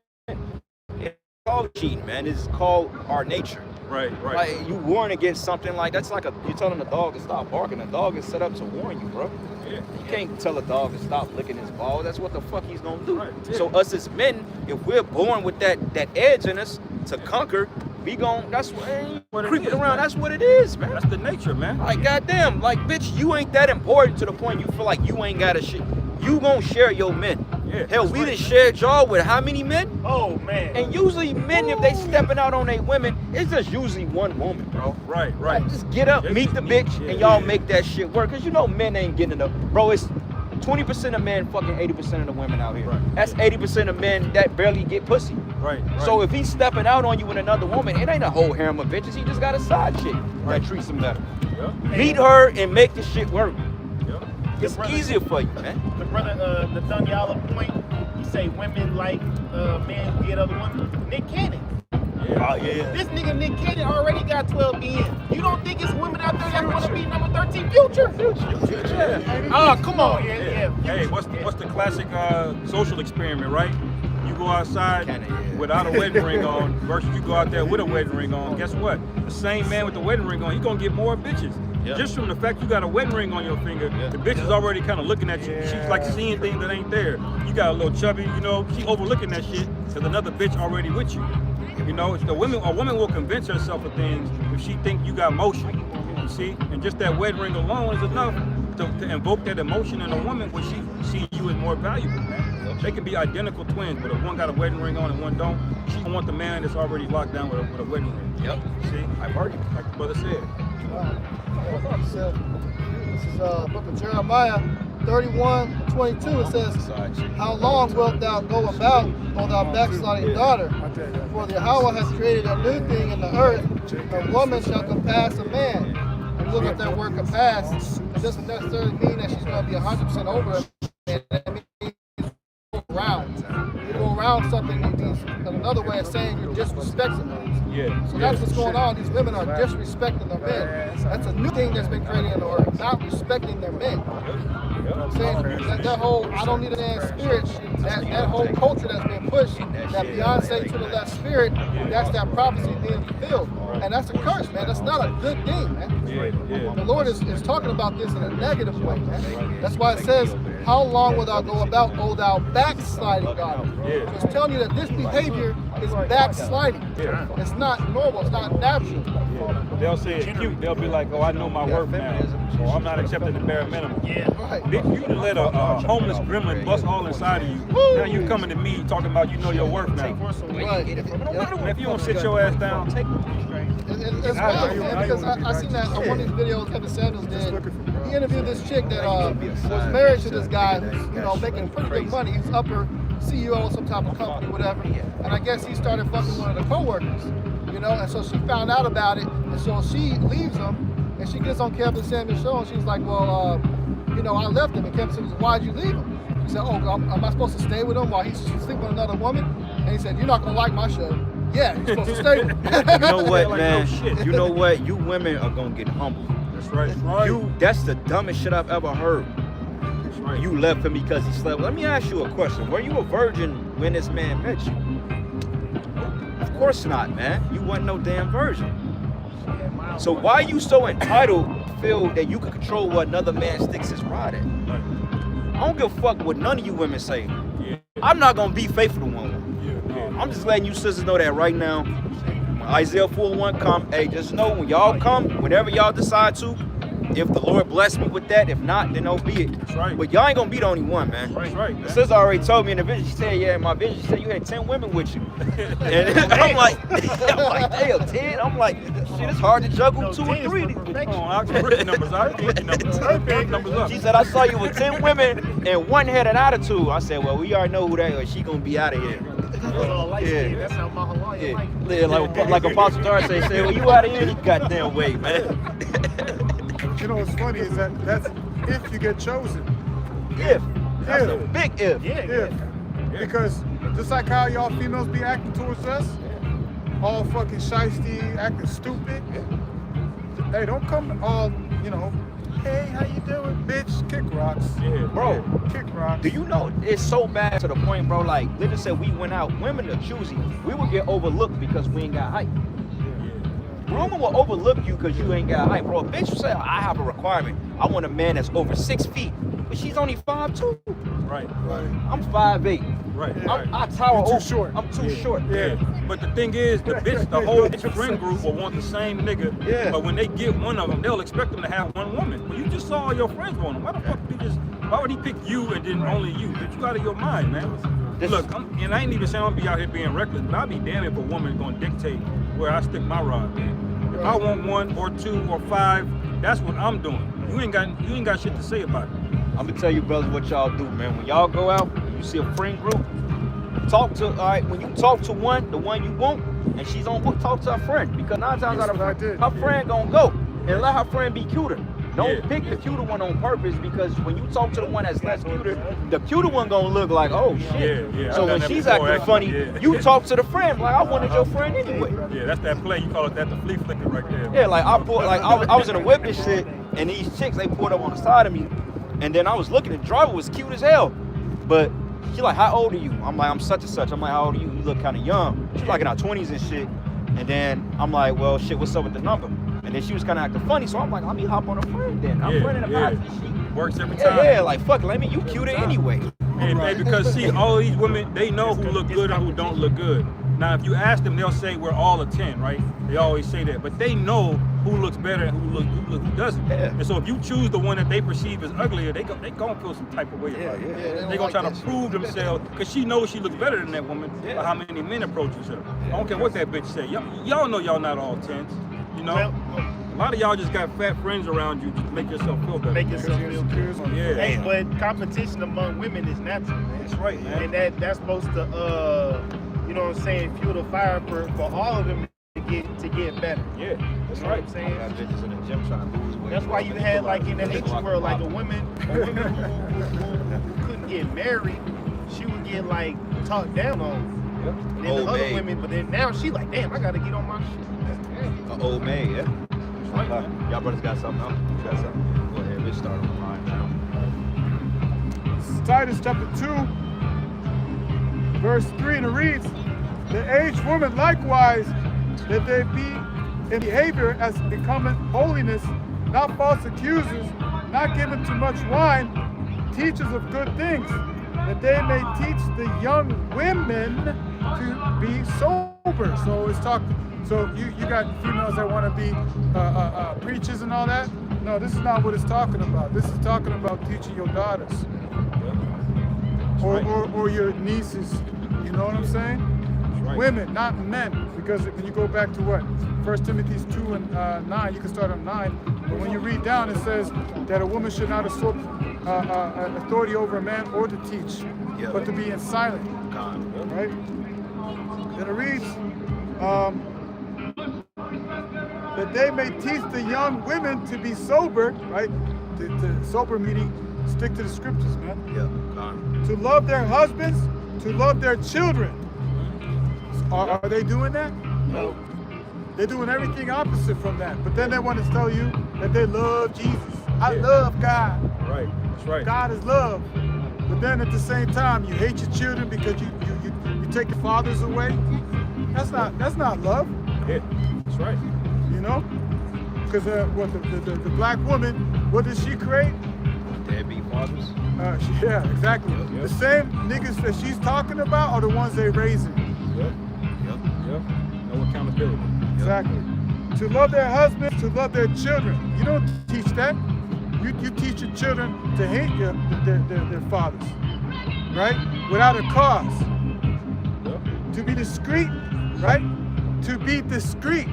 It's called cheating, man. It's called our nature. Right. Like you warn against something like that's like you're telling a dog to stop barking. A dog is set up to warn you, bro. Yeah. You can't tell a dog to stop licking his balls. That's what the fuck he's gonna do. Right, yeah. So us as men, if we're born with that edge in us to conquer, we gon' that's what What it creeping is, around. man. That's what it is, man. That's the nature, man. Like goddamn, like bitch, you ain't that important to the point you feel like you ain't got a shit. You gonna share your men. Yeah, Hell, that's we right, done man. shared y'all with how many men? Oh man. And usually men, if they stepping out on their women, it's just usually one woman, bro. Right. Like, just get up, Yeah, meet the yeah, bitch, yeah, and y'all yeah. make that shit work. Cause you know men ain't getting enough. Bro, it's 20% of men fucking 80% of the women out here. Right. That's 80% of men that barely get pussy. Right. So if he's stepping out on you with another woman, it ain't a whole harem of bitches. He just got a side chick that treats him better. Yeah. Meet her and make the shit work. Yeah. It's brother- easier for you, man. The brother, the Danyala point, he say women like men who get other women. Nick Cannon. Oh, yeah. This nigga Nick Cannon already got 12 in. You don't think it's women out there that want to be number 13 Future? Oh, come on. Yeah. Hey, what's the classic social experiment, right? You go outside without a wedding ring on versus you go out there with a wedding ring on. Guess what? The same man with the wedding ring on, he gonna get more bitches. Yeah. Just from the fact you got a wedding ring on your finger, the bitch is already kind of looking at you. She's like seeing things that ain't there. You got a little chubby, you know, she overlooking that shit because another bitch already with you. You know, a woman will convince herself of things if she think you got motion. You see, and just that wedding ring alone is enough to invoke that emotion in a woman when she see you as more valuable, man. They can be identical twins, but if one got a wedding ring on and one don't, she don't want the man that's already locked down with a wedding ring. Yep. See, I've heard you. like the brother said. So, this is book of Jeremiah 31:22. It says, "How long wilt thou go about, O thou backsliding daughter? For the Yahweh has created a new thing in the earth. A woman shall compass a man." And look at that word compass. It doesn't necessarily mean that she's going to be 100% over a man. It means go around. You go around something, it means another way of saying you're disrespecting them. Yeah. So that's what's going on. These women are disrespecting their men. That's a new thing that's been created in the earth, not respecting their men. I'm saying that whole I don't need a man's spirit, that whole culture that's been pushed, that Beyonce to the left spirit, that's that prophecy being fulfilled. And that's a curse, man. That's not a good thing, man. The Lord is talking about this in a negative way, man. That's why it says, how long will thou go about, O thou backsliding God? It's telling you that this behavior is backsliding. It's not normal, it's not natural. They'll say it's cute. They'll be like, oh, I know my worth now. Or I'm not accepting the bare minimum. Right. You let a homeless gremlin bust all inside of you. Now you coming to me talking about you know your worth now. Right. If you don't sit your ass down, take It's wild, man, because I seen that on one of these videos Kevin Samuels did. He interviewed this chick that was married to this guy who's, making pretty good money. He's upper CEO of some type of company, whatever. And I guess he started fucking one of the coworkers, and so she found out about it, and so she leaves him, and she gets on Kevin Samuels' show, and she's like, well, I left him. And Kevin said, why'd you leave him? She said, oh, am I supposed to stay with him while he's sleeping with another woman? And he said, you're not gonna like my show. Yeah, you're supposed to stay with him. You know what, Like, man? no shit. You know what? You women are gonna get humbled. that's right. That's the dumbest shit I've ever heard. That's right. You left him because he slept. Let me ask you a question. Were you a virgin when this man met you? Of course not, man. You wasn't no damn virgin. So why are you so entitled to feel that you can control what another man sticks his rod at? I don't give a fuck what none of you women say. Yeah. I'm not gonna be faithful to one woman. Yeah. I'm just letting you sisters know that right now. When Isaiah 4:1 come, hey, just know when y'all come, whenever y'all decide to, if the Lord bless me with that, if not, then so be it. That's right. But y'all ain't gonna be the only one, man. That's right, man. The sister already told me in the vision. She said, yeah, in my vision, she said you had 10 women with you. And I'm like, damn, 10? I'm like, shit, it's hard to juggle 2 or 3. Come on, I'll break the numbers out. Break the numbers. Break numbers up. She said, I saw you with 10 women and one had an attitude. I said, well, we already know who that is. She gonna be out of here. That's how my Hawaiian like. Yeah, like Apostle Darcy said, well, you out of here, you goddamn way, man. What's funny is that's if you get chosen. If. That's a big if. If. Because just like how y'all females be acting towards us, all fucking shiesty, acting stupid. Hey, don't come all, hey, how you doing, bitch? Kick rocks. Yeah, Bro, Kick rocks. do you know it's so bad to the point, bro, like, let's just say we went out, women are choosy. We would get overlooked because we ain't got height. Women will overlook you because you ain't got height, bro. A bitch will say, I have a requirement. I want a man that's over 6 feet. But she's only 5'2". Right. I'm 5'8". Right. I tower You're too over. short. I'm too short. Yeah. But the thing is, the whole friend group will want the same nigga. Yeah. But when they get one of them, they'll expect them to have one woman. Well, you just saw all your friends want them. Why the fuck why would he pick you and then only you? Get you out of your mind, man. Look, and I ain't even saying I'm gonna be out here being reckless, but I'll be damned if a woman's gonna dictate where I stick my rod, man. If I want 1 or 2 or 5, that's what I'm doing. You ain't got shit to say about it. I'm gonna tell you, brothers, what y'all do, man. When y'all go out, you see a friend group, when you talk to the one you want, and she's on book, talk to her friend. Because 9 times out of 10, her friend gonna go. And let her friend be cuter. Don't pick the cuter one on purpose, because when you talk to the one that's less cuter, the cuter one gonna look like, oh shit. Yeah. So when she's acting funny, you talk to the friend like, I wanted your friend anyway. Yeah, that's that play. You call it that the flea flicker right there. Yeah, like I was in a whip and shit, and these chicks, they pulled up on the side of me, and then I was looking, the driver was cute as hell, but she like, how old are you? I'm like, I'm such and such. I'm like, how old are you? You look kind of young. She's like in her 20s and shit, and then I'm like, well, shit, what's up with the number? And then she was kind of acting funny, so I'm like, let me hop on a friend then. I'm friending about it. Works every time. Yeah, like, fuck, you cuter anyway. Hey, because see, all these women, they know who look good and who don't look good. Now, if you ask them, they'll say we're all a 10, right? They always say that, but they know who looks better and who doesn't. Yeah. And so if you choose the one that they perceive as uglier, they gonna feel some type of way about it. They gonna try to prove themselves, because she knows she looks better than that woman by how many men approaches her. I don't care what that bitch say. Y'all know y'all not all 10s, you know? Well, a lot of y'all just got fat friends around you just to make yourself feel better. Make yourself feel good. Yeah. Hey, but competition among women is natural, man. That's right, man. And that's supposed to, you know what I'm saying, fuel the fire for all of them to get better. Yeah, that's right. right. I'm saying? Got bitches in the gym trying to lose weight. That's why you had, like, in the ancient world, like a woman who couldn't get married, she would get, like, talked down on. Yep. And then the other women, but then now she like, damn, I gotta get on my shit. An old maid, yeah. Right. Y'all brothers got something else? You got something? Go ahead, let's start on the line now. Titus chapter 2, verse 3, and it reads, the aged woman likewise, that they be in behavior as becoming holiness, not false accusers, not given to much wine, teachers of good things, that they may teach the young women to be sober. So it's talking. So you got females that want to be preachers and all that. No, this is not what it's talking about. This is talking about teaching your daughters or your nieces. You know what I'm saying? Right. Women, not men. Because when you go back to what? 1 Timothy 2 and 9, you can start on 9. But when you read down, it says that a woman should not usurp authority over a man or to teach, but to be in silent. Right? Then it reads, that they may teach the young women to be sober, right? To sober meaning stick to the scriptures, man. To love their husbands, to love their children. Are they doing that? No. They're doing everything opposite from that. But then they want to tell you that they love Jesus. I love God. Right. That's right. God is love. But then at the same time, you hate your children because you take your fathers away. That's not love. Yeah. That's right. You know? Because what the black woman, what does she create? Deadbeat fathers. Yeah, exactly. Yep. The same niggas that she's talking about are the ones they raising. Yep. No accountability. Exactly. To love their husbands, to love their children. You don't teach that. You teach your children to hate their fathers, right? Without a cause. Yep. To be discreet, right? To be discreet.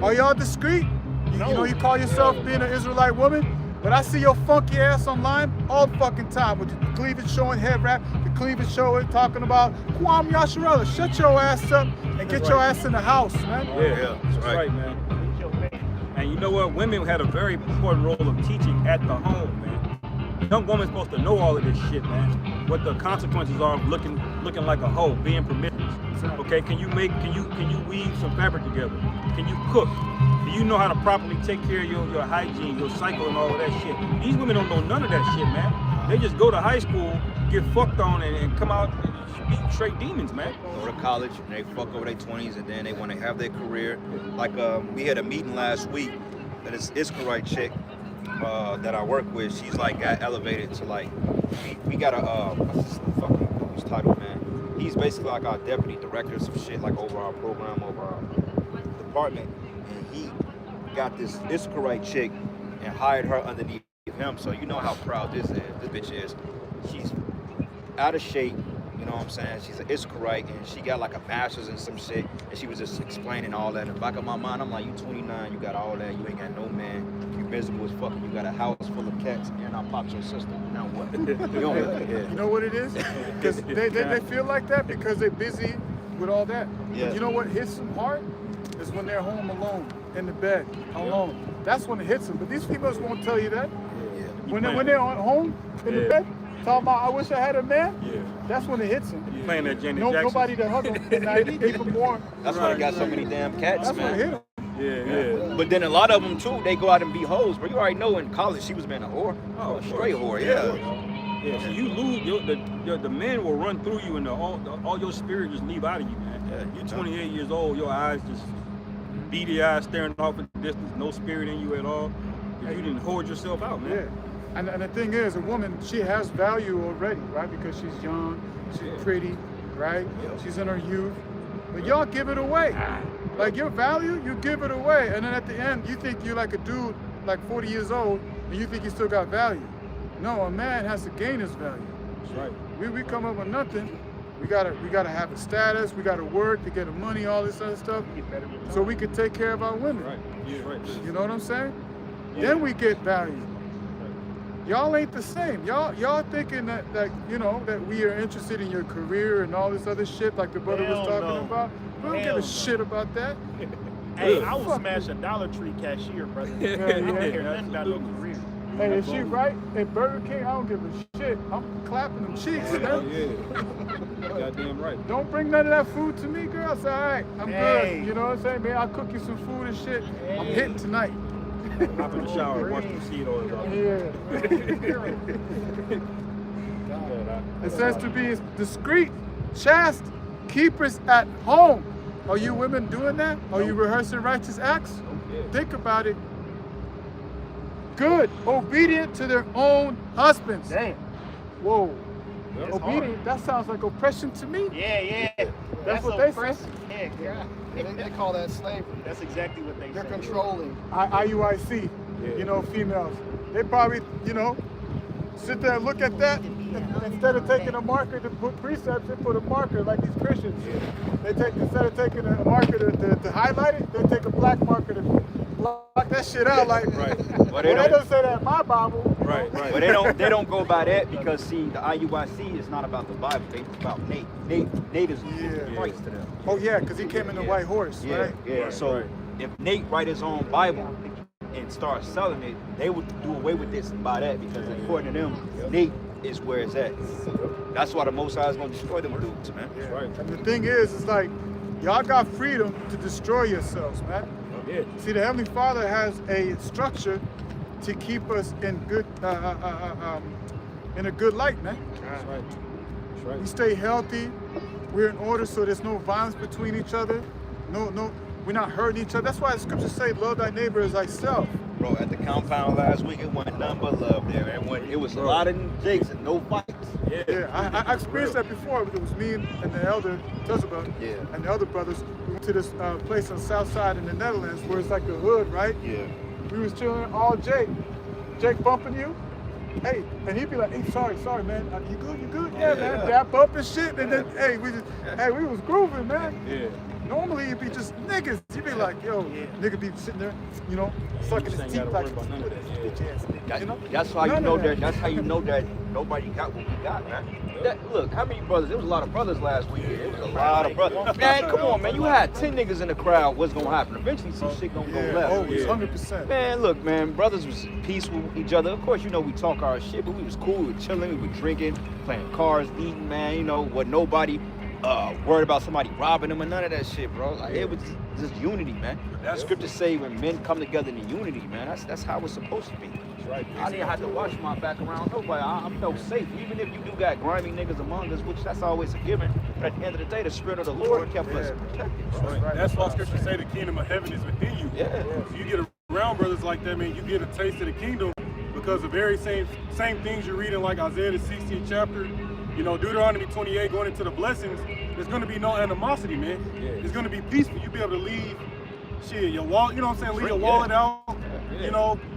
Are y'all discreet? You know, you call yourself being an Israelite woman, but I see your funky ass online all the fucking time with the cleavage showing, head wrap, the cleavage showing, talking about Kwame Yasharella. Shut your ass up and get your ass in the house, man. Yeah, that's right, man. And you know what? Women had a very important role of teaching at the home, man. A young woman's supposed to know all of this shit, man. What the consequences are of looking like a hoe, being promiscuous. Okay, can you weave some fabric together? Can you cook? Do you know how to properly take care of your hygiene, your cycle, and all of that shit? These women don't know none of that shit, man. They just go to high school, get fucked on, and come out and be straight demons, man. Go to college, and they fuck over their 20s, and then they want to have their career. Like we had a meeting last week that this Iskarite chick that I work with, she's like got elevated to like, we got a what's this fucking dude's title, man? He's basically like our deputy director, some shit like over our program, over our department, and he got this Iskarite chick and hired her underneath him. So you know how proud this bitch is. She's out of shape, you know what I'm saying? She's an Iskarite and she got like a master's in some shit, and she was just explaining all that. In the back of my mind, I'm like, you 29, you got all that, you ain't got no man, you miserable as fuck, you got a house full of cats, and I popped your sister. Now what? You know what it is? Because they feel like that because they're busy with all that. Yeah. You know what hits them hard? Is when they're home alone, in the bed, alone. That's when it hits them. But these females won't tell you that. When they're at home, in the bed, talking about, I wish I had a man, that's when it hits them. You playing that Janet Jackson. Nobody to hug them at night, keep them warm. That's why they got so many damn cats, That's man. when it hit them. Yeah. But then a lot of them too, they go out and be hoes. But you already know in college she was being a whore. Oh, straight whore, Yeah, so you lose, the men will run through you and all your spirit just leave out of you, man. You're 28 years old, your eyes just beady eyes staring off in the distance, no spirit in you at all. You didn't hoard yourself out, man. Yeah. And the thing is, a woman, she has value already, right? Because she's young, she's pretty, right? She's in her youth. But y'all give it away. Like your value, you give it away. And then at the end, you think you're like a dude, like 40 years old, and you think you still got value. No, a man has to gain his value. That's right. We come up with nothing. We gotta have a status, we gotta work to get the money, all this other stuff, so we can take care of our women. Right. Yeah, right. You know what I'm saying? Then we get value. Y'all ain't the same. Y'all thinking that you know that we are interested in your career and all this other shit like the brother was talking about. We don't give a shit about that. Hey, I will smash a Dollar Tree cashier, brother. I don't care nothing about no career. Hey, is she right? At Burger King, I don't give a shit. I'm clapping them cheeks, man. Goddamn right. Don't bring none of that food to me, girl. It's all right. I'm good. You know what I'm saying, man? I'll cook you some food and shit. I'm hitting tonight. Hop in the shower, wash the seat oils off. Yeah. It says to be discreet, chaste, keepers at home. Are you women doing that? Are you rehearsing righteous acts? Think about it. Good, obedient to their own husbands. Damn. Whoa. That's Obedient, that sounds like oppression to me. Yeah. That's what they say. oppressive. Yeah. They call that slavery. That's exactly what they They're say. controlling. IUIC, females. They probably, sit there and look at that. Instead of taking a marker to put precepts, they put a marker like these Christians. They take, instead of taking a marker to highlight it, they take a black marker to block that shit out. Like, But they doesn't say that in my Bible. Right. But they don't go by that because see the IUIC is not about the Bible. It's about Nate. Nate is Christ to them. Oh yeah, because he came in the white horse, right? Yeah. So if Nate write his own Bible and start selling it, they would do away with this and buy that because according to them, Nate is where it's at. That's why the Most High is gonna destroy them dudes, man. And the thing is, it's like y'all got freedom to destroy yourselves, man. Yeah. See, the Heavenly Father has a structure to keep us in good, in a good light, man. That's right. We stay healthy. We're in order, so there's no violence between each other. No, we're not hurting each other. That's why the scriptures say, "Love thy neighbor as thyself." Bro, at the compound last week, it wasn't nothing but love there, man. It was a lot of jakes and no fights. Yeah, I experienced that before. It was me and the elder Jezebel and the other brothers. We went to this place on the south side in the Netherlands where it's like the hood, right? Yeah. We was chilling, all Jake bumping you. Hey, and he'd be like, "Hey, sorry, man. You good? Yeah, man. Dap up and shit." And then, hey, we was grooving, man. Yeah. Normally it'd be just niggas. You'd be like, "Yo, nigga be sitting there, sucking his teeth like, about none of that. bitch ass nigga." That's how you None know of that. That's how you know that nobody got what we got, man. Look, how many brothers? There was a lot of brothers last week. It was a lot of brothers. Man, come on, man. You had 10 niggas in the crowd. What's gonna happen? Eventually, some shit gonna go left. Always, 100%. Man, look, man. Brothers was peaceful with each other. Of course, we talk our shit, but we was cool. We were chilling. We were drinking, playing cards, eating, man. What nobody worried about somebody robbing them or none of that shit, bro. Like it was just unity, man. That scriptures say when men come together in unity, man. That's how it's supposed to be. Right. I didn't have to watch my back around nobody. I felt safe, even if you do got grimy niggas among us, which that's always a given. But at the end of the day, the spirit of the Lord kept us protected. Bro. That's why scripture say the kingdom of heaven is within you. Yeah. So you get around brothers like that, man, you get a taste of the kingdom because the very same things you're reading, like Isaiah the 16th chapter, Deuteronomy 28, going into the blessings, there's going to be no animosity, man. Yeah. It's going to be peaceful. You'll be able to leave your wall, leave your wallet out,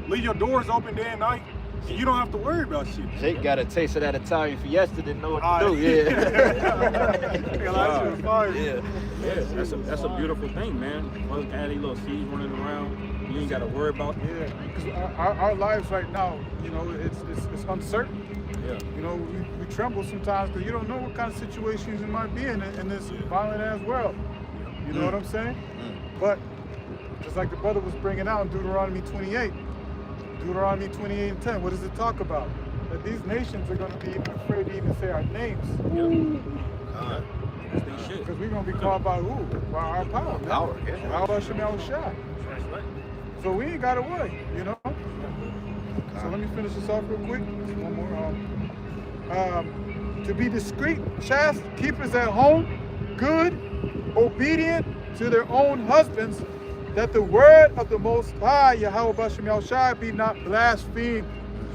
leave your doors open day and night. So you don't have to worry about shit. Jake got a taste of that Italian fiesta, didn't know what to do. Yeah. Yeah, that's a beautiful thing, man. Brothers can have these little seeds running around. You ain't got to worry about it. Yeah, because our lives right now, it's uncertain. Yeah. We tremble sometimes because you don't know what kind of situations you might be in this violent ass world. You know what I'm saying? But just like the brother was bringing out in Deuteronomy 28 and 10, what does it talk about? That these nations are going to be even afraid to even say our names. Because we're going to be called by who? By our power. Power, yeah. How about Shemal Shah? So we ain't got to worry, So let me finish this off real quick. Just one more. To be discreet, chaste, keepers at home, good, obedient to their own husbands, that the word of the Most High, Yahweh Bashem Yahushua, be not blasphemed.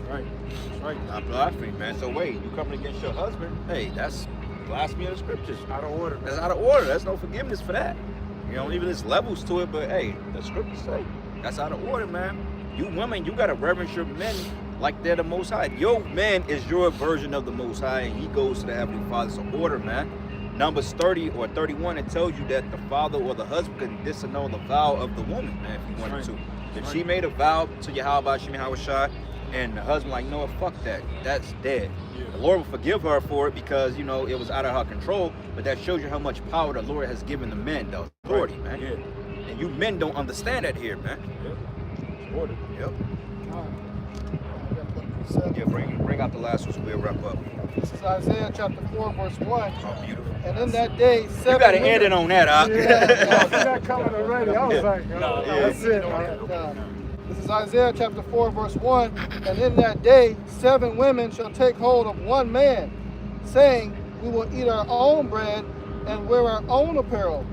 That's right. Not blasphemy, man. So wait, you coming against your husband? Hey, that's blasphemy of the scriptures. Out of order. That's out of order. There's no forgiveness for that. Even there's levels to it, but hey, the scriptures say that's out of order, man. You women, you gotta reverence your men like they're the Most High. Your man is your version of the Most High, and he goes to the Heavenly Father's order, man. Numbers 30 or 31, it tells you that the father or the husband can disannul the vow of the woman, man, if he wanted to. If she made a vow to Yahweh Shem Yahushua, and the husband like, no, fuck that, that's dead. The Lord will forgive her for it because, it was out of her control, but that shows you how much power the Lord has given the men, the authority, man. Yeah. And you men don't understand that here, man. Order. Yep. Yeah, bring out the last one so we'll wrap up. This is Isaiah chapter 4, verse 1. Oh, beautiful. And in that day, 7 You gotta end it on that, huh? I see that coming already. I was like, that's it. This is Isaiah chapter 4, verse 1. And in that day, 7 women shall take hold of one man. saying, we will eat our own bread and wear our own apparel.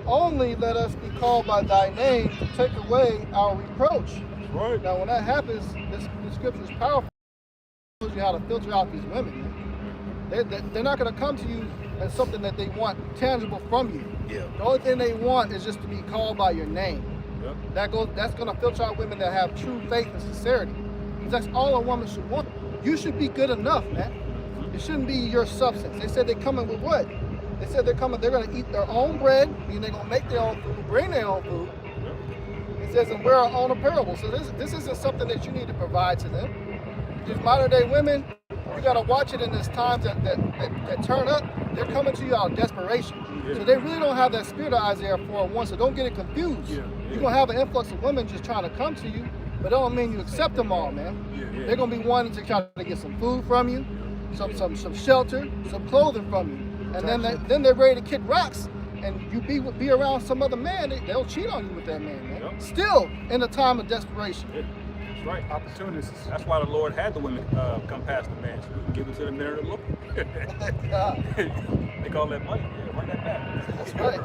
Only let us be called by thy name to take away our reproach. Right. Now, when that happens, this scripture is powerful. It shows you how to filter out these women. They're not going to come to you as something that they want tangible from you. Yeah. The only thing they want is just to be called by your name. Yep. That's going to filter out women that have true faith and sincerity. Because that's all a woman should want. You should be good enough, man. It shouldn't be your substance. They said they're coming with what? They said they're going to eat their own bread, meaning they're going to make their own food, bring their own food. It says, and wear our own apparel. So this isn't something that you need to provide to them. These modern day women, you got to watch it in this times that turn up. They're coming to you out of desperation. Yeah. So they really don't have that spirit of Isaiah 4:1. So don't get it confused. Yeah. You're going to have an influx of women just trying to come to you, but that don't mean you accept them all, man. Yeah. They're going to be wanting to try to get some food from you, some shelter, some clothing from you. And then they're ready to kick rocks, and you be around some other man, they'll cheat on you with that man. Yep. Still in a time of desperation. Yeah, that's right. Opportunities. That's why the Lord had the women come past the man, so we can give it to the men of the Lord. They call that money. Yeah, run that back. That's right.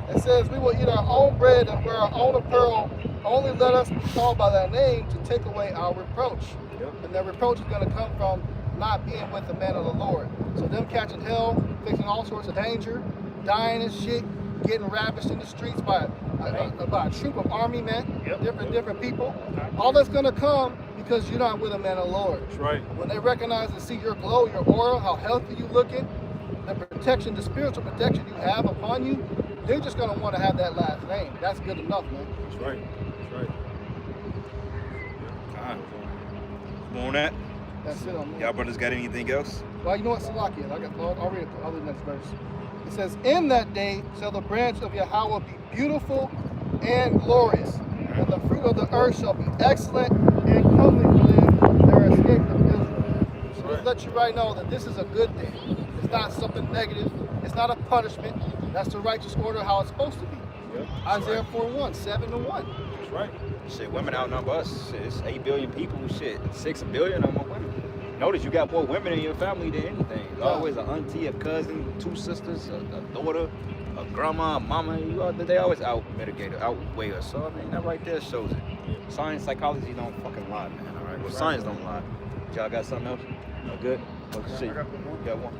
It says, we will eat our own bread and wear our own apparel. Only let us be called by thy name to take away our reproach. Yep. And that reproach is going to come from not being with the man of the Lord. So them catching hell, facing all sorts of danger, dying and shit, getting ravished in the streets by a troop of army men, different people. All that's going to come because you're not with a man of the Lord. That's right. When they recognize and see your glow, your aura, how healthy you looking, the protection, the spiritual protection you have upon you, they're just going to want to have that last name. That's good enough, man. That's right. That's right. On that. That's it on me. Y'all brothers got anything else? Well, you know what, Salakia, I'll read the next verse. It says, in that day shall the branch of Yahweh be beautiful and glorious, and the fruit of the earth shall be excellent and comely for them that are escaped of Israel. So just let you right know that this is a good thing. It's not something negative. It's not a punishment. That's the righteous order how it's supposed to be. Yep. Isaiah 4:1, 7-1. That's right. Shit, women outnumber us. Shit, it's 8 billion people. Shit, 6 billion of them are women. Notice you got more women in your family than anything. There's always an auntie, a cousin, 2 sisters, a daughter, a grandma, a mama. They always outweigh us. So I mean, that right there shows it. Science, psychology don't fucking lie, man. All right. Well, science don't lie. Y'all got something else? No good. Let's see. You got one.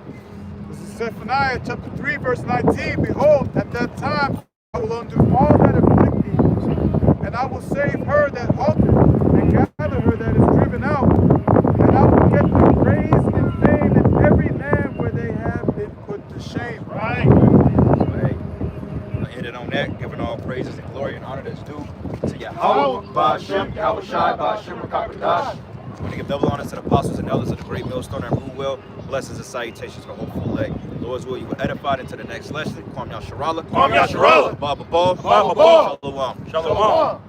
This is Zephaniah chapter 3, verse 19. Behold, at that time I will undo all that afflict thee, and I will save her that halteth, and gather her that is driven out, and I will get them raised in fame in every land where they have been put to shame. Right. So, hey, I ended on that, giving all praises and glory and honor that's due to Yahweh, Ba'Shem, Yahweh Shai, Ba'Shem, Rakakadash. I want to give double honors to the apostles and elders of the great millstone and rule well. Blessings and salutations to the whole full leg. Lord's will, you were edified into the next lesson. Kwam Yasharallah. Kwam Yasharallah. Baba Ball. Baba Ball. Shalom. Shalom.